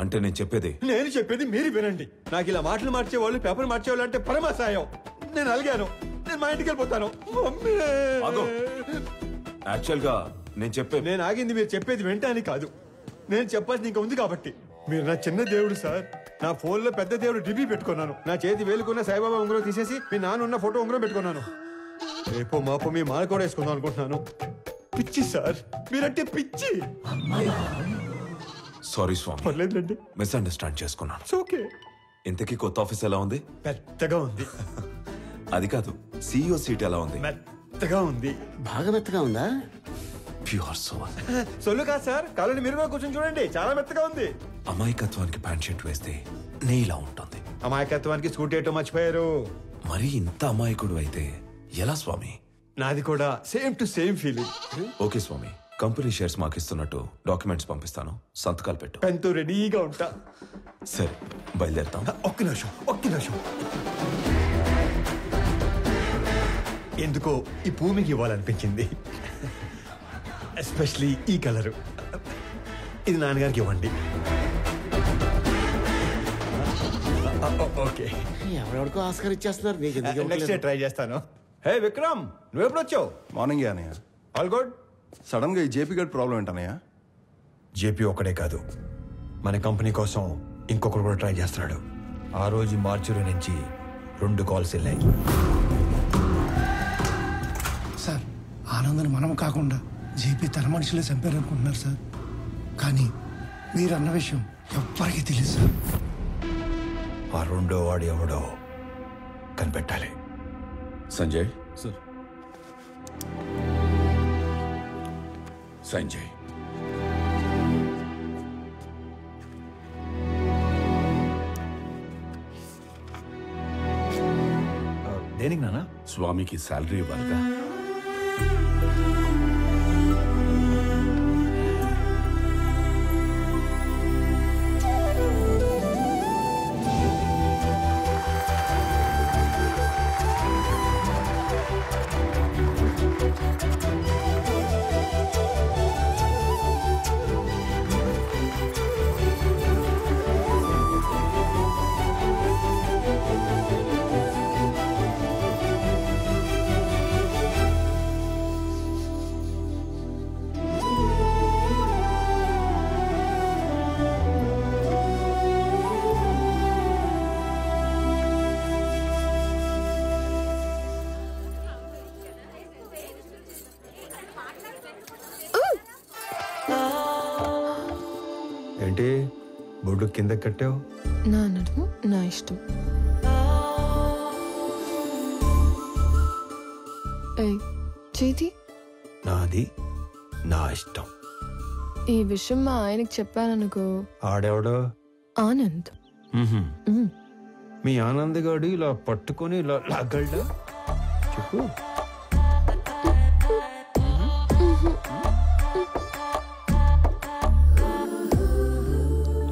అంటే నేను చెప్పేది మీరు వినండి. నాకు ఇలా మాటలు మార్చేవాళ్ళు, పేపర్ మార్చేవాళ్ళు అంటే పరమాసాయం. నేను అలిగాను, నేను మా ఇంటికి వెళ్ళిపోతాను. యాక్చువల్ గా నేను ఆగింది మీరు చెప్పేది వెంటనే కాదు, నేను చెప్పాల్సింది ఇంకా ఉంది కాబట్టి. మీరు నా చిన్న దేవుడు సార్. నా ఫోన్ లో పెద్ద దేవుడు డిబి పెట్టుకున్నాను. నా చేతి వేలుకున్న సాయిబాబా ఉంగరం తీసేసి మీ నాన్న ఉన్న ఫోటో ఉంగరం పెట్టుకున్నాను. రేపో మాపో మీ మాల కూడా వేసుకుందాం అనుకుంటున్నాను. పిచ్చి సార్, మీరంటే పిచ్చి. సారీ స్వామి, పర్లేదులేండి, మిస్అండర్స్టాండ్ చేసుకున్నాను. ఓకే. ఇంతకీ కొత్త ఆఫీస్ ఎలా ఉంది? పెద్దగా ఉంది. అది కాదు, CEO సీట్ ఎలా ఉంది? మెత్తగా ఉంది. బాగా మెత్తగా ఉందా? Pure soul. సొల్లు కాదు సార్, కాలని మీరు కూడా కూర్చొని చూడండి, చాలా మెత్తగా ఉంది. అమాయకత్వానికి ప్యాంట్ షర్ట్ వేస్తే నీలా ఉంటుంది. అమాయకత్వానికి స్కూటీ ఏటో మర్చిపోయారు. మరి ఇంత అమాయకుడు అయితే ఎలా స్వామి? నాది కూడా same to same feeling. Okay Swami, company shares మాకు ఇస్తున్నట్టు డాక్యుమెంట్స్ పంపిస్తాను, సంతకాలు పెట్టు. పెన్తో రెడీగా ఉంటా. సరే బయలుదేరుతాం. ఒక్క నిమిషం. ఎందుకో ఈ భూమికి ఇవ్వాలనిపించింది, ఎస్పెషలీ ఈ కలరు. ఇది నాన్నగారికి ఇవ్వండి. ఓకే, ఎవరెవరికో ఆస్కార్ ఇచ్చేస్తున్నారు. నెక్స్ట్ డే ట్రై చేస్తాను. హే విక్రమ్, నువ్వు ఎప్పుడు వచ్చావు? మార్నింగ్ అన్నయ్య. All good. సడన్ గా ఈ జేపీ గడ్ ప్రాబ్లం ఏంటన్నయ్య? జేపీ ఒక్కడే కాదు, మన కంపెనీ కోసం ఇంకొకరు కూడా ట్రై చేస్తున్నాడు. ఆ రోజు మార్చురి నుంచి 2 కాల్స్ వెళ్ళాయి. సార్ ఆనందని మనం కాకుండా జేపీ తన మనుషులే చంపారు అనుకుంటున్నారు సార్. కానీ మీరు అన్న విషయం ఎవ్వరికీ తెలియదు సార్. ఆ 2వ వాడు ఎవడో కనిపెట్టాలి. సంజయ్ సార్. సంజయ్, దేనికి నాన్న? స్వామికి శాలరీ ఇవ్వాలిగా. ఏంటి బొడ్డు కింద కట్టావు? నా నడుము నా ఇష్టం. చేతి నాది నా ఇష్టం. ఈ విషయం మా ఆయనకి చెప్పాననుకో, ఆడెవడో? ఆనంద్. మీ ఆనంద్ గాడు ఇలా పట్టుకొని ఇలా లాగలడా? చెప్పు.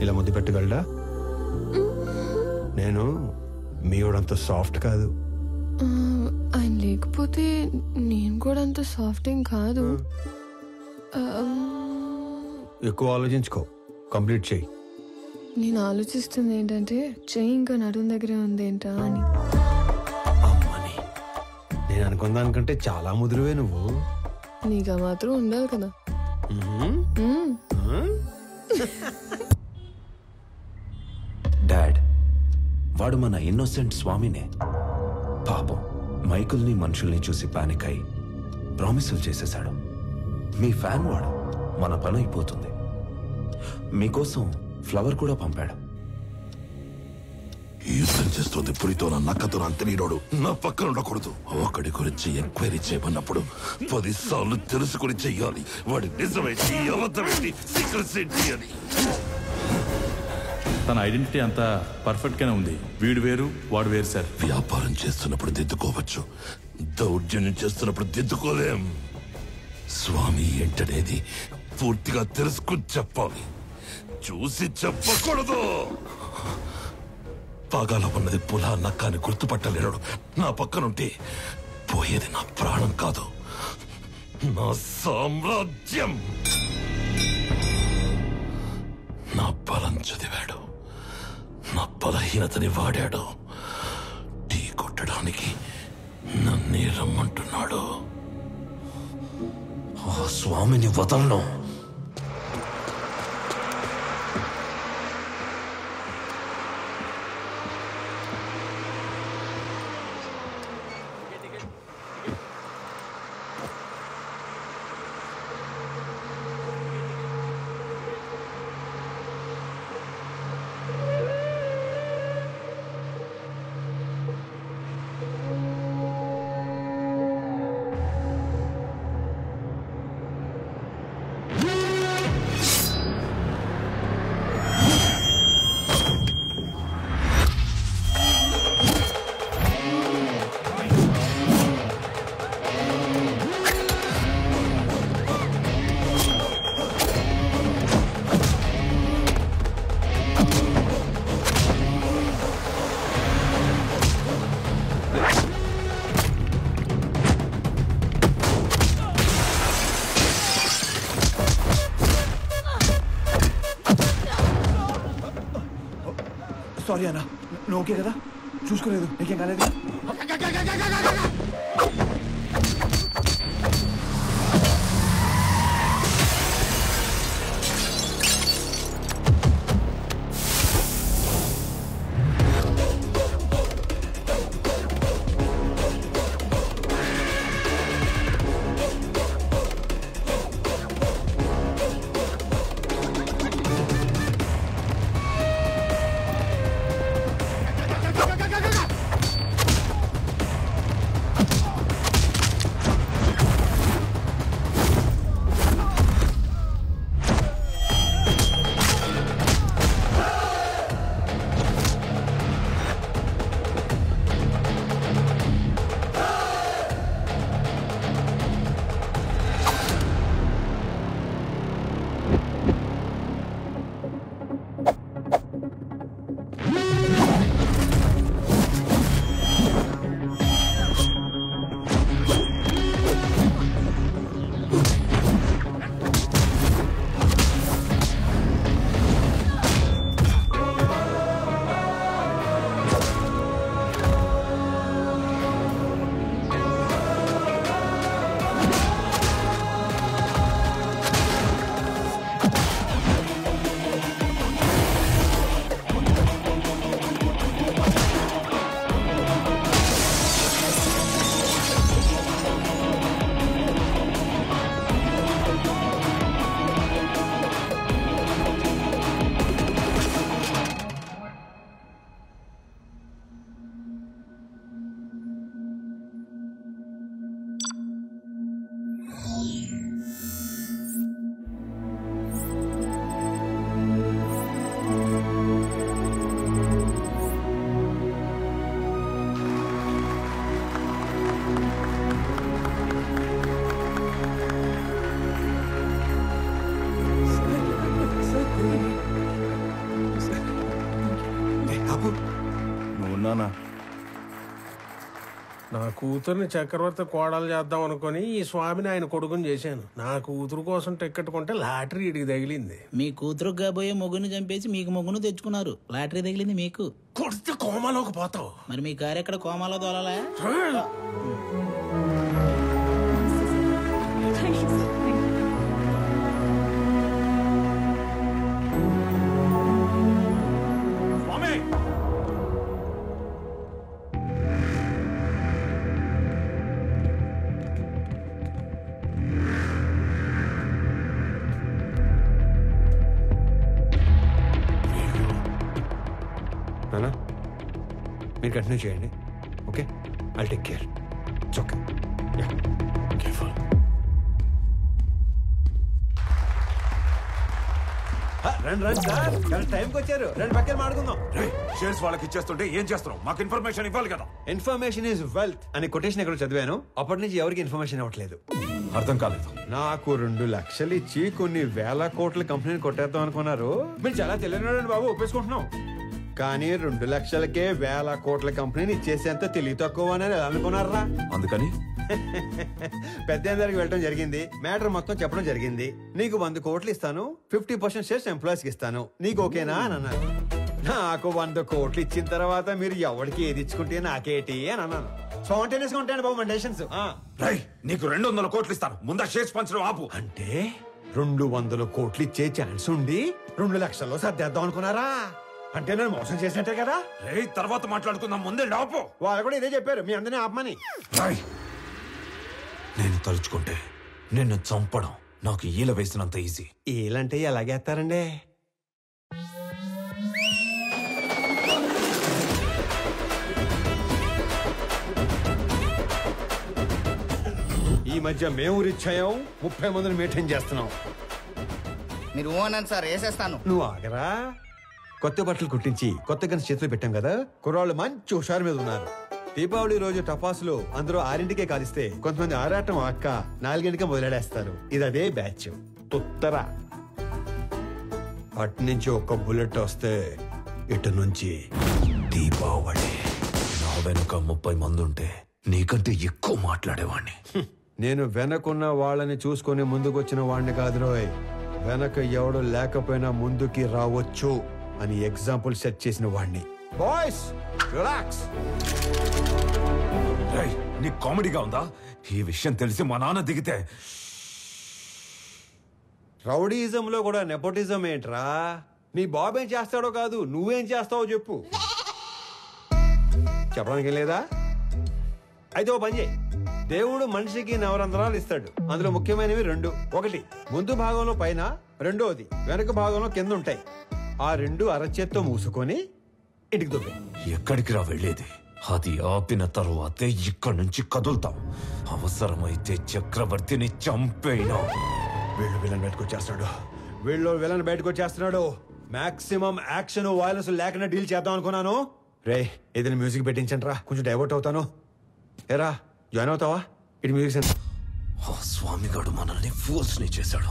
ఇలా ముద్దు పెట్టగలడా? నేను మీవాడంత సాఫ్ట్ కాదు. ఆయన లేకపోతే నేను కూడా అంత సాఫ్ట్ ఏం కాదు. ఎక్కువ ఆలోచించుకో, కంప్లీట్ చేయి. నేను ఆలోచిస్తుంది ఏంటంటే చెయ్యి ఇంకా నడుం దగ్గరే ఉంది ఏంటా అని. నేను అనుకున్న దానికంటే చాలా ముదురువే నువ్వు. నీకు మాత్రం ఉండాలి కదా. డాడ్, వాడు మన ఇన్నోసెంట్ స్వామినే. పాపం మైకుల్ని మనుషుల్ని చూసి పానిక్ అయి ప్రామిసులు చేసేశాడు. మీ ఫ్యాన్ వాడు, మన పని అయిపోతుంది. మీకోసం ఫ్లవర్ కూడా పంపాడు. యుద్ధం చేస్తుంది పులితో నా నక్కతో అంతనీరోడు నా పక్కన ఉండకూడదు. ఒకడి గురించి ఎంక్వైరీ చేయమన్నప్పుడు 10 సార్లు తెలుసుకుని చెయ్యాలి. వాడి నిజమేంటి, అబద్ధమేంటి, సీక్రెట్స్ ఏంటి అని. తన ఐడెంటిటీ అంతా పర్ఫెక్ట్ గానే ఉంది. వీడు వేరు, వాడు వేరు సార్. వ్యాపారం చేస్తున్నప్పుడు దిద్దుకోవచ్చు, దౌర్జన్యం చేస్తున్నప్పుడు దిద్దుకోలేం. స్వామి ఏంటనేది పూర్తిగా తెలుసుకుని చెప్పాలి, చూసి చెప్పకూడదు. పాగాలో ఉన్నది పులా నక్క అని గుర్తుపట్టలేడు. నా పక్కనుంటే పోయేది నా ప్రాణం కాదు, నా సామ్రాజ్యం. నా బలం చదివాడు, నా బలహీనతని వాడాడు. టీ కొట్టడానికి నన్నే రమ్మంటున్నాడు. ఆ స్వామిని వదలను. సారీ అన్న, నువ్వు ఓకే కదా? చూసుకోలేదు, నీకేం కాలేదు? నాన్న నా కూతుర్ని చక్రవర్తి కోడలు చేద్దాం అనుకుని ఈ స్వామిని ఆయన కొడుకుని చేశాను. నా కూతురు కోసం టికెట్ కొంటే లాటరీ ఇడికి తగిలింది. మీ కూతురు కాబోయే మొగ్గుని చంపేసి మీకు మొగ్గును తెచ్చుకున్నారు. లాటరీ తగిలింది మీకు. కొడితే కోమాలోకి పోతావు. మరి మీ కారు ఎక్కడ కోమాలో దోలాలా? మీరు కంటిన్యూ చేయండి. Okay, I take care. It's okay. Yeah, careful. రండి రండి సార్, కరెక్ట్ టైంకి వచ్చారు. రెండు పక్కన మాడుకుందాం. షేర్స్ వాళ్ళకి ఇచ్చేస్తుంటే ఏం చేస్తున్నాం? మాకు ఇన్ఫర్మేషన్ ఇవ్వాలి కదా. ఇన్ఫర్మేషన్ ఈజ్ వెల్త్ అనే కొటేషన్ ఎక్కడ చదివాను. అప్పటి నుంచి ఎవరికి ఇన్ఫర్మేషన్ ఇవ్వట్లేదు. అర్థం కాలేదు. నాకు 2 లక్షలు ఇచ్చి కొన్ని వేల కోట్ల కంపెనీని కొట్టేద్దాం అనుకున్నారు. మీరు చాలా తెలియనాడండి బాబు, ఒప్పేసుకుంటున్నాం. కానీ 2 లక్షలకే వేల కోట్ల కంపెనీని ఇచ్చేసేంత తెలివి తక్కువ అని అనుకున్నారా? అందుకని పెద్ద దగ్గరికి వెళ్ళడం జరిగింది. మ్యాటర్ మొత్తం చెప్పడం జరిగింది. నీకు 100 కోట్లు ఇస్తాను, 50% షేర్స్ ఎంప్లాయీస్కి ఇస్తాను, నీకు ఓకేనా అని అన్నారు. నాకు 100 కోట్లు ఇచ్చిన తర్వాత మీరు ఎవరికి ఏది ఇచ్చుకుంటే నాకేటి అని అన్నాను. స్పాంటేనియస్ గా ఉంటాయండి బాబు మన డెసిషన్స్. నీకు 200 కోట్లు ఇస్తాను, ముందా షేర్స్ పంచడం ఆపు. అంటే 200 కోట్లు ఇచ్చే ఛాన్స్ ఉండి 2 లక్షల్లో సర్దేద్దాం అనుకున్నారా? అంటే నేను మోసం చేసినట్టే కదా. తర్వాత మాట్లాడుకుందాం, ముందే ఆపు. వాళ్ళు కూడా ఇదే చెప్పారు, మీ అందరినీ ఆపమని. నేను తలుచుకుంటే నిన్ను చంపడం నాకు ఈల వేసినంత ఈజీ. ఈలంటే ఎలాగేస్తారండి? ఈ మధ్య మేము రిచ్ అయ్యాం, 30 మందిని మెయింటైన్ చేస్తున్నాం. మీరు ఓనని సార్, వేసేస్తాను. నువ్వు ఆగరా. కొత్త బట్టలు కుట్టించి కొత్త గన్స్ చేతులు పెట్టాం కదా, కుర్రాళ్ళు మంచి హుషారు మీద ఉన్నారు. దీపావళి రోజు టపాసులు అందరూ 6ంటికే కాలిస్తే కొంతమంది ఆరాటం అక్క 4ంటికే మొదలెడేస్తారు. ఇది అదే బ్యాచ్. ఉత్తర అటు నుంచి ఒక్క బుల్లెట్ వస్తే ఇటు నుంచి దీపావళి. నా వెనుక 30 మంది ఉంటే నీకంటే ఎక్కువ మాట్లాడేవాణ్ణి. నేను వెనకున్న వాళ్ళని చూసుకొని ముందుకొచ్చిన వాడిని కాదు రోయ్. వెనక ఎవడు లేకపోయినా ముందుకి రావచ్చు అని ఎగ్జాంపుల్ సెట్ చేసిన వాడిని. Boys relax. నీకు కామెడీగా ఉందా? ఈ విషయం తెలిసి మా నాన్న దిగితే. రౌడీజంలో కూడా నెపోటిజం ఏంట్రా? నీ బాబు ఏం చేస్తాడో కాదు, నువ్వేం చేస్తావో చెప్పు. చెప్పడానికి లేదా? అయితే ఓ పని చేయి. దేవుడు మనిషికి నవరంధ్రాలు ఇస్తాడు. అందులో ముఖ్యమైనవి 2. ఒకటి ముందు భాగంలో పైన, రెండోది వెనక భాగంలో కింద ఉంటాయి. ఆ 2 అరచేత్తో మూసుకొని ఇంటికి దొబ్బే. ఎక్కడికి రా వెళ్ళేది? అది ఆపిన తరువాతే ఇక్కడి నుంచి కదులుతాం. అవసరమైతే చక్రవర్తిని చంపేనా. వీళ్ళు విలన్ బయటకు వచ్చేస్తున్నాడు. మాక్సిమం యాక్షన్ వైలెన్స్ లేకుండా డీల్ చేద్దాం అనుకున్నాను. రే ఏదైనా మ్యూజిక్ పెట్టించండి రా, కొంచెం డైవర్ట్ అవుతాను. ఏరా జాయిన్ అవుతావా? ఇటు మ్యూజిక్ సెంటర్. స్వామిగాడు మనల్ని ఫూల్స్ ని చేశాడు.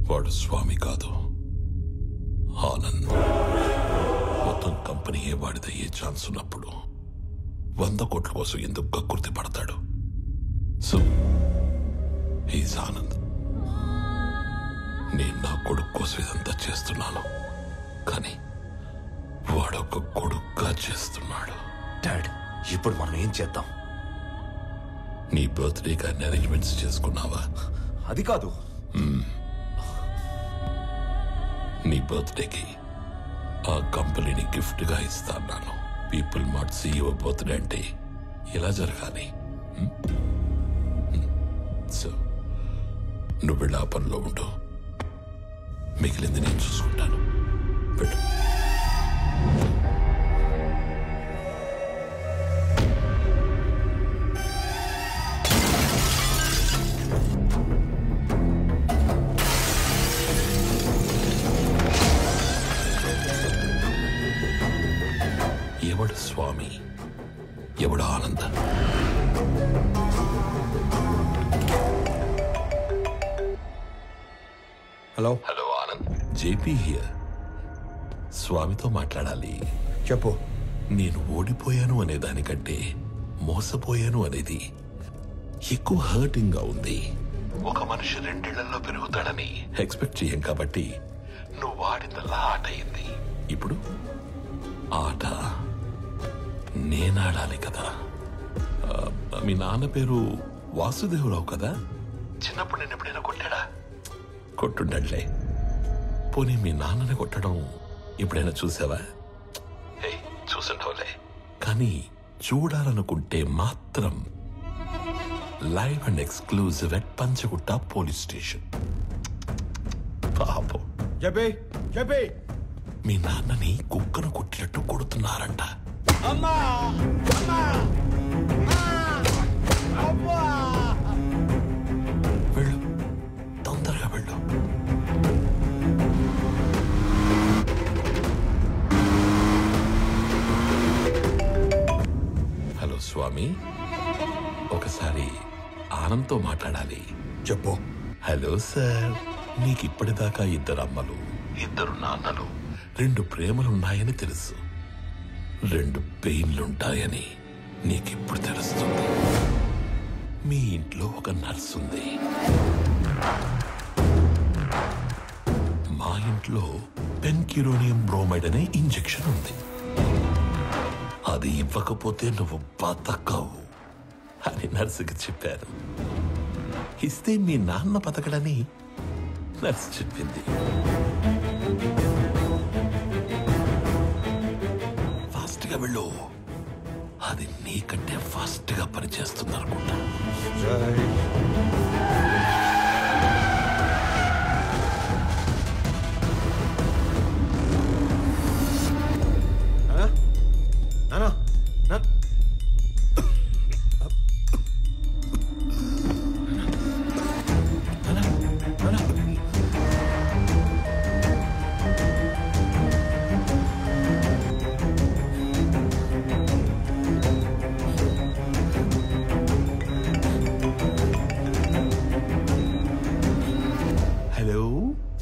వాడు స్వామి కాదు, ఆనంద్. మొత్తం కంపెనీ వాడిదయ్యే ఛాన్స్ ఉన్నప్పుడు 100 కోట్ల కోసం ఎందుకు కక్కుర్తి పడతాడు? So he's Anand. నేను నా కొడుకు కోసం ఇదంతా చేస్తున్నాను, కానీ వాడొక కొడుకుగా చేస్తున్నాడు. డాడ్, ఇప్పుడు మనం ఏం చేద్దాం? నీ బర్త్డే కానీ అరేంజ్మెంట్స్ చేసుకున్నావా? అది కాదు. నీ బర్త్డేకి ఆ కంపెనీని గిఫ్ట్ గా ఇస్తాను. పీపుల్ మార్ట్ CEO బర్త్డే అంటే ఇలా జరగాలి. సో నువ్వు వెళ్ళి ఆ పనిలో ఉండు, మిగిలింది నేను చూసుకుంటాను. పెట్టు. ఎవడు స్వామి, ఎవడు ఆనంద? Hello Anand, JP here. స్వామితో మాట్లాడాలి. చెప్పు. నేను ఓడిపోయాను అనే దానికంటే మోసపోయాను అనేది ఎక్కువ హర్టింగ్ గా ఉంది. ఒక మనిషి 2 ఏళ్లలో పెరుగుతాడని ఎక్స్పెక్ట్ చేయం కాబట్టి నువ్వు వాడిందల్లా ఆట అయింది. ఇప్పుడు ఆట నేనాడాలి కదా. మీ నాన్న పేరు వాసుదేవరావు కదా? చిన్నప్పుడు నేను ఎప్పుడైనా కొట్టాడా? కొట్టుండట్లే. పోనీ మీ నాన్నని కొట్టడం ఎప్పుడైనా చూసావా? చూసుండవులే. కానీ చూడాలనుకుంటే మాత్రం live and exclusive at Panjagutta police station. పాపం. చెప్పి మీ నాన్నని కుక్కను కొట్టినట్టు కొడుతున్నారంట. అమ్మా అమ్మా అమ్మా వెళ్ళు, తొందరగా వెళ్ళు. హలో స్వామి, ఒకసారి ఆనంద్తో మాట్లాడాలి. చెప్పు. హలో సార్, నీకిప్పటిదాకా 2 అమ్మలు 2 నాన్నలు 2 ప్రేమలున్నాయని తెలుసు. 2 పెయిన్లుంటాయని నీకిప్పుడు తెలుస్తుంది. మీ ఇంట్లో ఒక నర్స్ ఉంది. మా ఇంట్లో పెన్కిరోనియం బ్రోమైడ్ అనే ఇంజెక్షన్ ఉంది. అది ఇవ్వకపోతే నువ్వు బతకవు అని నర్సుకి చెప్పారు. ఇస్తే మీ నాన్న బతకడని నర్సు చెప్పింది. ఫాస్ట్గా వెళ్ళు, అది నీకంటే ఫాస్ట్గా పనిచేస్తుంది అనుకుంటా.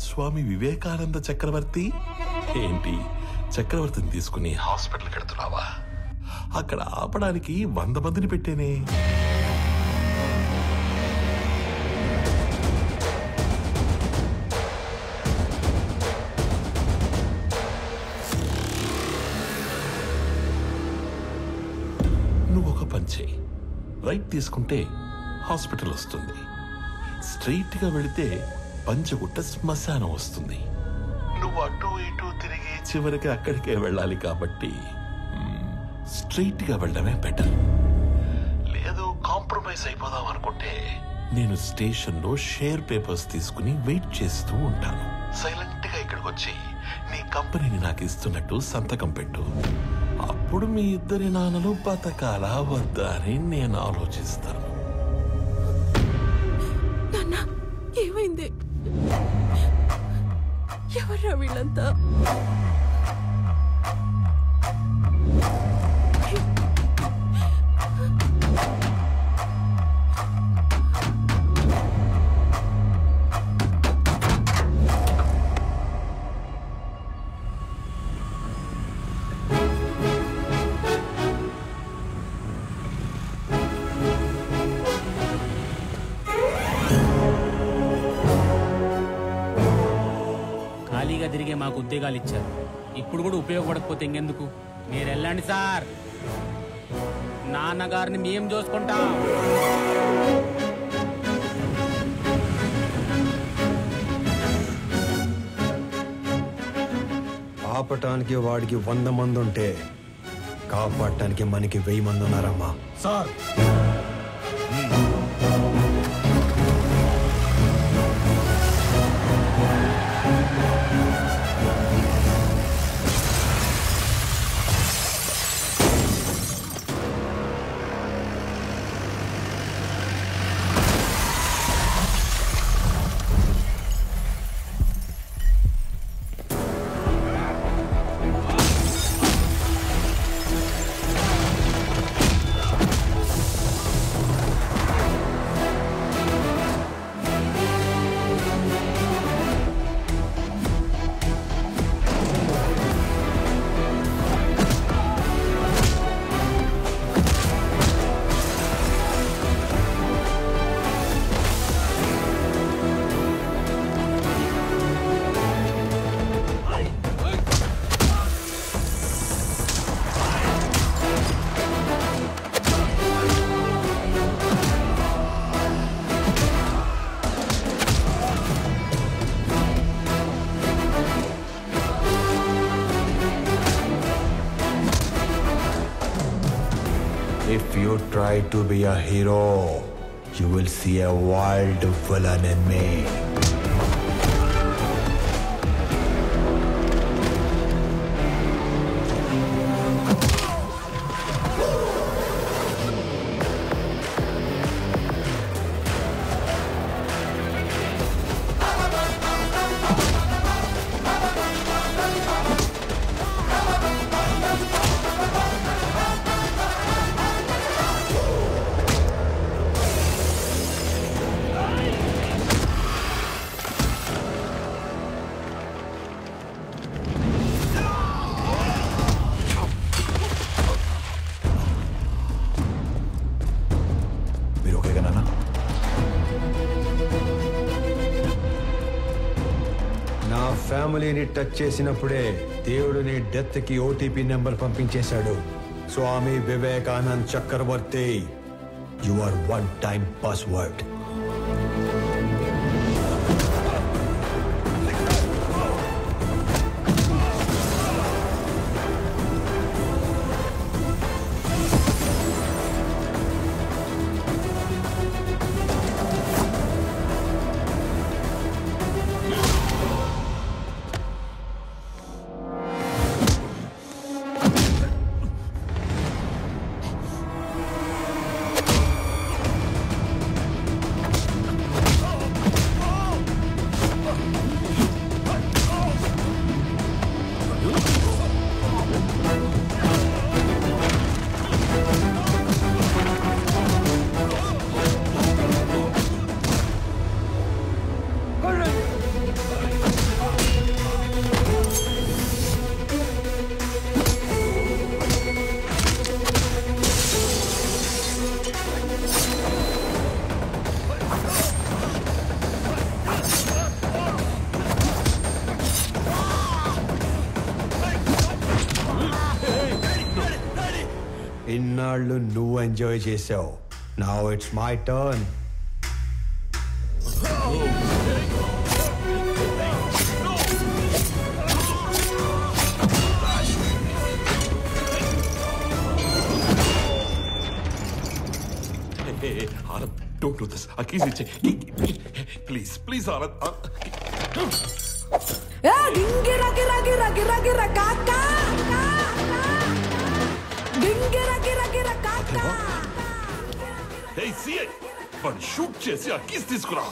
స్వామి వివేకానంద చక్రవర్తి ఏంటి, చక్రవర్తిని తీసుకుని హాస్పిటల్కి వెళ్తున్నావా? అక్కడ ఆపడానికి 100 మందిని పెట్టేనే. నువ్వు ఒక పని చేయి, రైట్ తీసుకుంటే హాస్పిటల్ వస్తుంది, స్ట్రైట్ గా వెళితే పంచగుట్ట శ్మశానం వస్తుంది. నువ్వు అటు ఇటు తిరిగి చివరికి అక్కడికే వెళ్ళాలి కాబట్టి స్ట్రైట్ గా వెళ్ళడమే బెటర్. లేదు కాంప్రమైజ్ అయిపోదాం అనుకుంటే నేను స్టేషన్ లో షేర్ పేపర్స్ తీసుకుని వెయిట్ చేస్తూ ఉంటాను. సైలెంట్ గా ఇక్కడికి వచ్చి నీ కంపెనీని నాకు ఇస్తున్నట్టు సంతకం పెట్టు. అప్పుడు మీ 2 నాన్నలు బతకాలా వద్దా అని నేను ఆలోచిస్తాను. ఏమైంది? ఎవరా వీళ్ళంతా? తిరిగే మాకు ఉద్యోగాలు ఇచ్చారు, ఇప్పుడు కూడా ఉపయోగపడకపోతే ఇంకెందుకు? మీరు వెళ్ళండి సార్, నాన్నగారిని మేము చూసుకుంటాం. ఆపటానికి వాడికి 100 మంది ఉంటే కాపాడటానికి మనకి 1000 మంది ఉన్నారమ్మా. Sir If you try to be a hero, you will see a wild villain in me. ఫ్యామిలీని టచ్ చేసినప్పుడే దేవుడు నీ డెత్ కి ఓటీపీ నెంబర్ పంపించేశాడు. Swami Vivekanand Chakravarthi, you are one time password. ఇన్నాళ్ళు నువ్వు ఎంజాయ్ చేసావు. Now it's my turn. Anand, don't do this. ఆ కీస్ ఇచ్చే ప్లీజ్ ప్లీజ్ ఆనంద్. వాడు షూట్ చేసి ఆ కీస్ తీసుకురా.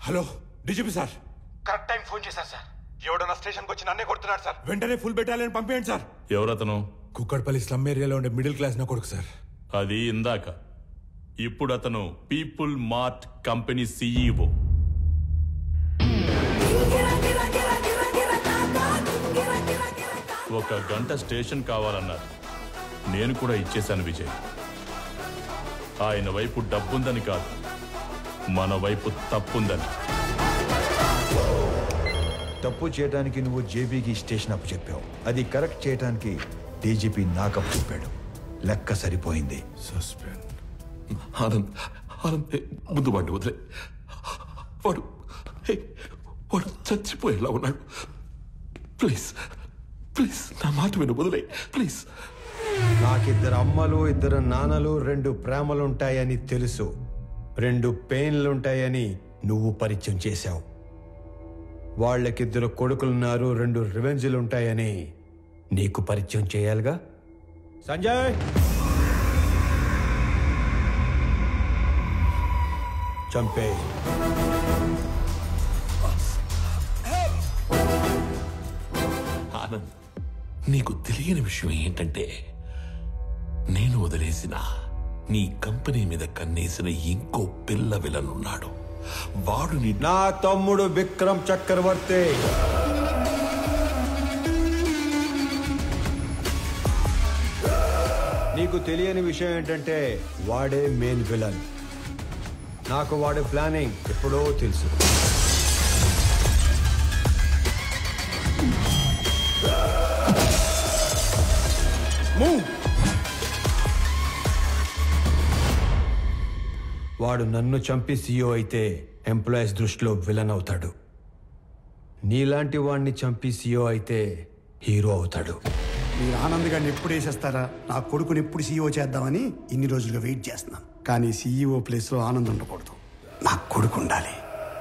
Hello DGP sir. Correct time phone చేశారు సార్. ఎవడన్నా స్టేషన్కి వచ్చి నన్నే కొడుతున్నాడు సార్. వెంటనే ఫుల్ బెటాలియన్ పంపేయండి సార్. ఎవరతను? కుక్కడపల్లి స్లమ్ ఏరియాలో ఉండే మిడిల్ క్లాస్ నా కొడుకు సార్. అది ఇందాక. ఇప్పుడు అతను పీపుల్ మార్ట్ కంపెనీ సీఈఓ. ఒక గంట స్టేషన్ కావాలన్నారు. నేను కూడా ఇచ్చేశాను విజయ్. ఆయన వైపు డబ్బుందని కాదు, మన వైపు తప్పుందని. తప్పు చేయడానికి నువ్వు జేబీకి స్టేషన్ అప్పు చెప్పావు. అది కరెక్ట్ చేయడానికి డీజీపీ నాకప్పు చెప్పాడు. లెక్క సరిపోయింది. సస్పెండ్. ఆనంద్ ఆనంద్ ముందు వాడిని వదిలే. వాడు వాడు చచ్చిపోయేలా ఉన్నాడు. ప్లీజ్ ప్లీజ్ నా మాట విను, వదిలే ప్లీజ్. నాకిద్దరు అమ్మలు, ఇద్దరు నాన్నలు, 2 ప్రేమలుంటాయని తెలుసు. 2 పెయిన్లుంటాయని నువ్వు పరిచయం చేశావు. వాళ్ళకిద్దరు కొడుకులున్నారు, 2 రివెంజ్లుంటాయని నీకు పరిచయం చేయాలిగా. సంజయ్, చంపే. ఆనంద్, నీకు తెలియని విషయం ఏంటంటే నేను వదిలేసిన నీ కంపెనీ మీద కన్నేసిన ఇంకో పిల్ల విలనున్నాడు. వాడు నా తమ్ముడు విక్రమ్ చక్రవర్తి. నీకు తెలియని విషయం ఏంటంటే వాడే మెయిన్ విలన్. నాకు వాడి ప్లానింగ్ ఎప్పుడో తెలుసు. వాడు నన్ను చంపి సీఈఓ అయితే ఎంప్లాయీస్ దృష్టిలో విలన్ అవుతాడు. నీలాంటి వాడిని చంపి సీఈఓ అయితే హీరో అవుతాడు. మీరు ఆనంద్ గారిని ఎప్పుడు వేసేస్తారా, నా కొడుకుని ఎప్పుడు సీఈఓ చేద్దామని ఇన్ని రోజులుగా వెయిట్ చేస్తున్నాను. కానీ సీఈఓ ప్లేస్లో ఆనంద్ ఉండకూడదు, నా కొడుకు ఉండాలి.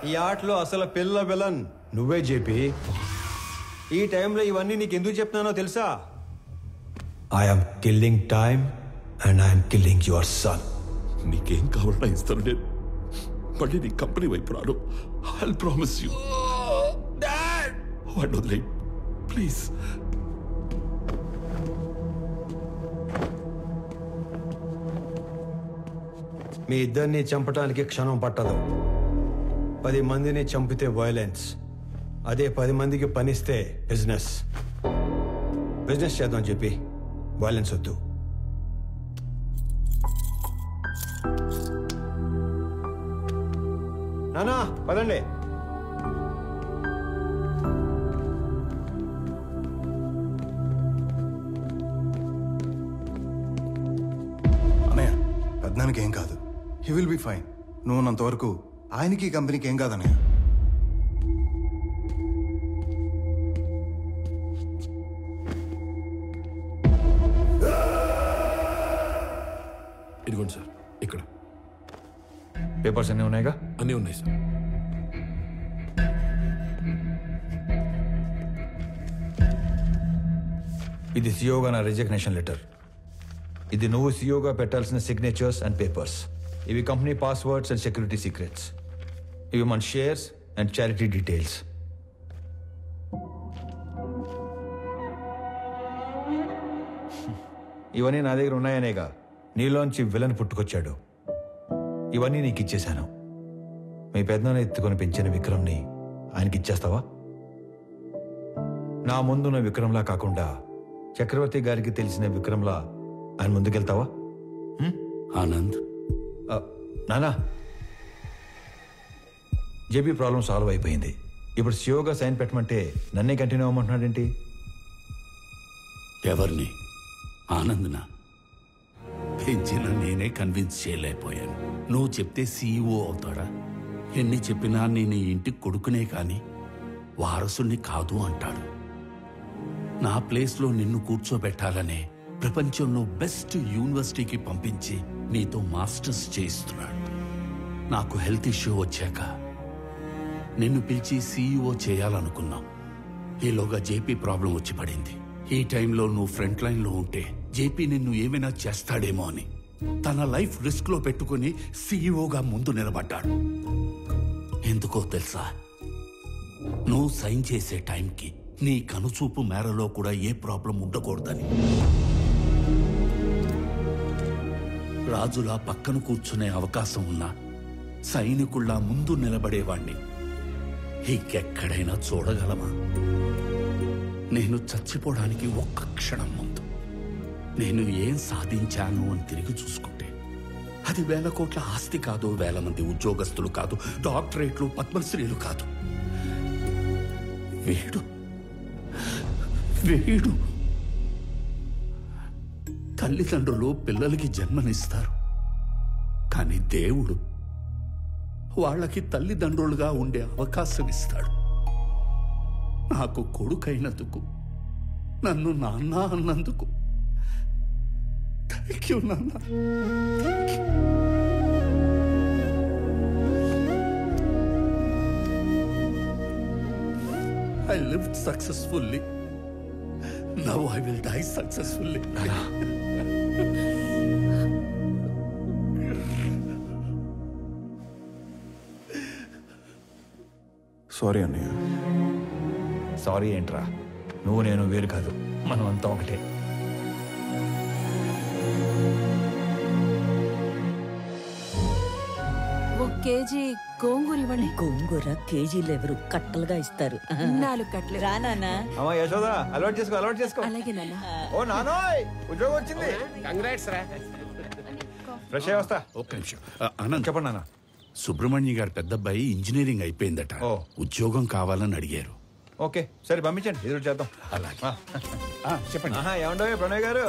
ఈ ఆటలో అసలు పిల్ల విలన్ నువ్వే జేపీ. ఈ టైంలో ఇవన్నీ నీకు ఎందుకు చెప్తున్నానో తెలుసా? I'm killing time and I'm killing your son. నీకేం కావాలన్నా ఇస్తాను. నేను మళ్ళీ నీ కంపెనీ వైపు రాను. I promise you. వాడిని వదిలే ప్లీజ్. మీ ఇద్దరిని చంపడానికి క్షణం పట్టదు. 10 మందిని చంపితే వైలెన్స్, అదే 10 మందికి పనిస్తే బిజినెస్. బిజినెస్ చేద్దాం చెప్పి వైలెన్స్ వద్దు. నానా పదండి. అన్నయ్య పెద్దనానికి ఏం కాదు, హీ విల్ బి ఫైన్. నువ్వు ఉన్నంతవరకు ఆయనకి కంపెనీకి ఏం కాదన్నయ్య. ఇదిగోండి సార్, ఇక్కడ పేపర్స్ అన్నీ ఉన్నాయిగా? అన్నీ ఉన్నాయి సార్. ఇది సియోగా నా రిజిగ్నేషన్ లెటర్. ఇది నువ్వు సియోగా పెట్టాల్సిన సిగ్నేచర్స్ అండ్ పేపర్స్. ఇవి company passwords and security secrets. ఇవి మన షేర్స్ అండ్ చారిటీ డీటెయిల్స్. ఇవన్నీ నా దగ్గర ఉన్నాయనేగా నీలోంచి విలన్ పుట్టుకొచ్చాడు. ఇవన్నీ నీకు ఇచ్చేశాను. మీ పెద్దనాన్న ఎత్తుకొని పెంచిన విక్రమ్ని ఆయనకి ఇచ్చేస్తావా? నా ముందున్న విక్రమ్లా కాకుండా చక్రవర్తి గారికి తెలిసిన విక్రమ్లా ఆయన ముందుకెళ్తావా? ఆనంద్, నానా, జేబీ ప్రాబ్లం సాల్వ్ అయిపోయింది. ఇప్పుడు సియోగా సైన్ పెట్టమంటే నన్నే కంటిన్యూ అవ్వమంటున్నాడేంటి? ఎవరిని? ఆనంద్నా? పెంచిన నేనే కన్విన్స్ చేయలేకపోయాను. నువ్వు చెప్తే సీఈఓ అవుతాడా? ఎన్ని చెప్పినా నేను ఇంటికి కొడుకునే కాని వారసుని కాదు అంటాడు. నా ప్లేస్లో నిన్ను కూర్చోబెట్టాలనే ప్రపంచంలో బెస్ట్ యూనివర్సిటీకి పంపించి నీతో మాస్టర్స్ చేయిస్తున్నాడు. నాకు హెల్త్ ఇష్యూ వచ్చాక నిన్ను పిలిచి సీఈఓ చేయాలనుకున్నాం. ఈలోగా జేపీ ప్రాబ్లం వచ్చి పడింది. ఈ టైంలో నువ్వు ఫ్రంట్ లైన్లో ఉంటే జేపీ నిన్ను ఏమైనా చేస్తాడేమో అని తన లైఫ్ రిస్క్ లో పెట్టుకుని సీఈఓగా ముందు నిలబడ్డాడు. ఎందుకో తెలుసా? నువ్వు సైన్ చేసే టైంకి నీ కనుచూపు మేరలో కూడా ఏ ప్రాబ్లం ఉండకూడదని. రాజులా పక్కన కూర్చునే అవకాశం ఉన్నా సైనికుల్లా ముందు నిలబడేవాణ్ణి ఇంకెక్కడైనా చూడగలమా? నేను చచ్చిపోవడానికి ఒక్క క్షణం ముందు నేను ఏం సాధించాను అని తిరిగి చూసుకుంటే అది 1000 కోట్ల ఆస్తి కాదు, 1000 మంది ఉద్యోగస్తులు కాదు, డాక్టరేట్లు, పద్మశ్రీలు కాదు. వీడు వీడు తల్లిదండ్రులు పిల్లలకి జన్మనిస్తారు, కానీ దేవుడు వాళ్ళకి తల్లిదండ్రులుగా ఉండే అవకాశం ఇస్తాడు. నాకు కొడుకైనందుకు, నన్ను నాన్న అన్నందుకు థ్యాంక్ యూ నాన్న. I lived successfully. Now I will die successfully. Sorry అన్నయ్య. సారీ ఏంట్రా? నువ్వు నేను వేరు కాదు, మనం అంతా ఒకటే. కేజీ గోంగూర ఇవ్వండి. గోంగూర కేజీలు ఎవరు కట్టలుగా ఇస్తారు. 4 కట్టలు. రా నాన్న. అమ్మా యశోదా, అలవాటు చేసుకో, అలవాటు చేసుకో. అలాగే నాన్న. ఓ నానోయ్, ఉద్యోగం వచ్చింది. కంగ్రాట్స్ రా. ఫ్రెష్ అయ్యి వస్తా. ఒక్క నిమిషం. ఆనంద్, చెప్పండి నాన్న. సుబ్రహ్మణ్య గారి పెద్దబ్బాయి ఇంజనీరింగ్ అయిపోయిందట. ఉద్యోగం కావాలని అడిగారు. ఓకే సరే, పంపించండి, ఎదురు చేద్దాం. అలాగే. చెప్పండి. ఏమంటావు ప్రణయ్ గారు,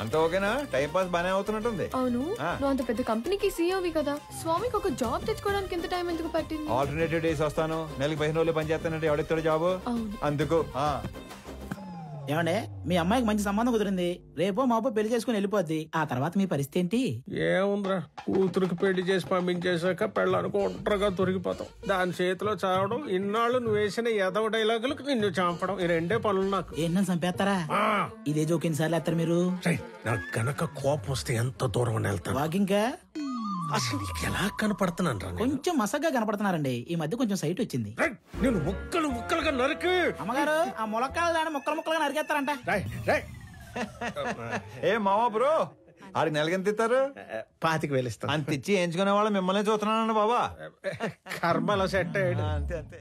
అంతా ఓకేనా? టైం పాస్ బానే అవుతున్నట్టుంది. అవును, నువ్వు అంత పెద్ద కంపెనీకి సీఈఓవి కదా, స్వామికి ఒక జాబ్ తెచ్చుకోవడానికి ఎంత టైం ఎందుకు పట్టింది? ఆల్టర్నేటివ్ డేస్ వస్తాను, నెలకి 15 రోజులు పని చేస్తానంటే ఎవడెత్తాడు జాబు? అందుకు. ఏమండే, మీ అమ్మాయికి మంచి సంబంధం కుదిరింది, రేపో మాపో పెళ్లి చేసుకుని వెళ్ళిపోద్ది. ఆ తర్వాత మీ పరిస్థితి ఏంటి? ఏముందిరా, కూతురికి పెళ్లి చేసి పంపించేశాక పెళ్ళానికి ఒంటరిగా దొరికిపోతాం. దాని చేతిలో చావడం, ఇన్నాళ్ళు నువ్వు వేసిన ఎదవ డైలాగులకు నిన్ను చంపడం, ఈ 2 పనులు నాకు. ఏంటని చంపేస్తారా? ఇదే జోకిన్ సార్లు వేస్తారు మీరు. నాకు గనక కోపం వస్తే ఎంత దూరం వెళ్తాను. వాకింగ్ అసలు నీకు ఎలా కనపడుతున్నాను రా? కొంచెం మసగ్గా కనపడుతున్నారండి. ఈ మధ్య కొంచెం సైట్ వచ్చింది. నేను ముక్కలుగా నరికి. అమ్మగారు, ఆ ములక్కాలు దాన్ని ముక్కలుగా నరికేస్తారంట. ఏ మావా బ్రో, ఆడికి నెలకి ఎంత ఇస్తారు? 25,000 ఇస్తాను. అంత ఇచ్చి ఎంచుకునే వాళ్ళు మిమ్మల్ని చూస్తున్నానండి బాబా. కర్మలో సెట్ అయ్యాడు. అంతే అంతే.